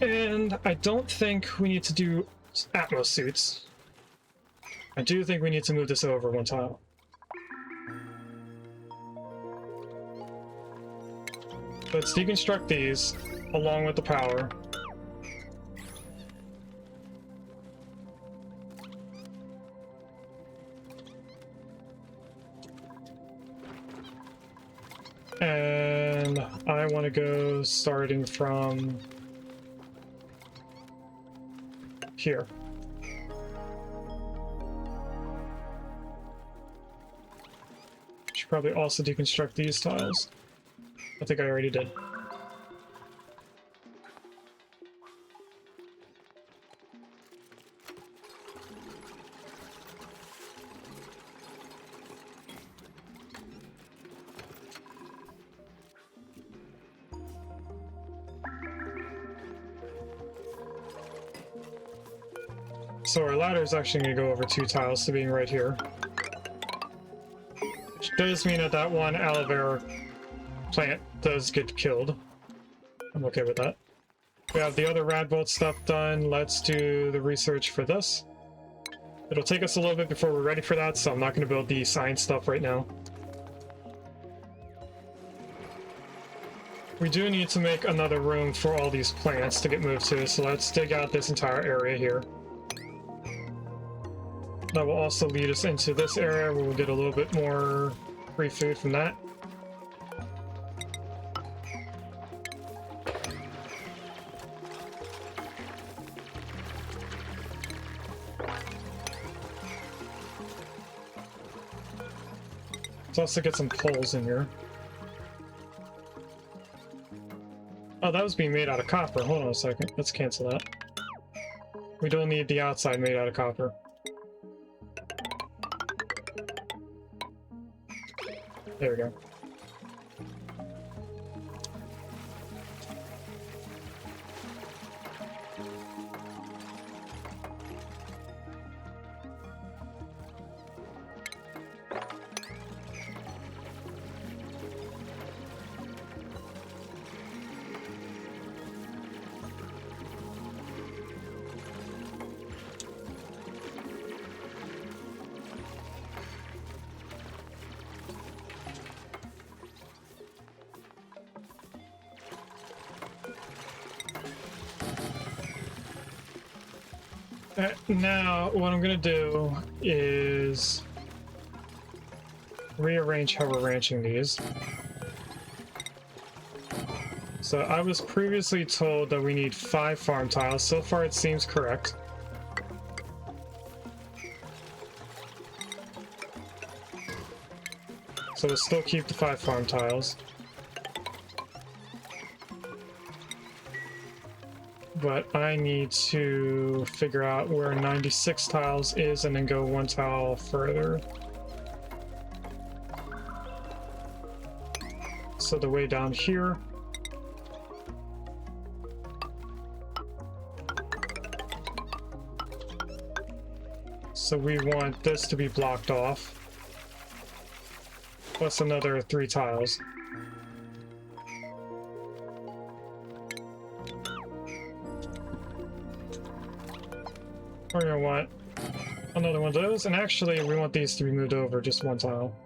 And I don't think we need to do Atmos suits. I do think we need to move this over one tile. Let's deconstruct these along with the power. And I want to go starting from here. Should probably also deconstruct these tiles. I think I already did. So our ladder is actually going to go over 2 tiles to being right here. Which does mean that that one aloe vera plant does get killed. I'm okay with that. We have the other Radbolt stuff done. Let's do the research for this. It'll take us a little bit before we're ready for that, so I'm not going to build the science stuff right now. We do need to make another room for all these plants to get moved to, so let's dig out this entire area here. That will also lead us into this area where we'll get a little bit more free food from that. Let's also get some poles in here. Oh, that was being made out of copper. Hold on a second. Let's cancel that. We don't need the outside made out of copper. There we go. Now, what I'm going to do is rearrange how we're ranching these. So I was previously told that we need 5 farm tiles. So far it seems correct. So we'll still keep the 5 farm tiles. But I need to figure out where 96 tiles is and then go 1 tile further. So the way down here. So we want this to be blocked off. Plus another 3 tiles. We're gonna want another one of those, and actually we want these to be moved over just 1 tile.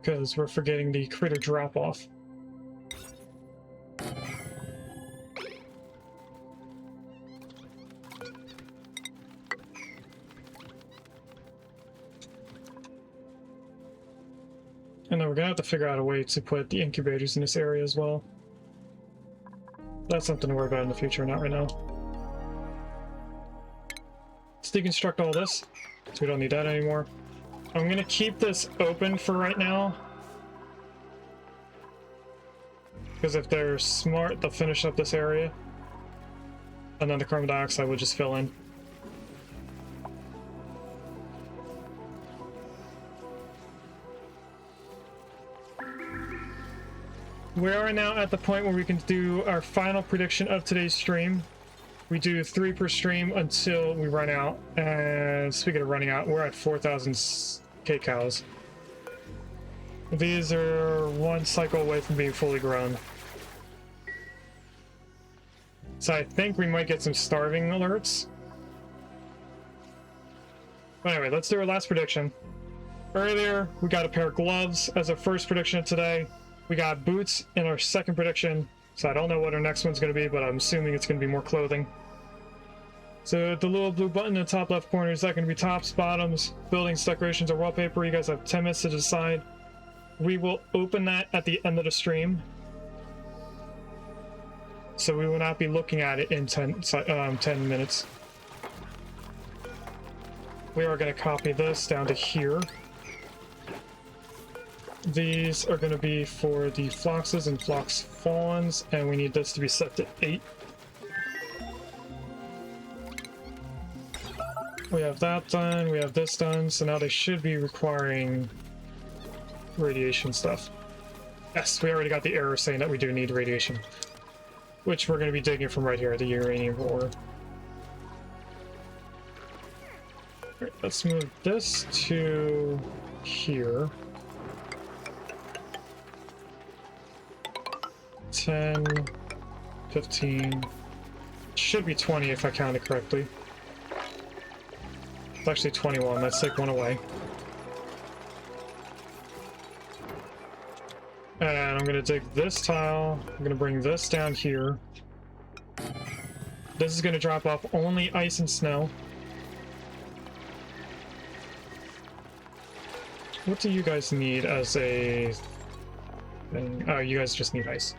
Because we're forgetting the critter drop-off. And then we're gonna have to figure out a way to put the incubators in this area as well. That's something to worry about in the future, not right now. Let's deconstruct all this, so we don't need that anymore. I'm gonna keep this open for right now. Because if they're smart, they'll finish up this area. And then the carbon dioxide will just fill in. We are now at the point where we can do our final prediction of today's stream. We do 3 per stream until we run out. And speaking of running out, we're at 4,000 kcows. These are 1 cycle away from being fully grown. So I think we might get some starving alerts. But anyway, let's do our last prediction. Earlier, we got a pair of gloves as our first prediction of today. We got boots in our second prediction. So I don't know what our next one's going to be, but I'm assuming it's going to be more clothing. So the little blue button in the top left corner, is that going to be tops, bottoms, buildings, decorations, or wallpaper? You guys have 10 minutes to decide. We will open that at the end of the stream. So we will not be looking at it in 10 minutes. We are going to copy this down to here. These are going to be for the floxes and flox fawns, and we need this to be set to 8. We have that done, we have this done, so now they should be requiring radiation stuff. Yes, we already got the error saying that we do need radiation, which we're going to be digging from right here, the uranium ore. Right, let's move this to here. 10, 15, should be 20 if I counted correctly. It's actually 21, let's take one away. And I'm gonna dig this tile, I'm gonna bring this down here. This is gonna drop off only ice and snow. What do you guys need as a thing? Oh, you guys just need ice.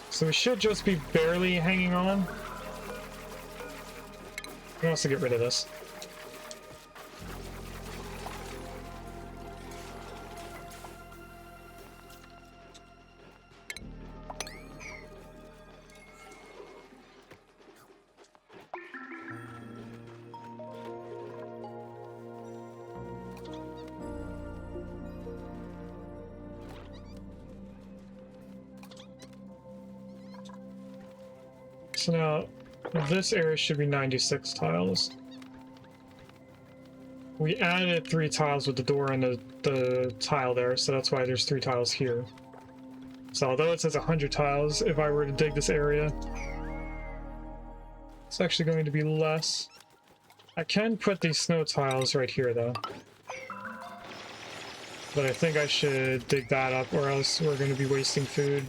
So we should just be barely hanging on. We can also get rid of this. So now, this area should be 96 tiles. We added 3 tiles with the door and the tile there, so that's why there's 3 tiles here. So although it says 100 tiles, if I were to dig this area, it's actually going to be less. I can put these snow tiles right here, though. But I think I should dig that up, or else we're going to be wasting food.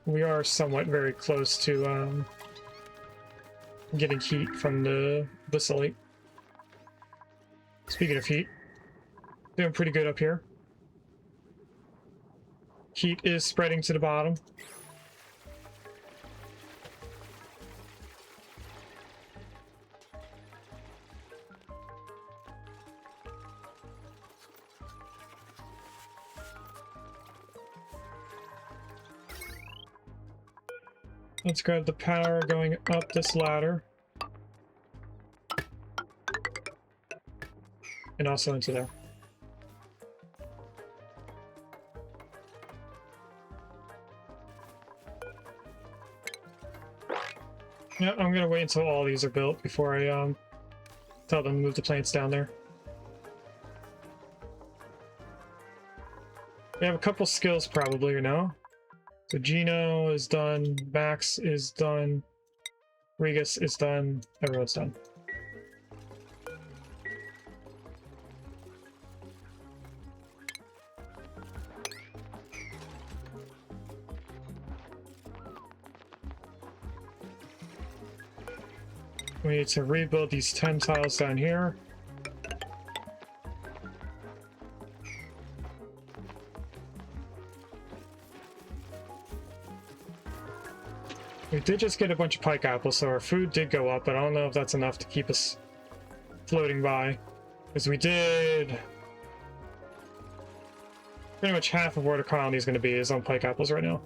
We are somewhat very close to getting heat from the slate. Speaking of heat, doing pretty good up here. Heat is spreading to the bottom. Let's grab the power going up this ladder. And also into there. Yeah, I'm gonna wait until all these are built before I tell them to move the plants down there. We have a couple skills probably, you know? So Gino is done, Max is done, Regus is done, everyone's done. We need to rebuild these 10 tiles down here. We did just get a bunch of pike apples, so our food did go up, but I don't know if that's enough to keep us floating by. Because we did... Pretty much half of where the colony is going to be is on pike apples right now.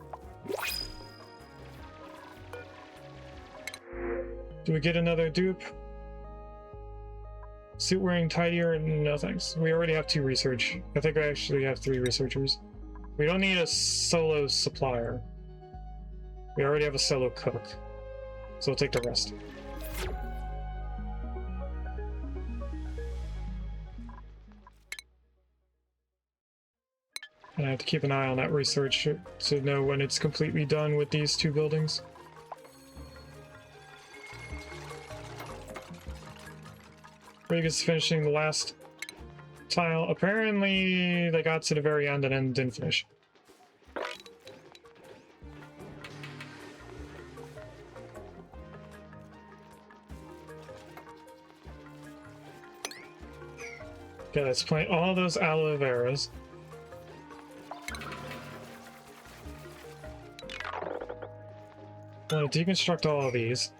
Do we get another dupe? Suit wearing tidier? No thanks. We already have 2 research. I think I actually have 3 researchers. We don't need a solo supplier. We already have a solo cook. So we'll take the rest. And I have to keep an eye on that research to know when it's completely done with these 2 buildings. Rega's finishing the last tile. Apparently, they got to the very end and then didn't finish. Okay, let's plant all those aloe veras. I'm going to deconstruct all of these.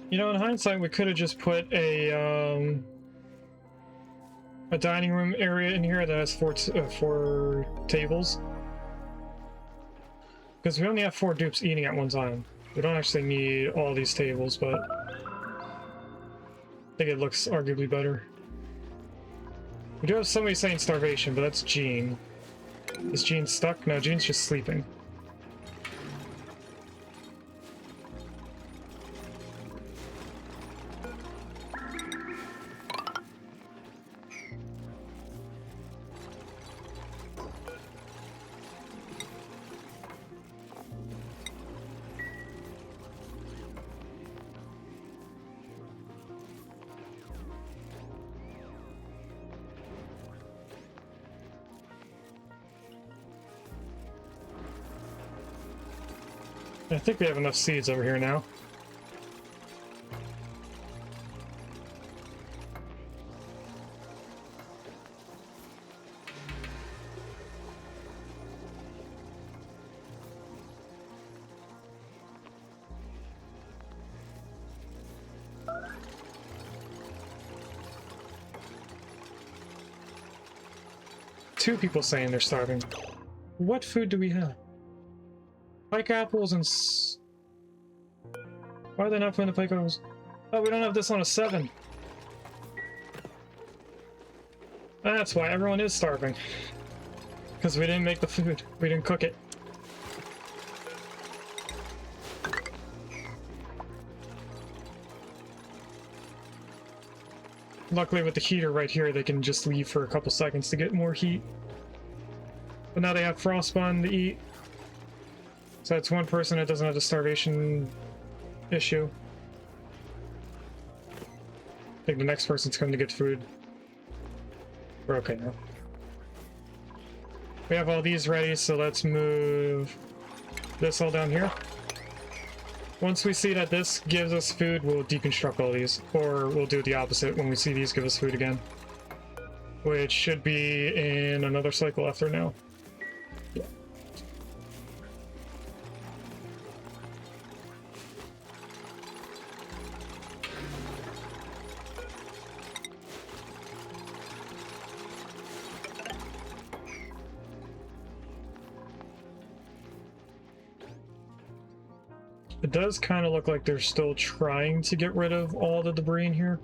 You know, in hindsight, we could have just put a dining room area in here that has 4 tables. Because we only have 4 dupes eating at one time. We don't actually need all these tables, but I think it looks arguably better. We do have somebody saying starvation, but that's Jean. Is Jean stuck? No, Jean's just sleeping. I think we have enough seeds over here now. Two people saying they're starving. What food do we have? Pike apples and why are they not putting the pike apples? Oh, we don't have this on a 7. That's why everyone is starving. Because we didn't make the food. We didn't cook it. Luckily with the heater right here, they can just leave for a couple seconds to get more heat. But now they have frostbun to eat. So that's one person that doesn't have the starvation issue. I think the next person's coming to get food. We're okay now. We have all these ready, so let's move this all down here. Once we see that this gives us food, we'll deconstruct all these. Or we'll do the opposite when we see these give us food again. Which should be in another cycle after now. It does kind of look like they're still trying to get rid of all the debris in here.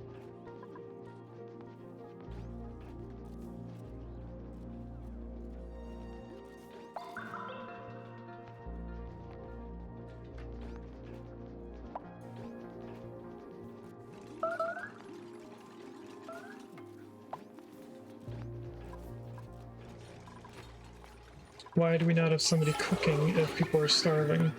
Why do we not have somebody cooking if people are starving?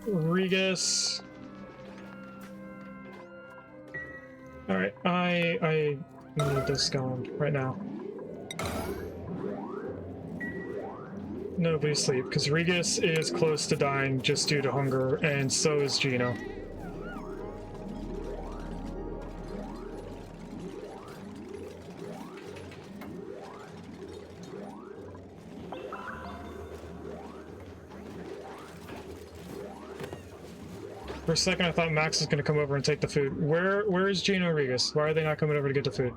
Regus. Alright, I We need this going right now. Nobody sleep, because Regis is close to dying just due to hunger, and so is Gino. For a second, I thought Max was going to come over and take the food. Where is Gino and Regis? Why are they not coming over to get the food?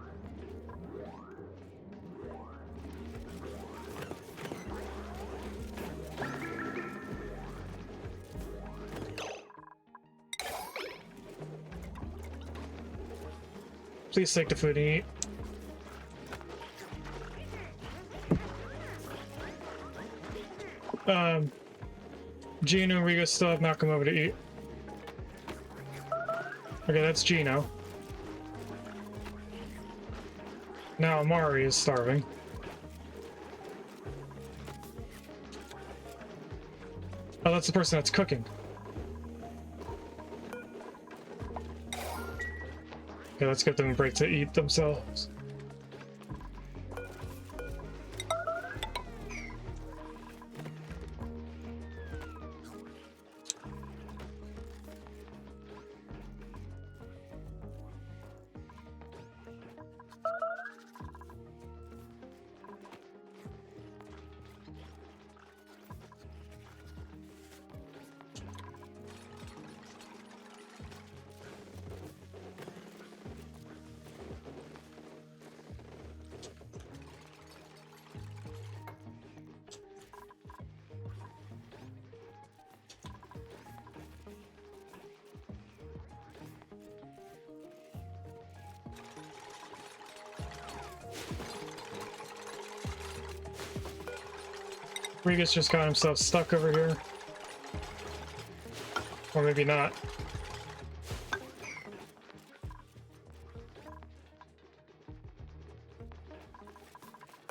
Please take the food and eat. Gino and Regis still have not come over to eat. Okay, that's Gino. Now Amari is starving. Oh, that's the person that's cooking. Okay, let's get them a break to eat themselves. Regis just got himself stuck over here. Or maybe not.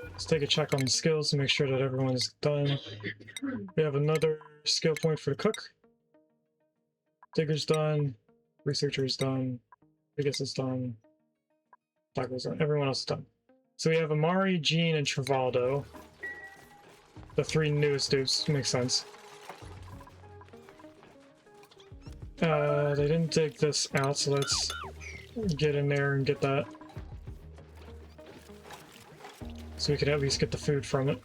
Let's take a check on the skills to make sure that everyone's done. We have another skill point for the cook. Digger's done. Researcher's done. Regis is done. Taco's done. Everyone else is done. So we have Amari, Jean, and Travaldo. The three newest dupes. Makes sense. They didn't dig this out, so let's get in there and get that. So we could at least get the food from it.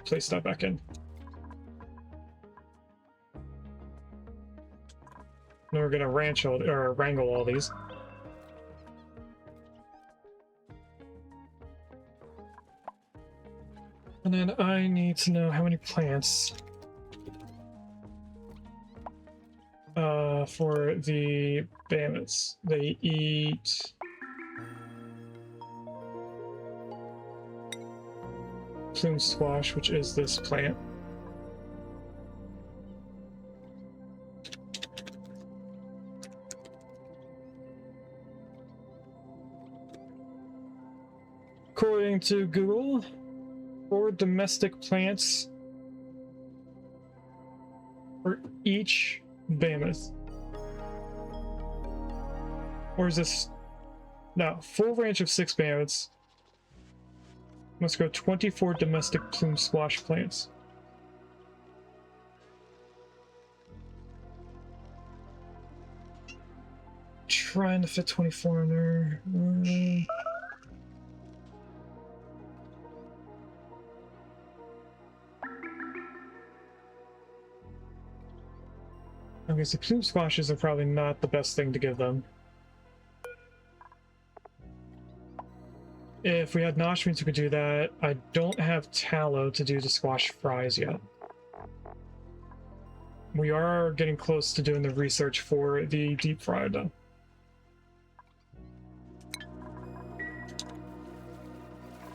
Place that back in. Then we're gonna wrangle all these. And then I need to know how many plants for the bandits. They eat plume squash, which is this plant. According to Google, 4 domestic plants for each mammoth. Or is this... No, full range of 6 mammoths. Must grow 24 domestic plume squash plants. Trying to fit 24 in there. Okay, so plume squashes are probably not the best thing to give them. If we had nosh meats, we could do that. I don't have tallow to do the squash fries yet. We are getting close to doing the research for the deep fried, though.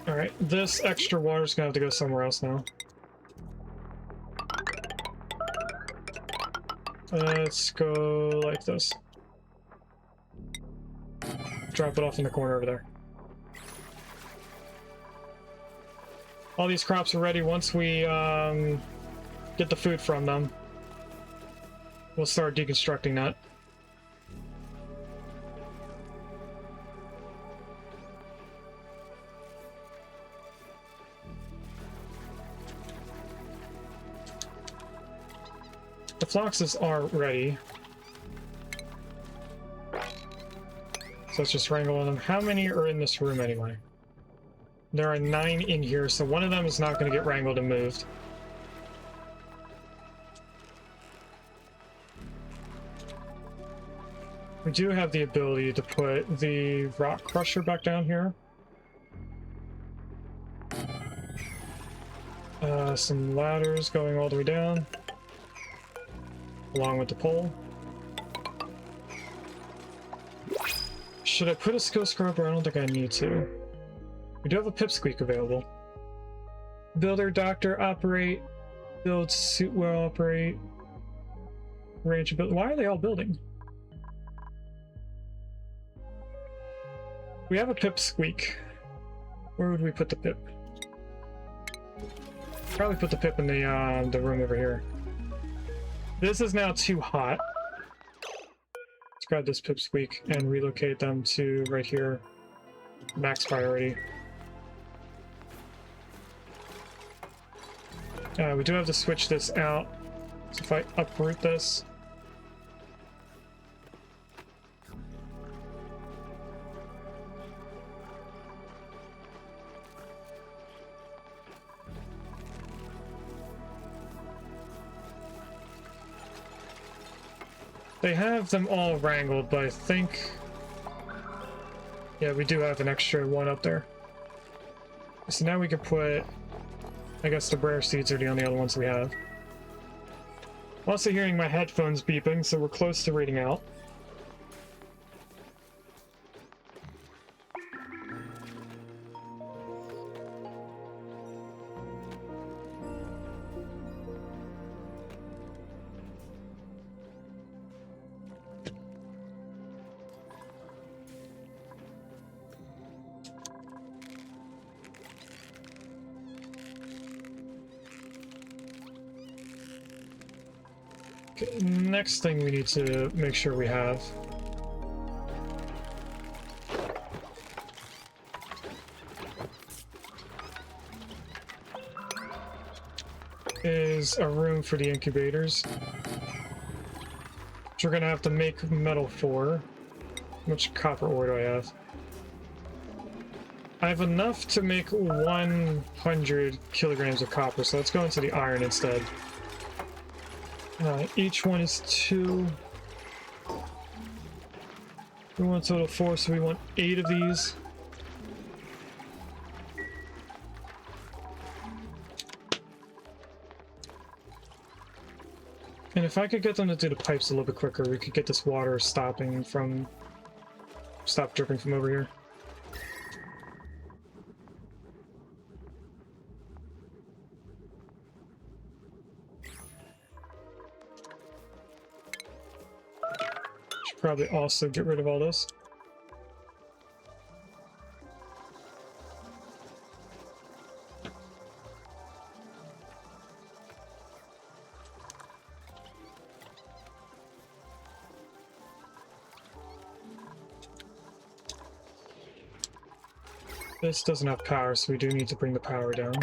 Alright, this extra water's gonna have to go somewhere else now. Let's go like this. Drop it off in the corner over there. All these crops are ready once we get the food from them. We'll start deconstructing that. The floxes are ready. So let's just wrangle on them. How many are in this room anyway? There are 9 in here, so one of them is not going to get wrangled and moved. We do have the ability to put the rock crusher back down here. Some ladders going all the way down, along with the pole. Should I put a skill scrubber? I don't think I need to. We do have a pipsqueak available. Builder, doctor, operate, build, suit well, operate, range, build. Why are they all building? We have a pipsqueak. Where would we put the pip? Probably put the pip in the room over here. This is now too hot. Let's grab this pipsqueak and relocate them to right here. Max priority. We do have to switch this out. So if I uproot this. They have them all wrangled, but I think... Yeah, we do have an extra one up there. So now we can put... I guess the rare seeds are the only other ones we have. I'm also hearing my headphones beeping, so we're close to reading out. Okay, next thing we need to make sure we have is a room for the incubators, which we're gonna have to make metal for. How much copper ore do I have? I have enough to make 100 kilograms of copper, so let's go into the iron instead. Each one is 2. We want a total of 4, so we want 8 of these. And if I could get them to do the pipes a little bit quicker, we could get this water stop dripping from over here. Should probably also get rid of all this. This doesn't have power, so we do need to bring the power down.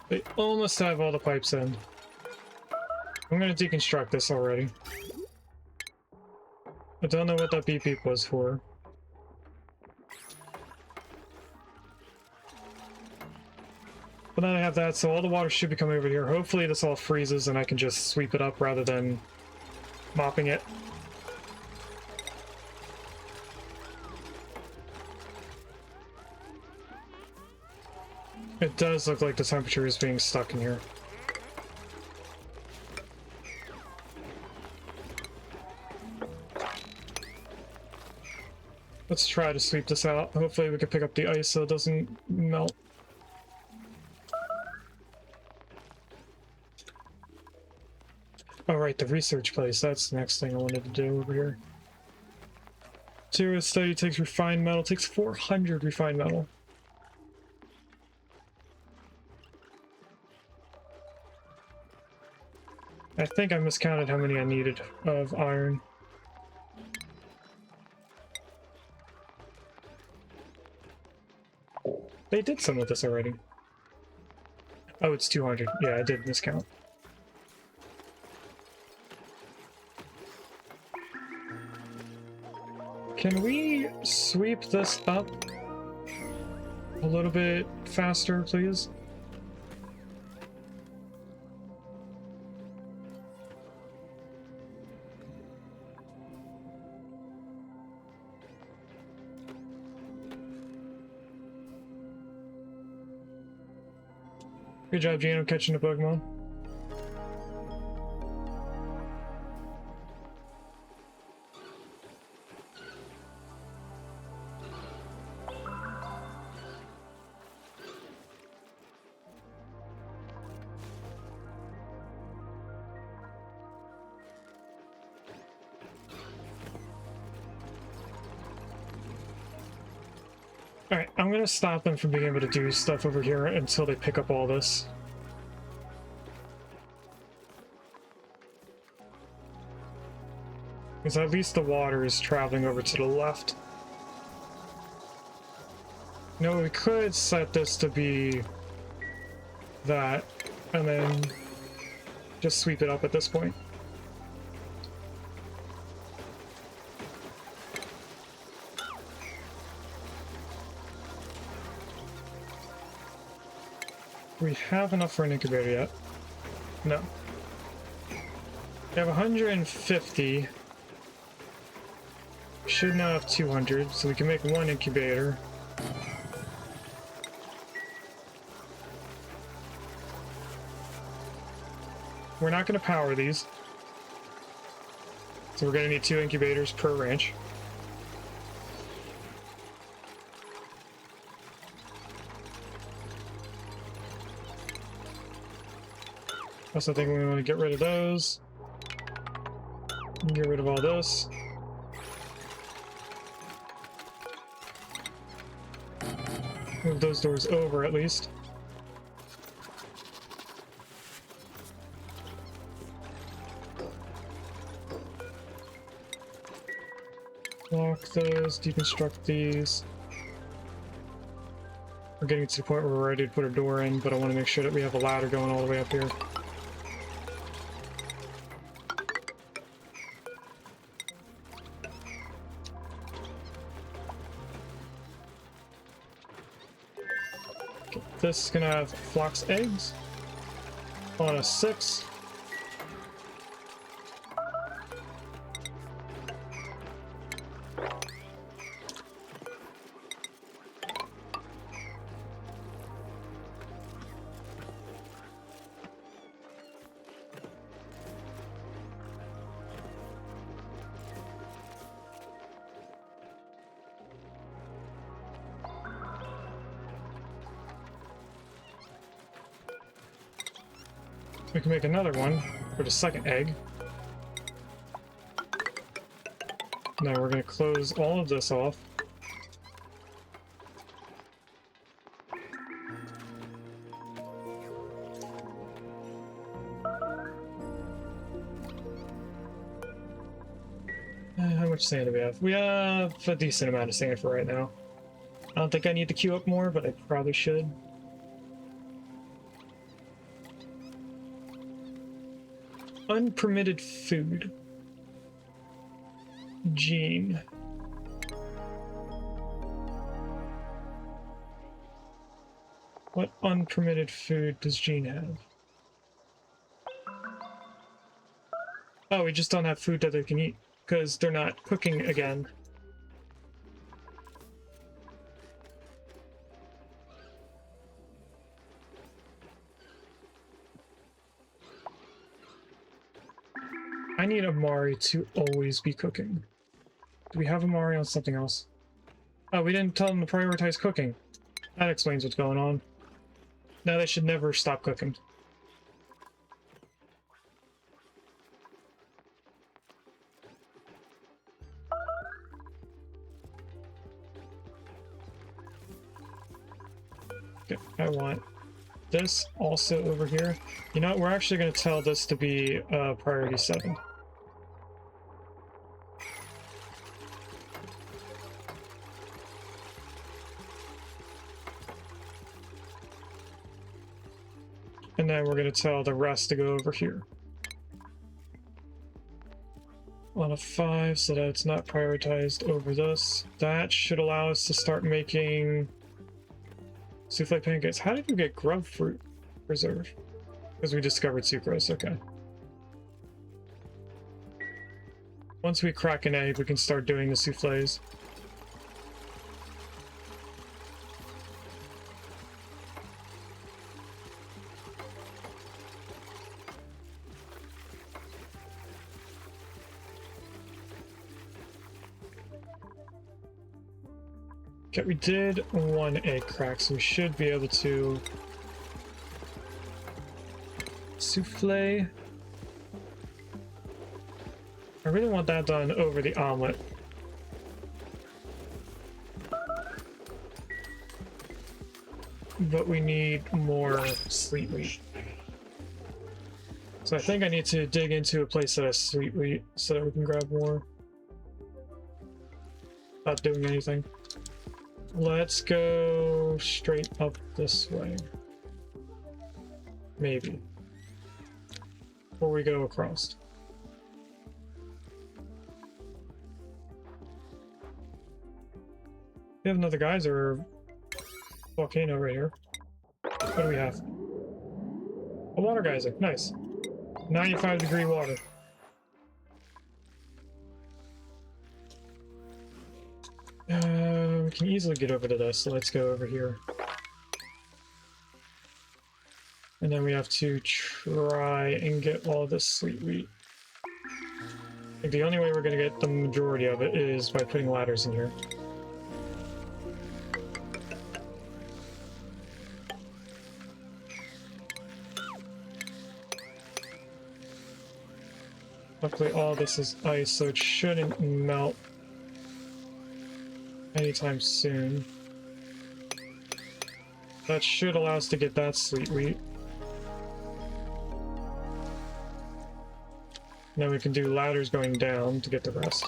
They almost have all the pipes in. I'm gonna deconstruct this already. I don't know what that beep beep was for. But now I have that, so all the water should be coming over here. Hopefully this all freezes and I can just sweep it up rather than mopping it. It does look like the temperature is being stuck in here. Let's try to sweep this out. Hopefully we can pick up the ice so it doesn't melt. Oh, right, the research place. That's the next thing I wanted to do over here. Material study takes refined metal. Takes 400 refined metal. I think I miscounted how many I needed of iron. They did some of this already. Oh, it's 200. Yeah, I did miscount. Can we sweep this up a little bit faster, please? Good job, Gino, catching the Pokemon. Alright, I'm gonna stop them from being able to do stuff over here until they pick up all this. Because at least the water is traveling over to the left. You know, we could set this to be that, and then just sweep it up at this point. Do we have enough for an incubator yet? No. We have 150. Should now have 200, so we can make one incubator. We're not going to power these, so we're going to need 2 incubators per ranch. Also, I think we want to get rid of those. Get rid of all this. Move those doors over at least. Lock those, deconstruct these. We're getting to the point where we're ready to put a door in, but I want to make sure that we have a ladder going all the way up here. Okay, this is gonna have flox eggs on a 6. We can make another one for the second egg. Now we're going to close all of this off. How much sand do we have? We have a decent amount of sand for right now. I don't think I need to queue up more, but I probably should. Unpermitted food. Gene. What unpermitted food does Gene have? Oh, we just don't have food that they can eat, because they're not cooking again. I need Amari to always be cooking. Do we have Amari on something else? Oh, we didn't tell them to prioritize cooking. That explains what's going on. Now they should never stop cooking. I want this also over here. You know what? We're actually going to tell this to be priority 7. And then we're going to tell the rest to go over here. On a 5, so that it's not prioritized over this. That should allow us to start making souffle pancakes. How did you get grub fruit preserve? Because we discovered sucrose, okay. Once we crack an egg, we can start doing the souffles. Okay, we did 1 egg crack, so we should be able to souffle. I really want that done over the omelet. But we need more sweet wheat. So I think I need to dig into a place that has sweet wheat so that we can grab more. Not doing anything. Let's go straight up this way. Maybe. Before we go across. We have another geyser volcano right here. What do we have? A water geyser. Nice. 95-degree water. We can easily get over to this, so let's go over here. And then we have to try and get all this sweet wheat. I think the only way we're going to get the majority of it is by putting ladders in here. Luckily all this is ice, so it shouldn't melt anytime soon. That should allow us to get that sweet wheat. Now we can do ladders going down to get the rest.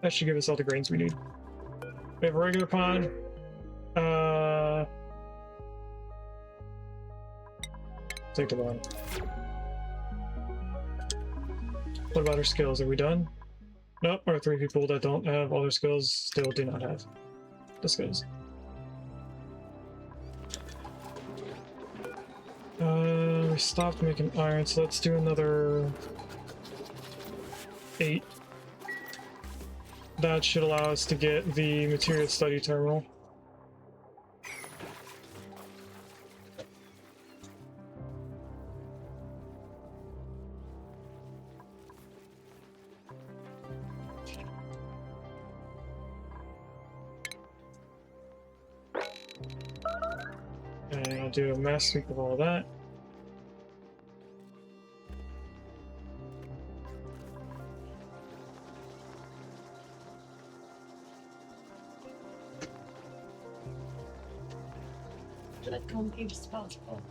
That should give us all the grains we need. We have a regular pond. Take the bottom. What about our skills? Are we done? Nope, our 3 people that don't have all their skills still do not have the skills. We stopped making iron, so let's do another 8. That should allow us to get the material study terminal. And I'll do a mass sweep of all that. Disposable.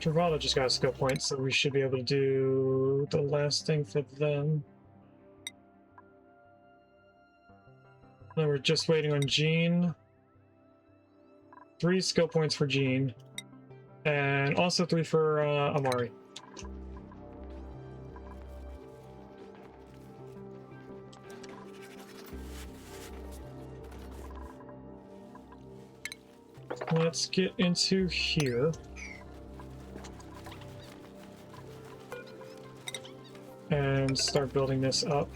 Travada just got a skill point, so we should be able to do the last thing for them. Then we're just waiting on Jean. 3 skill points for Jean. And also 3 for Amari. Let's get into here. And start building this up.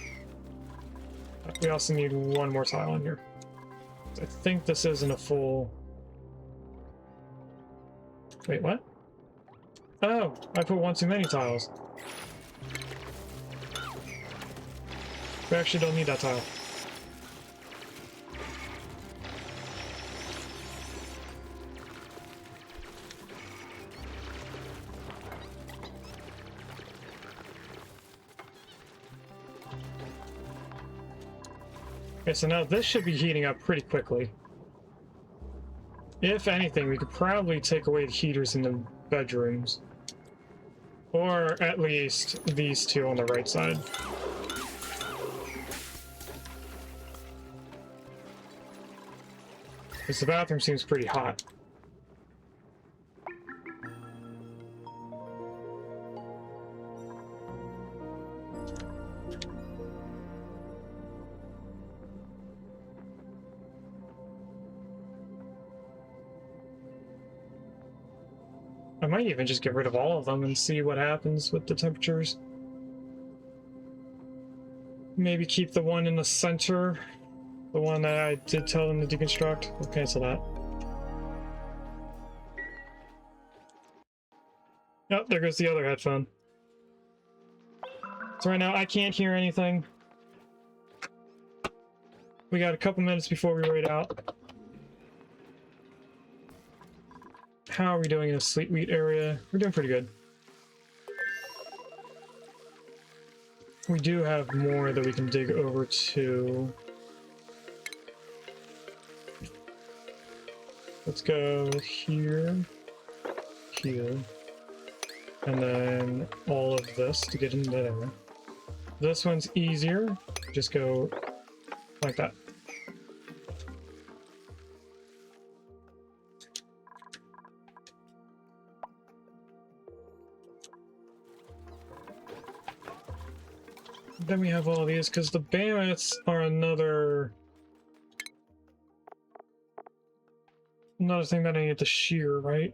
We also need one more tile in here. I think this isn't a full... Wait, what? Oh, I put one too many tiles. We actually don't need that tile. Okay, so now this should be heating up pretty quickly. If anything, we could probably take away the heaters in the bedrooms. Or at least these two on the right side. Because the bathroom seems pretty hot. I might even just get rid of all of them and see what happens with the temperatures. Maybe keep the one in the center. The one that I did tell them to deconstruct. We'll cancel that. Oh, there goes the other headphone. So right now I can't hear anything. We got a couple minutes before we raid out. How are we doing in the sleep wheat area? We're doing pretty good. We do have more that we can dig over to. Let's go here, here, and then all of this to get into there. This one's easier. Just go like that. Then we have all these, because the bandits are another thing that I need to shear, right?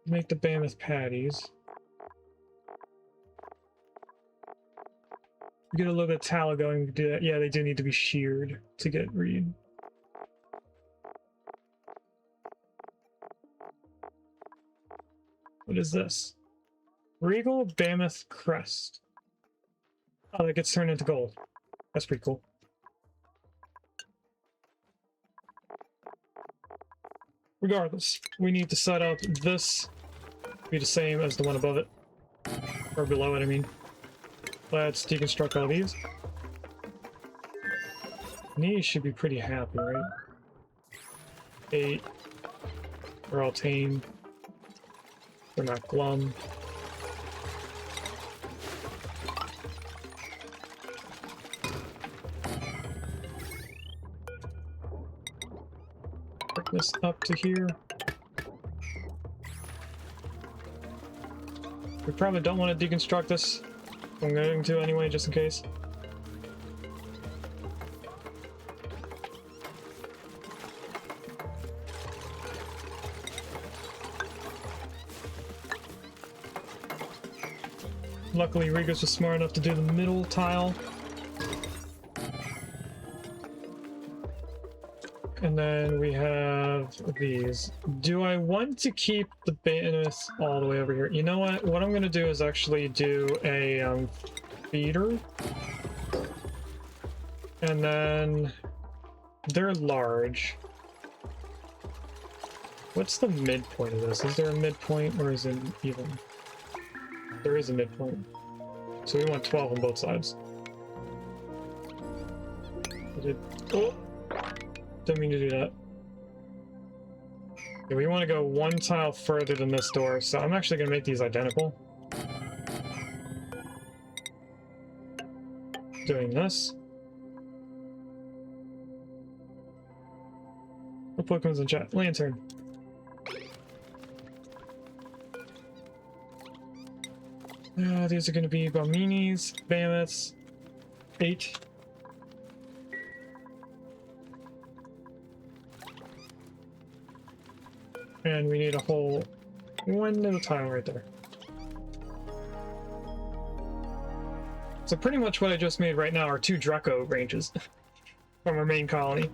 Make the mammoth patties. We get a little bit of tallow going, we can do that. Yeah, they do need to be sheared to get reed. What is this? Regal Mammoth Crest. Oh, that gets turned into gold. That's pretty cool. Regardless, we need to set up this to be the same as the one above it. Or below it, I mean. Let's deconstruct all these. These should be pretty happy, right? 8. They're all tame. They're not glum. Bring this up to here. We probably don't want to deconstruct this. I'm going to anyway, just in case. Luckily, Regos was smart enough to do the middle tile. And then we have these. Do I want to keep the bandits all the way over here? You know what? What I'm going to do is actually do a feeder. And then they're large. What's the midpoint of this? Is there a midpoint or is it even? There is a midpoint. So we want 12 on both sides. Oh! Didn't mean to do that. Yeah, we want to go one tile further than this door, so I'm actually going to make these identical. Doing this. What Pokemon's in chat? Lantern. These are going to be Balminis, Mammoths, 8. And we need a whole one little tile right there. So pretty much what I just made right now are 2 Draco ranges from our main colony.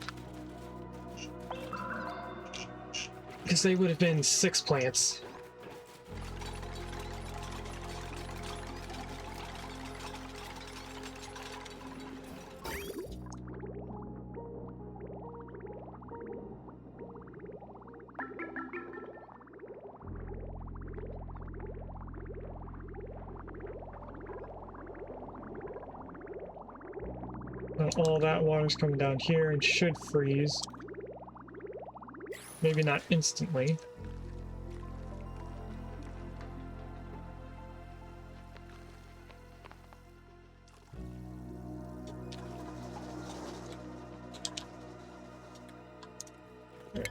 Because they would have been 6 plants. And all that water's coming down here and should freeze. Maybe not instantly.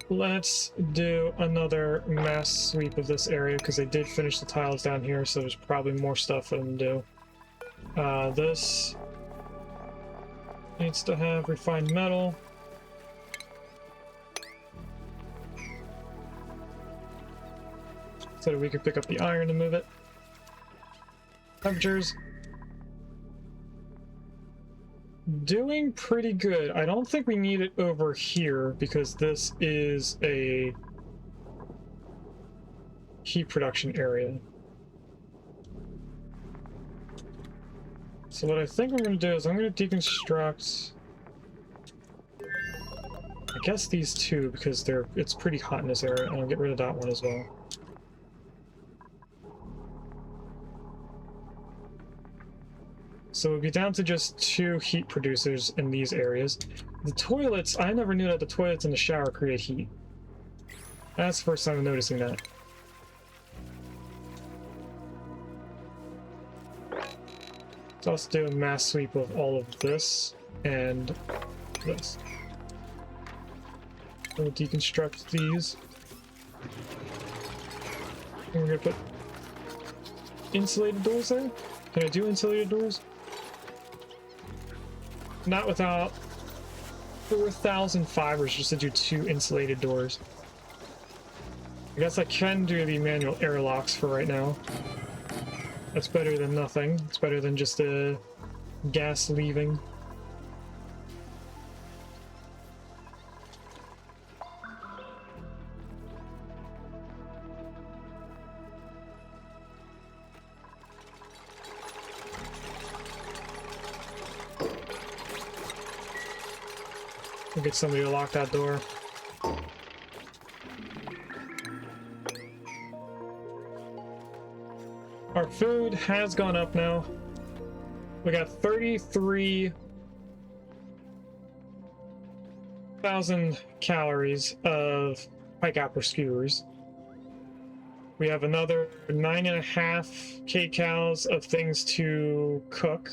Let's do another mass sweep of this area because they did finish the tiles down here, so there's probably more stuff for them to do. This needs to have refined metal. So that we can pick up the iron and move it. Temperatures. Doing pretty good. I don't think we need it over here because this is a heat production area. So what I think I'm going to do is I'm going to deconstruct, I guess, these 2 because it's pretty hot in this area, and I'll get rid of that one as well. So we'll be down to just 2 heat producers in these areas. The toilets, I never knew that the toilets in the shower create heat. That's the first time I'm noticing that. So let's do a mass sweep of all of this and this. We'll deconstruct these. And we're gonna put insulated doors there. Can I do insulated doors? Not without 4,000 fibers just to do 2 insulated doors. I guess I can do the manual airlocks for right now. That's better than nothing. It's better than just a gas leaving. We'll get somebody to lock that door. Our food has gone up now. We got 33,000 calories of pike apple skewers. We have another 9.5 kcals of things to cook.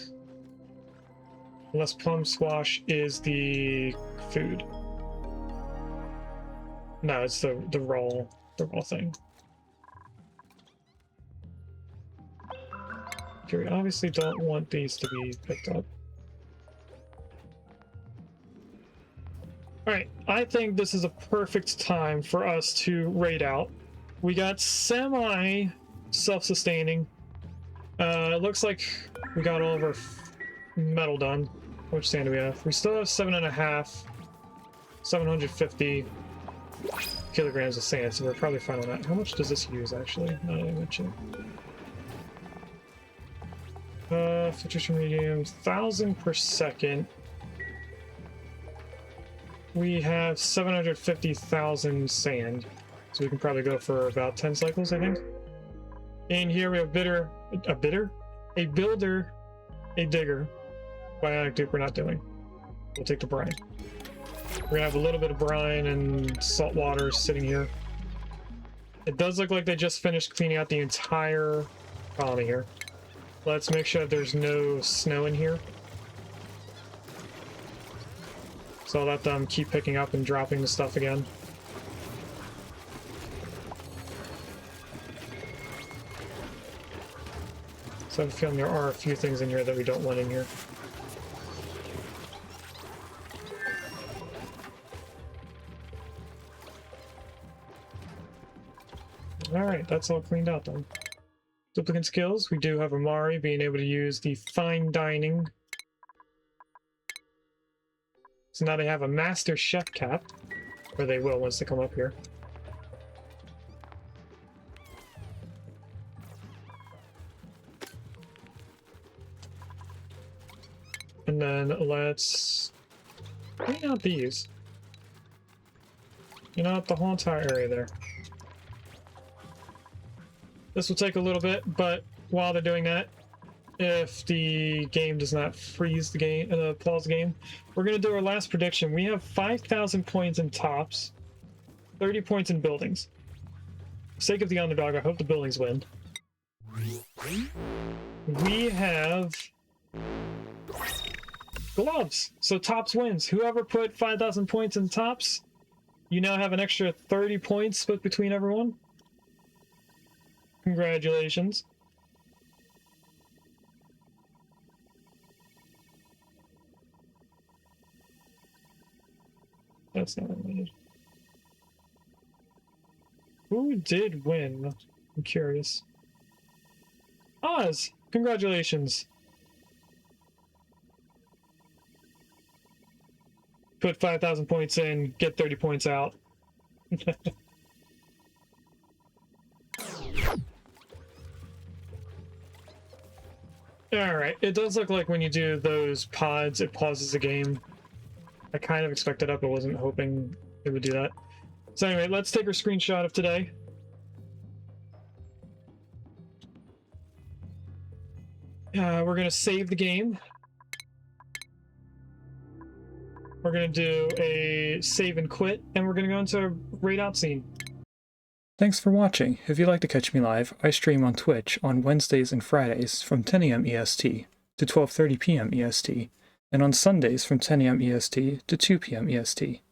Unless plum squash is the food. No, it's the raw thing. Okay, we obviously don't want these to be picked up. Alright, I think this is a perfect time for us to raid out. We got semi self-sustaining. It looks like we got all of our metal done. How much sand do we have? We still have 750 kilograms of sand, so we're probably fine on that. How much does this use, actually? Now that I mention it. Filtration medium, 1,000 per second. We have 750,000 sand, so we can probably go for about 10 cycles, I think. In here we have a builder, a digger. Bionic dupe we're not doing. We'll take the brine. We're gonna have a little bit of brine and salt water sitting here. It does look like they just finished cleaning out the entire colony here. Let's make sure there's no snow in here. So I'll let them keep picking up and dropping the stuff again. So I have a feeling there are a few things in here that we don't want in here. Alright, that's all cleaned out then. duplicate skills. We do have Amari being able to use the fine dining. So now they have a master chef cap, or they will once they come up here. And then let's clean out these. You know, the whole entire area there. This will take a little bit, but while they're doing that, if the game does not freeze the game, pause the game, we're going to do our last prediction. We have 5,000 points in tops, 30 points in buildings. For the sake of the underdog, I hope the buildings win. We have gloves. So tops wins. Whoever put 5,000 points in tops, you now have an extra 30 points split between everyone. Congratulations. That's not what I needed. Who did win? I'm curious. Oz! Congratulations. Put 5,000 points in, get 30 points out. Alright, it does look like when you do those pods, it pauses the game. I kind of expected that, but wasn't hoping it would do that. So anyway, let's take our screenshot of today. We're going to save the game. We're going to do a save and quit, and we're going to go into a raid out scene. Thanks for watching. If you'd like to catch me live, I stream on Twitch on Wednesdays and Fridays from 10 AM EST to 12:30 PM EST, and on Sundays from 10 AM EST to 2 PM EST.